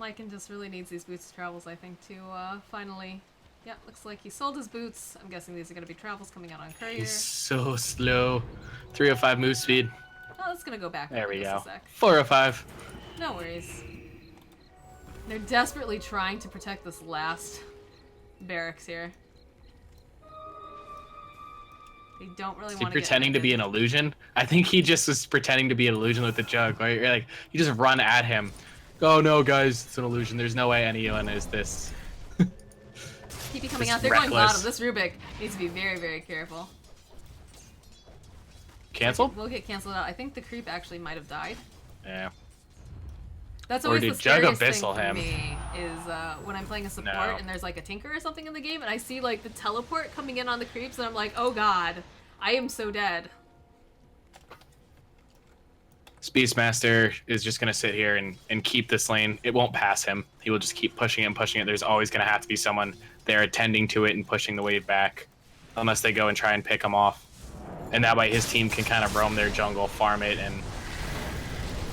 Lycan just really needs these boots travels, I think, to finally... Yeah, looks like he sold his boots. I'm guessing these are going to be travels coming out on Courier. He's so slow. 305 move speed. Oh, that's going to go back. There we go. A sec. 405. No worries. They're desperately trying to protect this last barracks here. They don't really want to get pretending to be an illusion? I think he just was pretending to be an illusion with the jug, right? You're like, you just run at him. Oh no, guys, it's an illusion. There's no way anyone is this. Keep coming It's out. They're going reckless. bottom. This Rubik needs to be very, very careful. Canceled? We'll get canceled out. I think the creep actually might have died. Yeah. That's Or always did the Jug scariest thing Abyssal for him? me is when I'm playing a support No. and there's like a tinker or something in the game and I see like the teleport coming in on the creeps and I'm like, oh god, I am so dead. Beastmaster is just going to sit here and keep this lane. It won't pass him. He will just keep pushing it and pushing it. There's always going to have to be someone there attending to it and pushing the wave back. Unless they go and try and pick him off. And that way his team can kind of roam their jungle, farm it, and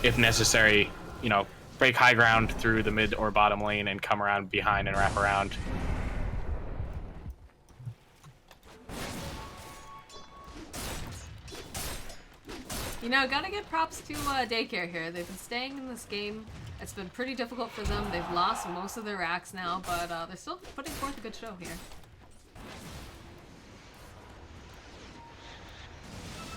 if necessary, you know, break high ground through the mid or bottom lane and come around behind and wrap around. You know, gotta give props to Daycare here. They've been staying in this game. It's been pretty difficult for them. They've lost most of their racks now, but they're still putting forth a good show here.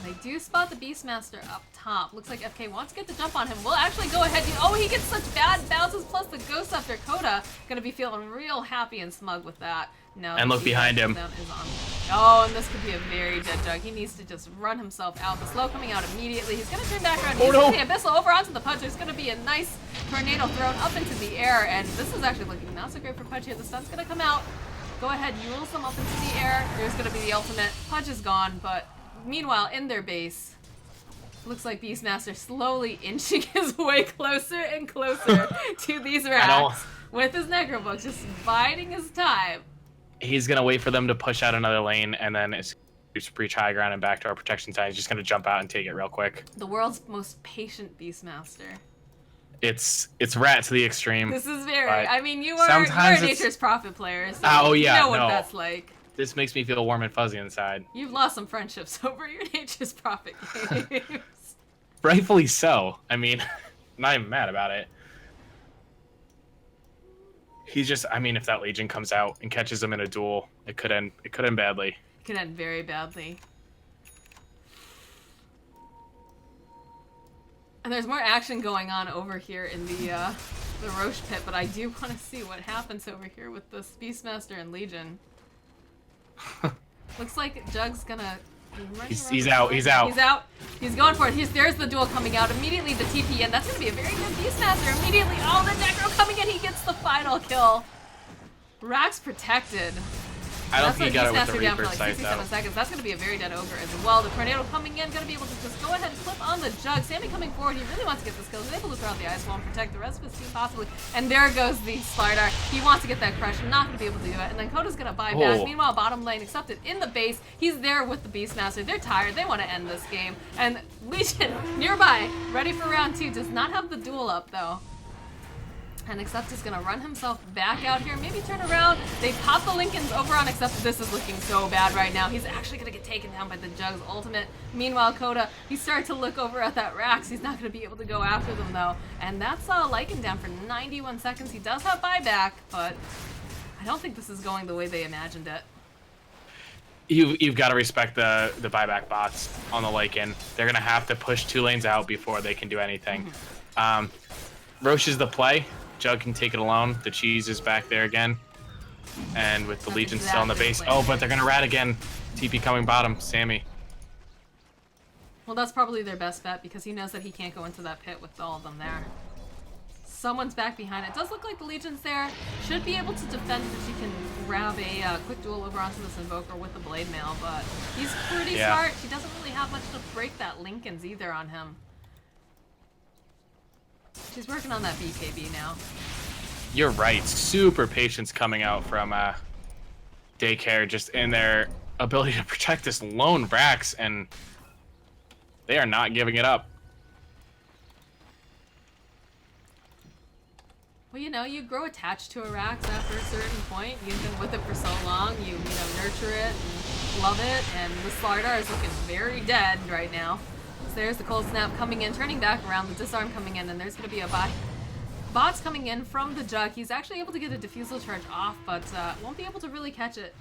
And they do spot the Beastmaster up top. Looks like FK wants to get the jump on him. We'll actually go ahead. Oh, he gets such bad bounces, plus the Ghost after Coda. Gonna be feeling real happy and smug with that. No. And look behind him. Is on. Oh, and this could be a very dead Jug. He needs to just run himself out. The slow coming out immediately. He's gonna turn back around. He's no. the Abyssal over onto the Pudge. There's gonna be a nice tornado thrown up into the air, and this is actually looking not so great for Pudge here. The stun's gonna come out. Go ahead, Yules them up into the air. There's gonna be the ultimate. Pudge is gone, but meanwhile, in their base, looks like Beastmaster slowly inching his way closer and closer to these racks with his Necrobooks, just biding his time. He's going to wait for them to push out another lane, and then it's breach high ground and back to our protection side. He's just going to jump out and take it real quick. The world's most patient Beastmaster. It's rat to the extreme. This is very. but I mean, you're a sometimes Nature's Prophet player, so Oh, yeah, you know what no. that's like. This makes me feel warm and fuzzy inside. You've lost some friendships over your Nature's Prophet games. Rightfully so. I mean, I'm not even mad about it. He's just. I mean, if that Legion comes out and catches him in a duel, it could end. It could end badly. It could end very badly. And there's more action going on over here in the Roche pit, but I do want to see what happens over here with the Beastmaster and Legion. Looks like Jug's gonna. He's out. He's out. He's out. He's going for it. There's the duel coming out. Immediately the TP in. That's gonna be a very good Beastmaster. Immediately, oh, the Necro coming in. He gets the final kill. Rack's protected. I don't think he got it with the down Reaper for like sight, 67 though. seconds. That's going to be a very dead ogre as well. The tornado coming in, going to be able to just go ahead and flip on the Jug. Sammy coming forward. He really wants to get this kill. He's able to throw out the ice wall and protect the rest of his team possibly. And there goes the Slardar. He wants to get that crush. Not going to be able to do it. And then Koda's going to buy back. Oh. Meanwhile, bottom lane accepted in the base. He's there with the Beastmaster. They're tired. They want to end this game. And Legion nearby, ready for round 2. Does not have the duel up though. And Accept is going to run himself back out here. Maybe turn around. They pop the Lincolns over on Accept. This is looking so bad right now. He's actually going to get taken down by the Jug's ultimate. Meanwhile, Koda, he started to look over at that Rax. He's not going to be able to go after them, though. And that's Lycan down for 91 seconds. He does have buyback, but I don't think this is going the way they imagined it. You've got to respect the buyback bots on the Lycan. They're going to have to push 2 lanes out before they can do anything. Roche is the play. Jug can take it alone. The cheese is back there again. And with the That's Legion still on the base. exactly Oh, but they're going to rat again. TP coming bottom. Sammy. Well, that's probably their best bet because he knows that he can't go into that pit with all of them there. Someone's back behind. It does look like the Legion's there. Should be able to defend because you can grab a quick duel over onto this Invoker with the Blade Mail, but he's pretty smart. He doesn't really have much to break that Lincoln's either on him. She's working on that BKB now. You're right. Super patience coming out from Daycare just in their ability to protect this lone Rax, and they are not giving it up. Well, you know, you grow attached to a Rax after a certain point. You've been with it for so long. You know, nurture it and love it, and the Slardar is looking very dead right now. So there's the cold snap coming in, turning back around, the disarm coming in, and there's going to be a bots coming in from the Jug. He's actually able to get a defusal charge off, but won't be able to really catch it.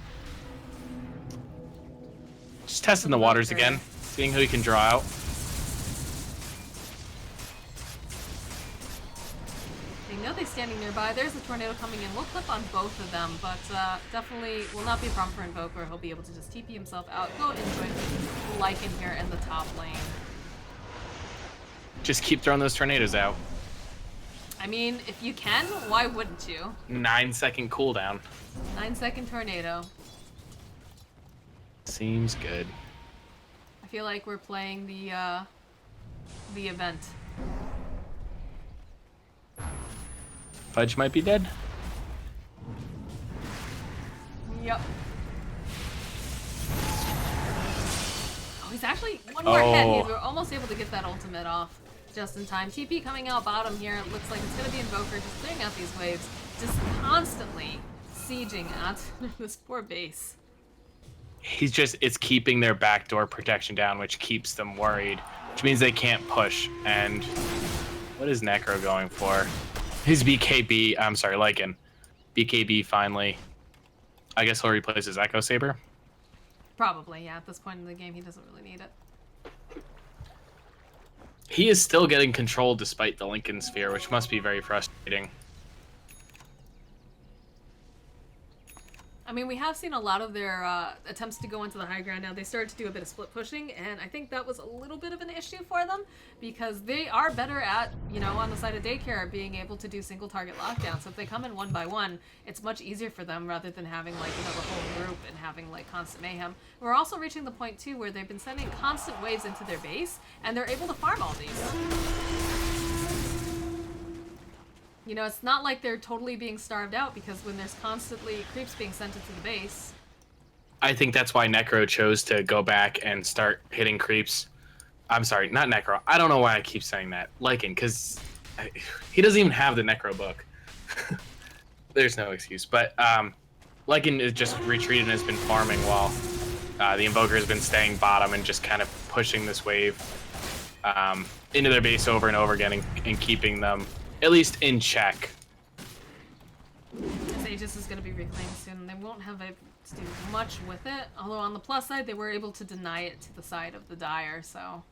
Just testing the waters again, seeing who he can draw out. They know they're standing nearby. There's the tornado coming in. We'll clip on both of them, but definitely will not be a problem for Invoker. He'll be able to just TP himself out, go enjoy Lycan here in the top lane. Just keep throwing those tornadoes out. I mean, if you can, why wouldn't you? 9-second cooldown. 9-second tornado. Seems good. I feel like we're playing the event. Fudge might be dead. Yep. Oh, he's actually one more hit. We're almost able to get that ultimate off just in time. TP coming out bottom here. It looks like it's going to be Invoker just clearing out these waves. Just constantly sieging at this poor base. It's keeping their backdoor protection down, which keeps them worried, which means they can't push. And what is Necro going for? His BKB, I'm sorry, Lycan. BKB finally. I guess he'll replace his Echo Saber. Probably, yeah. At this point in the game, he doesn't really need it. He is still getting control despite the Lincoln Sphere, which must be very frustrating. I mean, we have seen a lot of their attempts to go into the high ground now. They started to do a bit of split pushing, and I think that was a little bit of an issue for them because they are better at, you know, on the side of Daycare, being able to do single target lockdown. So if they come in one by one, it's much easier for them rather than having, like, you know, the whole group and having, like, constant mayhem. We're also reaching the point, too, where they've been sending constant waves into their base, and they're able to farm all these. You know, it's not like they're totally being starved out because when there's constantly creeps being sent into the base. I think that's why Necro chose to go back and start hitting creeps. I'm sorry, not Necro. I don't know why I keep saying that. Lycan, because he doesn't even have the Necro book. There's no excuse. But Lycan is just retreated and has been farming while the Invoker has been staying bottom and just kind of pushing this wave into their base over and over again and keeping them at least in check. This Aegis is going to be reclaimed soon. They won't have able to do much with it. Although on the plus side, they were able to deny it to the side of the Dire, so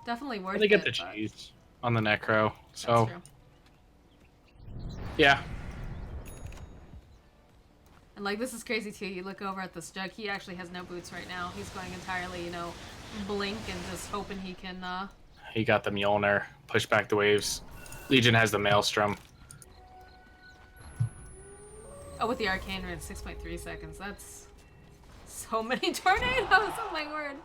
definitely worth it. They get the cheese on the Necro, so yeah. And like, this is crazy too. You look over at this Jug. He actually has no boots right now. He's going entirely, you know, blink and just hoping he can. He got the Mjolnir, push back the waves. Legion has the Maelstrom. Oh, with the Arcane Rune, 6.3 seconds. That's so many tornadoes. Oh my word.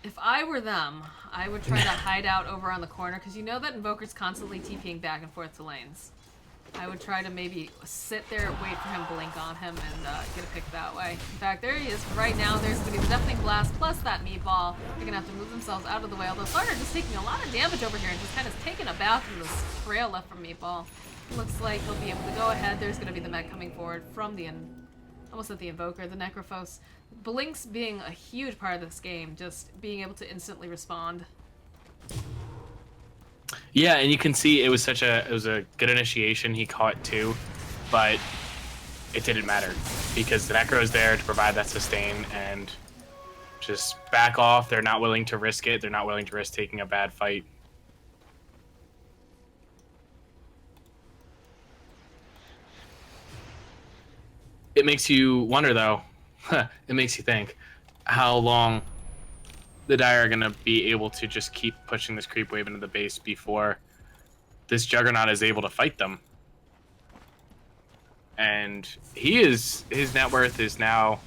If I were them, I would try to hide out over on the corner, because you know that Invoker's constantly TPing back and forth to lanes. I would try to maybe sit there, wait for him, blink on him, and get a pick that way. In fact, there he is. Right now, there's going to be the Deafening Blast plus that meatball. They're going to have to move themselves out of the way, although Starter just taking a lot of damage over here and just kind of taking a bath in this trail left from Meatball. Looks like he'll be able to go ahead. There's going to be the mech coming forward from the... almost at the Invoker, the Necrophos. Blinks being a huge part of this game, just being able to instantly respond. Yeah, and you can see it was a good initiation. He caught 2, but it didn't matter because the Necro is there to provide that sustain and just back off. They're not willing to risk it. They're not willing to risk taking a bad fight. It makes you wonder, though. It makes you think how long the Dire are going to be able to just keep pushing this creep wave into the base before this Juggernaut is able to fight them. And his net worth is now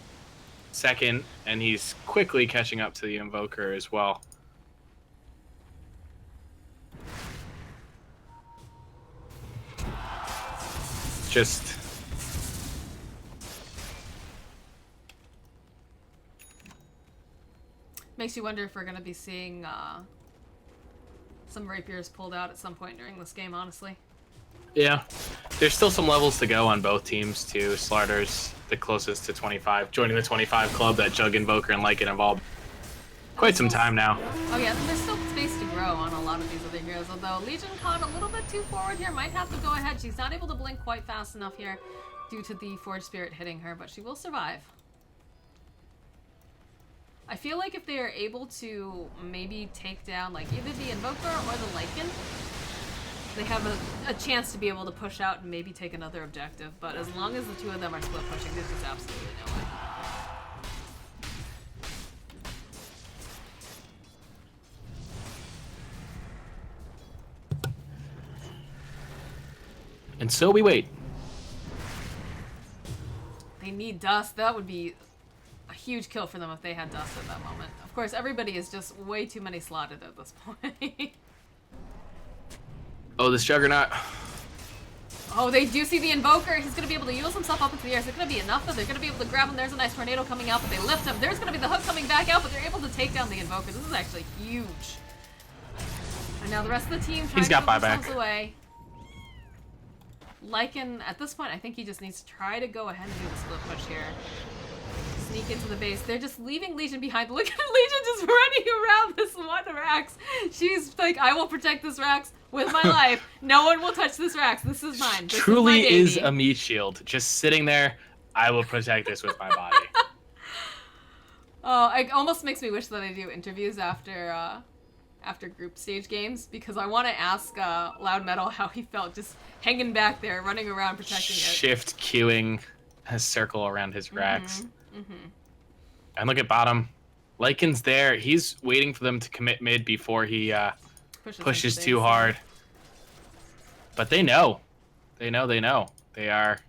2nd, and he's quickly catching up to the Invoker as well. Just... makes you wonder if we're going to be seeing some rapiers pulled out at some point during this game, honestly. Yeah. There's still some levels to go on both teams, too. Slarter's the closest to 25, joining the 25 club that Jug, Invoker, and Lycan have all quite some time now. Oh yeah, there's still space to grow on a lot of these other heroes, although Legion caught a little bit too forward here. Might have to go ahead. She's not able to blink quite fast enough here due to the Forge Spirit hitting her, but she will survive. I feel like if they are able to maybe take down like either the Invoker or the Lycan, they have a chance to be able to push out and maybe take another objective. But as long as the two of them are split pushing, there's just absolutely no way. And so we wait. They need dust. That would be a huge kill for them if they had dust at that moment. Of course, everybody is just way too many slotted at this point. Oh, this Juggernaut. Oh, they do see the Invoker. He's going to be able to use himself up into the air. Is it going to be enough that they're going to be able to grab him? There's a nice tornado coming out, but they lift him. There's going to be the hook coming back out, but they're able to take down the Invoker. This is actually huge. And now the rest of the team trying to move themselves away. Lycan, at this point, I think he just needs to try to go ahead and do the split push here. Sneak into the base. They're just leaving Legion behind. Look at Legion just running around this one Rax. She's like, I will protect this Rax with my life. No one will touch this Rax. This is mine. This Truly is a meat shield. Just sitting there, I will protect this with my body. Oh, it almost makes me wish that I do interviews after group stage games, because I want to ask Loud Metal how he felt just hanging back there, running around protecting it. Shift queuing a circle around his Rax. And look at bottom. Lycan's there. He's waiting for them to commit mid before he pushes too hard. But they know. They know. They are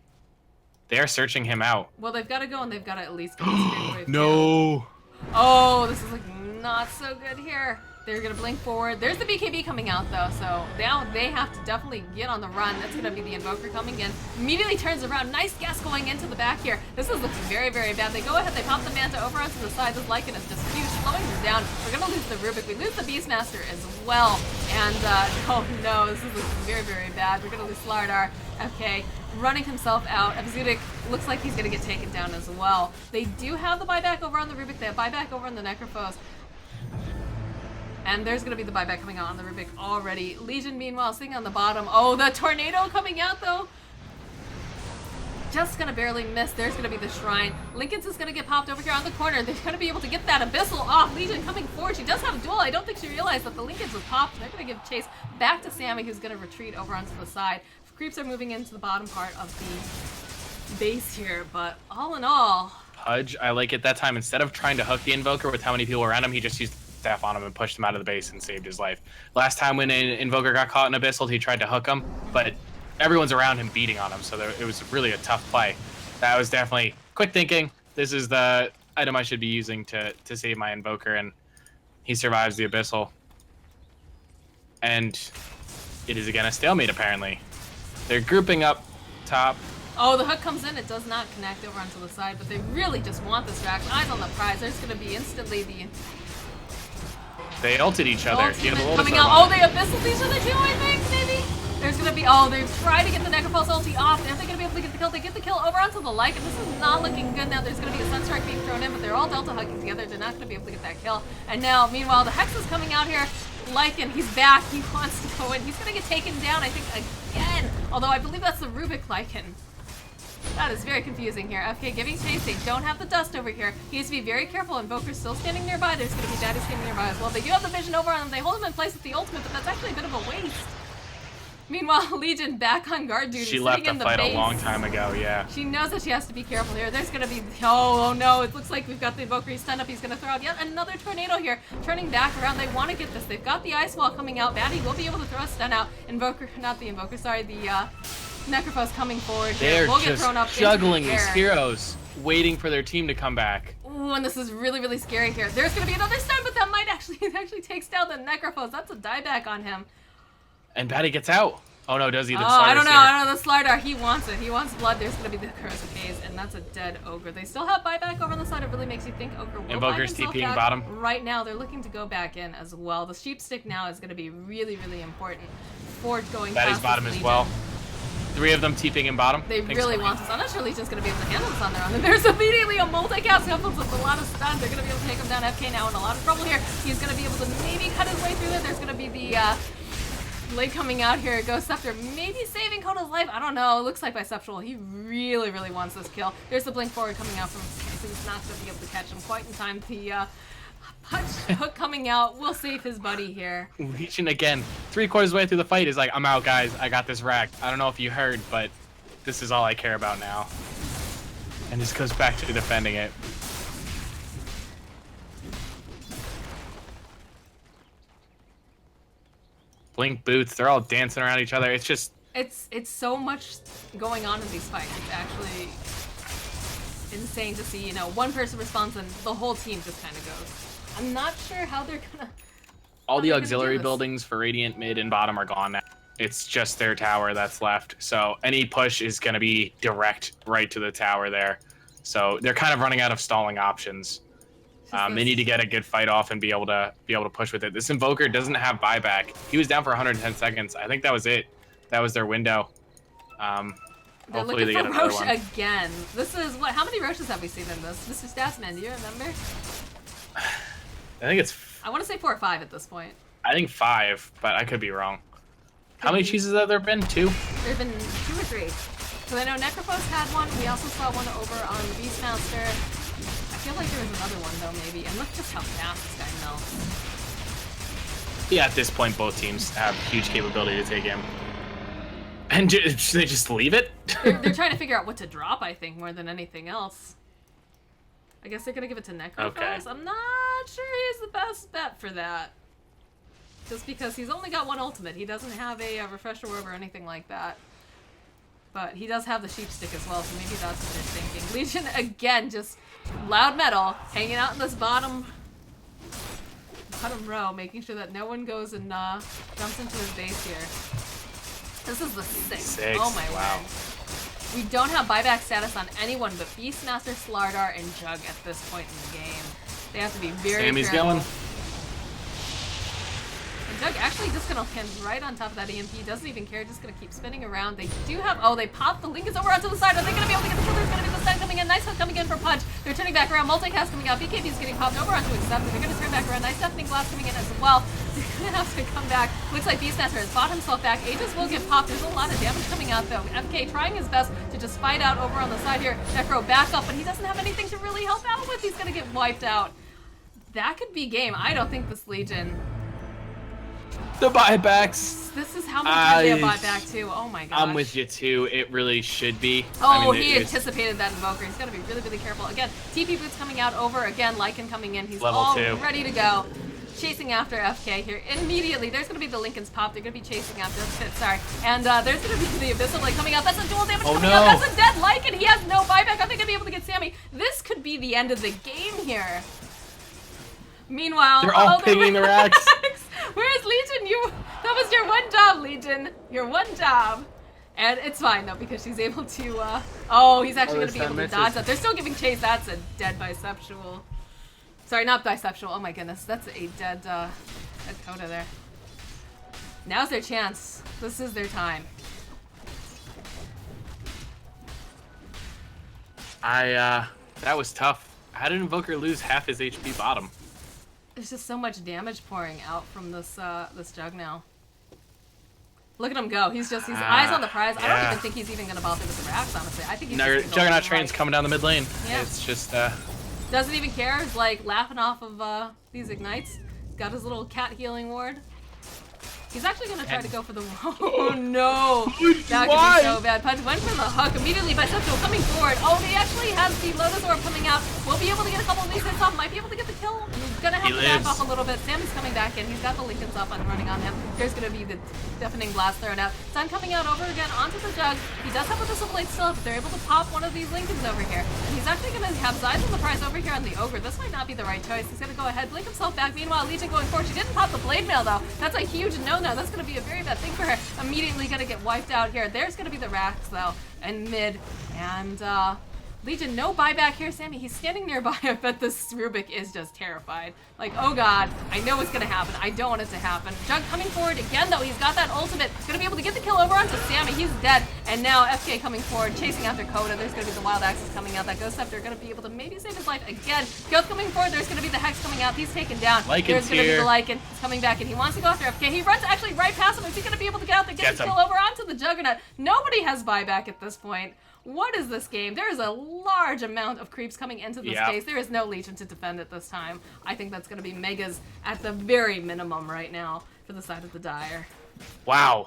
searching him out. Well, they've got to go, and they've got to at least get this wave. No. Oh, this is like not so good here. They're gonna blink forward. There's the BKB coming out though, so now they have to definitely get on the run. That's gonna be the Invoker coming in. Immediately turns around. Nice guess going into the back here. This is looking very, very bad. They go ahead, they pop the Manta over onto the side. This Lycan is just huge, slowing them down. We're gonna lose the Rubik. We lose the Beastmaster as well. And oh no, this is looking very, very bad. We're gonna lose Slardar. Okay, running himself out. Evzudik looks like he's gonna get taken down as well. They do have the buyback over on the Rubik. They have buyback over on the Necrophos. And there's going to be the buyback coming out on the Rubik already. Legion, meanwhile, sitting on the bottom. Oh, the Tornado coming out, though. Just going to barely miss. There's going to be the Shrine. Lincoln's is going to get popped over here on the corner. They're going to be able to get that Abyssal off. Legion coming forward. She does have a duel. I don't think she realized that the Lincoln's was popped. They're going to give chase back to Sammy, who's going to retreat over onto the side. Creeps are moving into the bottom part of the base here, but all in all... Pudge, I like it that time. Instead of trying to hook the Invoker with how many people around him, he just used staff on him and pushed him out of the base and saved his life. Last time when an Invoker got caught in Abyssal, he tried to hook him, but everyone's around him beating on him, so it was really a tough play. That was definitely quick thinking. This is the item I should be using to save my Invoker, and he survives the Abyssal. And it is again a stalemate, apparently. They're grouping up top. Oh, the hook comes in. It does not connect over onto the side, but they really just want this rack. Eyes on the prize. There's going to be instantly the... They ulted each other. Coming out. Oh, they abyssal each other too, I think, maybe? There's going to be... Oh, they've tried to get the Necropulse ulti off. Are they going to be able to get the kill? They get the kill over onto the Lycan. This is not looking good now. There's going to be a Sunstrike being thrown in, but they're all Delta hugging together. They're not going to be able to get that kill. And now, meanwhile, the Hex is coming out here. Lycan, he's back. He wants to go in. He's going to get taken down, I think, again. Although I believe that's the Rubik Lycan. That is very confusing here. FK giving chase. They don't have the dust over here. He needs to be very careful. Invoker's still standing nearby. There's going to be Daddy standing nearby as well. They do have the vision over on them. They hold him in place with the ultimate, but that's actually a bit of a waste. Meanwhile, Legion back on guard duty. She left the fight a long time ago, yeah. She knows that she has to be careful here. There's going to be... Oh, no. It looks like we've got the Invoker. He's stunned up. He's going to throw out yet another Tornado here. Turning back around. They want to get this. They've got the Ice Wall coming out. Batty will be able to throw a stun out. Invoker... Not the Invoker. Sorry, the... Necrophos coming forward here. They're just thrown up juggling these heroes, waiting for their team to come back. Ooh, and this is really, really scary here. There's going to be another stun, but that might actually takes down the Necrophos. That's a dieback on him. And Batty gets out. Oh no, does he? The I don't know. The Slardar, he wants it. He wants blood. There's going to be the Corrosive Haze, and that's a dead Ogre. They still have buyback over on the side. It really makes you think Ogre will Invoker's TPing bottom. Right now, they're looking to go back in as well. The Sheep Stick now is going to be really, really important for going Batty's past bottom as well. 3 of them TPing in bottom. They really want this. I'm not sure Legion's going to be able to handle this on their own. And there's immediately a multi-cast couple with a lot of stuns. They're going to be able to take him down. FK now in a lot of trouble here. He's going to be able to maybe cut his way through it. There's going to be the Blade coming out here. Ghost Scepter maybe saving Kona's life. I don't know. It looks like Biceptual. He really, really wants this kill. There's the blink forward coming out from him. He's not going to be able to catch him quite in time. The punch hook coming out will save his buddy here. Legion again, 3/4 of the way through the fight is like, I'm out, guys. I got this racked. I don't know if you heard, but this is all I care about now. And just goes back to defending it. Blink boots, they're all dancing around each other. It's just... It's so much going on in these fights. It's actually insane to see, you know, one person responds and the whole team just kind of goes. I'm not sure how they're gonna... All the auxiliary buildings for Radiant mid and bottom are gone now. It's just their tower that's left. So any push is going to be direct right to the tower there. So they're kind of running out of stalling options. They need to get a good fight off and be able to push with it. This Invoker doesn't have buyback. He was down for 110 seconds. I think that was it. That was their window. They're Hopefully they get looking for another Roche one. again. This is what? How many Roches have we seen in this? Mr. Statsman, do you remember? I think it's... I want to say 4 or 5 at this point. I think 5, but I could be wrong. How many cheeses have there been? 2? There have been 2 or 3. So I know Necrophos had one. We also saw one over on the Beastmaster. I feel like there was another one though, maybe. And look just how fast this guy melts. Yeah, at this point, both teams have huge capability to take him. And they just leave it? They're trying to figure out what to drop, I think, more than anything else. I guess they're going to give it to Necrophos. Okay. I'm not sure he's the best bet for that. Just because he's only got 1 ultimate. He doesn't have a Refresher Orb or anything like that. But he does have the Sheep Stick as well, so maybe that's what they're thinking. Legion, again, just loud metal, hanging out in this bottom bottom row, making sure that no one goes and jumps into his base here. This is the sixth. Oh my word. We don't have buyback status on anyone but Beastmaster, Slardar, and Jug at this point in the game. They have to be very Sammy's careful. going. And Jug actually just gonna land right on top of that EMP. Doesn't even care. Just gonna keep spinning around. They do have. Oh, they popped the Lincolns over onto the side. Are they gonna be able to get the kill? There's gonna be the stun coming in. Nice hook coming in for Punch. They're turning back around. Multicast coming out. BKB's getting popped over onto Accept. They're gonna turn back around. Nice deafening blast coming in as well. They're gonna have to come back. Looks like Beastmaster has fought himself back. Aegis will get popped. There's a lot of damage coming out though. FK trying his best to just fight out over on the side here. Necro back up, but he doesn't have anything to really help out with. He's gonna get wiped out. That could be game. I don't think this Legion. The buybacks. This is how much they bought back too. Oh my gosh. I'm with you too. It really should be. Oh, he anticipated that Invoker. He's got to be really, really careful. Again, TP Boots coming out over. Again, Lycan coming in. He's Level all 2. ready to go. Chasing after FK here. Immediately, there's going to be the Lincoln's pop. They're going to be chasing after. Sorry. And there's going to be the Abyssal Blade coming out. That's a dual damage coming out. That's a dead Lycan. He has no buyback. Are they going to be able to get Sammy? This could be the end of the game here. Meanwhile, they're all pinging the racks. Where's Legion? That was your one job, Legion. Your one job. And it's fine though because she's able to. Oh, he's actually going to be able to dodge that. They're still giving chase. That's a dead bisexual. Sorry, not bisexual. Oh my goodness, that's a dead Coda there. Now's their chance. This is their time. That was tough. How did Invoker lose half his HP bottom? There's just so much damage pouring out from this this Jug now. Look at him go. He's eyes on the prize. Yeah. I don't even think he's even gonna bother with the racks, honestly. I think he's just Juggernaut train's coming down the mid lane. Yeah. It's just doesn't even care. He's like laughing off of these ignites. He's got his little cat healing ward. He's actually gonna try to go for the. Oh no! That could be so bad. Punch went for the hook immediately. Bisexual coming forward. Oh, he actually has the Lotus Orb coming out. We'll be able to get a couple of these hits off. Might be able to get the kill. He's gonna have to back off a little bit. Sam's coming back in. He's got the Lincolns up and running on him. There's gonna be the deafening blast thrown out. Sun coming out over again onto the Jug. He does have a Abyssal Blade still. If they're able to pop one of these Lincolns over here, and he's actually gonna have eyes on the prize over here on the Ogre. This might not be the right choice. He's gonna go ahead, blink himself back. Meanwhile, Legion going forward. She didn't pop the Blade Mail though. That's a huge no-no. That's gonna be a very bad thing for her. Immediately gonna get wiped out here. There's gonna be the racks though, and mid, and Legion, no buyback here. Sammy, he's standing nearby. I bet this Rubik is just terrified. Like, oh god, I know what's gonna happen. I don't want it to happen. Jug coming forward again though. He's got that ultimate. He's gonna be able to get the kill over onto Sammy. He's dead. And now FK coming forward, chasing after Coda. There's gonna be the Wild Axes coming out. That Ghost Scepter gonna be able to maybe save his life again. Ghost coming forward. There's gonna be the Hex coming out. He's taken down. There's gonna be the Lycan. He's coming back and he wants to go after FK. He runs actually right past him. Is he gonna be able to get out there, get the kill over onto the Juggernaut? Nobody has buyback at this point. What is this game? There is a large amount of creeps coming into this space. There is no Legion to defend at this time. I think that's going to be Megas at the very minimum right now for the side of the Dire. Wow.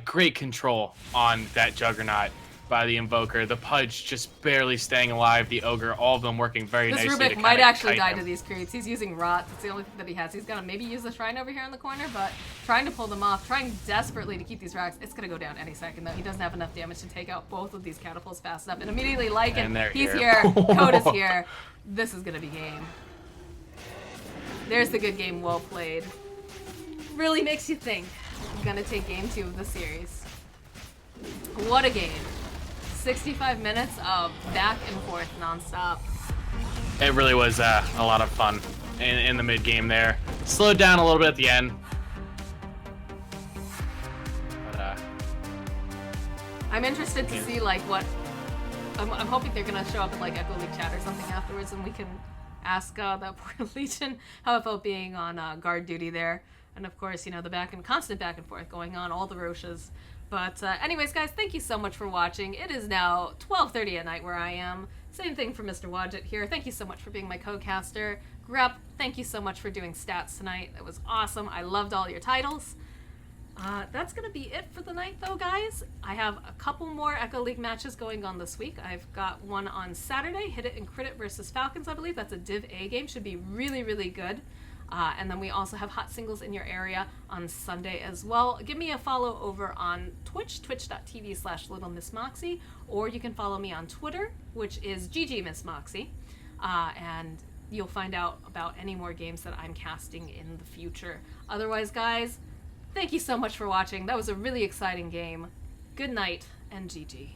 Great control on that Juggernaut by the Invoker. The Pudge just barely staying alive. The Ogre, all of them working very nicely. This Rubik might actually die to these creeps. He's using Rot. That's the only thing that he has. He's going to maybe use the Shrine over here in the corner, but trying to pull them off, trying desperately to keep these racks. It's going to go down any second, though. He doesn't have enough damage to take out both of these catapults fast enough. And immediately, Lycan, he's here. Coda's here. This is going to be game. There's the good game well played. Really makes you think. I'm going to take game 2 of the series. What a game. 65 minutes of back and forth nonstop. It really was a lot of fun in the mid game there. Slowed down a little bit at the end. But, I'm interested to see like what. I'm hoping they're gonna show up in like Echo League chat or something afterwards, and we can ask that poor Legion how it felt being on guard duty there. And of course, you know, the constant back and forth going on, all the Roches. But anyways, guys, thank you so much for watching. It is now 12:30 at night where I am. Same thing for Mr. Wadjet here. Thank you so much for being my co-caster. Grep, thank you so much for doing stats tonight. That was awesome. I loved all your titles. That's going to be it for the night, though, guys. I have a couple more Echo League matches going on this week. I've got one on Saturday, Hit It and Crit It versus Falcons, I believe. That's a Div A game. Should be really, really good. And then we also have hot singles in your area on Sunday as well. Give me a follow over on Twitch, twitch.tv/LittleMissMoxie, or you can follow me on Twitter, which is GGMissMoxie. And you'll find out about any more games that I'm casting in the future. Otherwise, guys, thank you so much for watching. That was a really exciting game. Good night, and GG.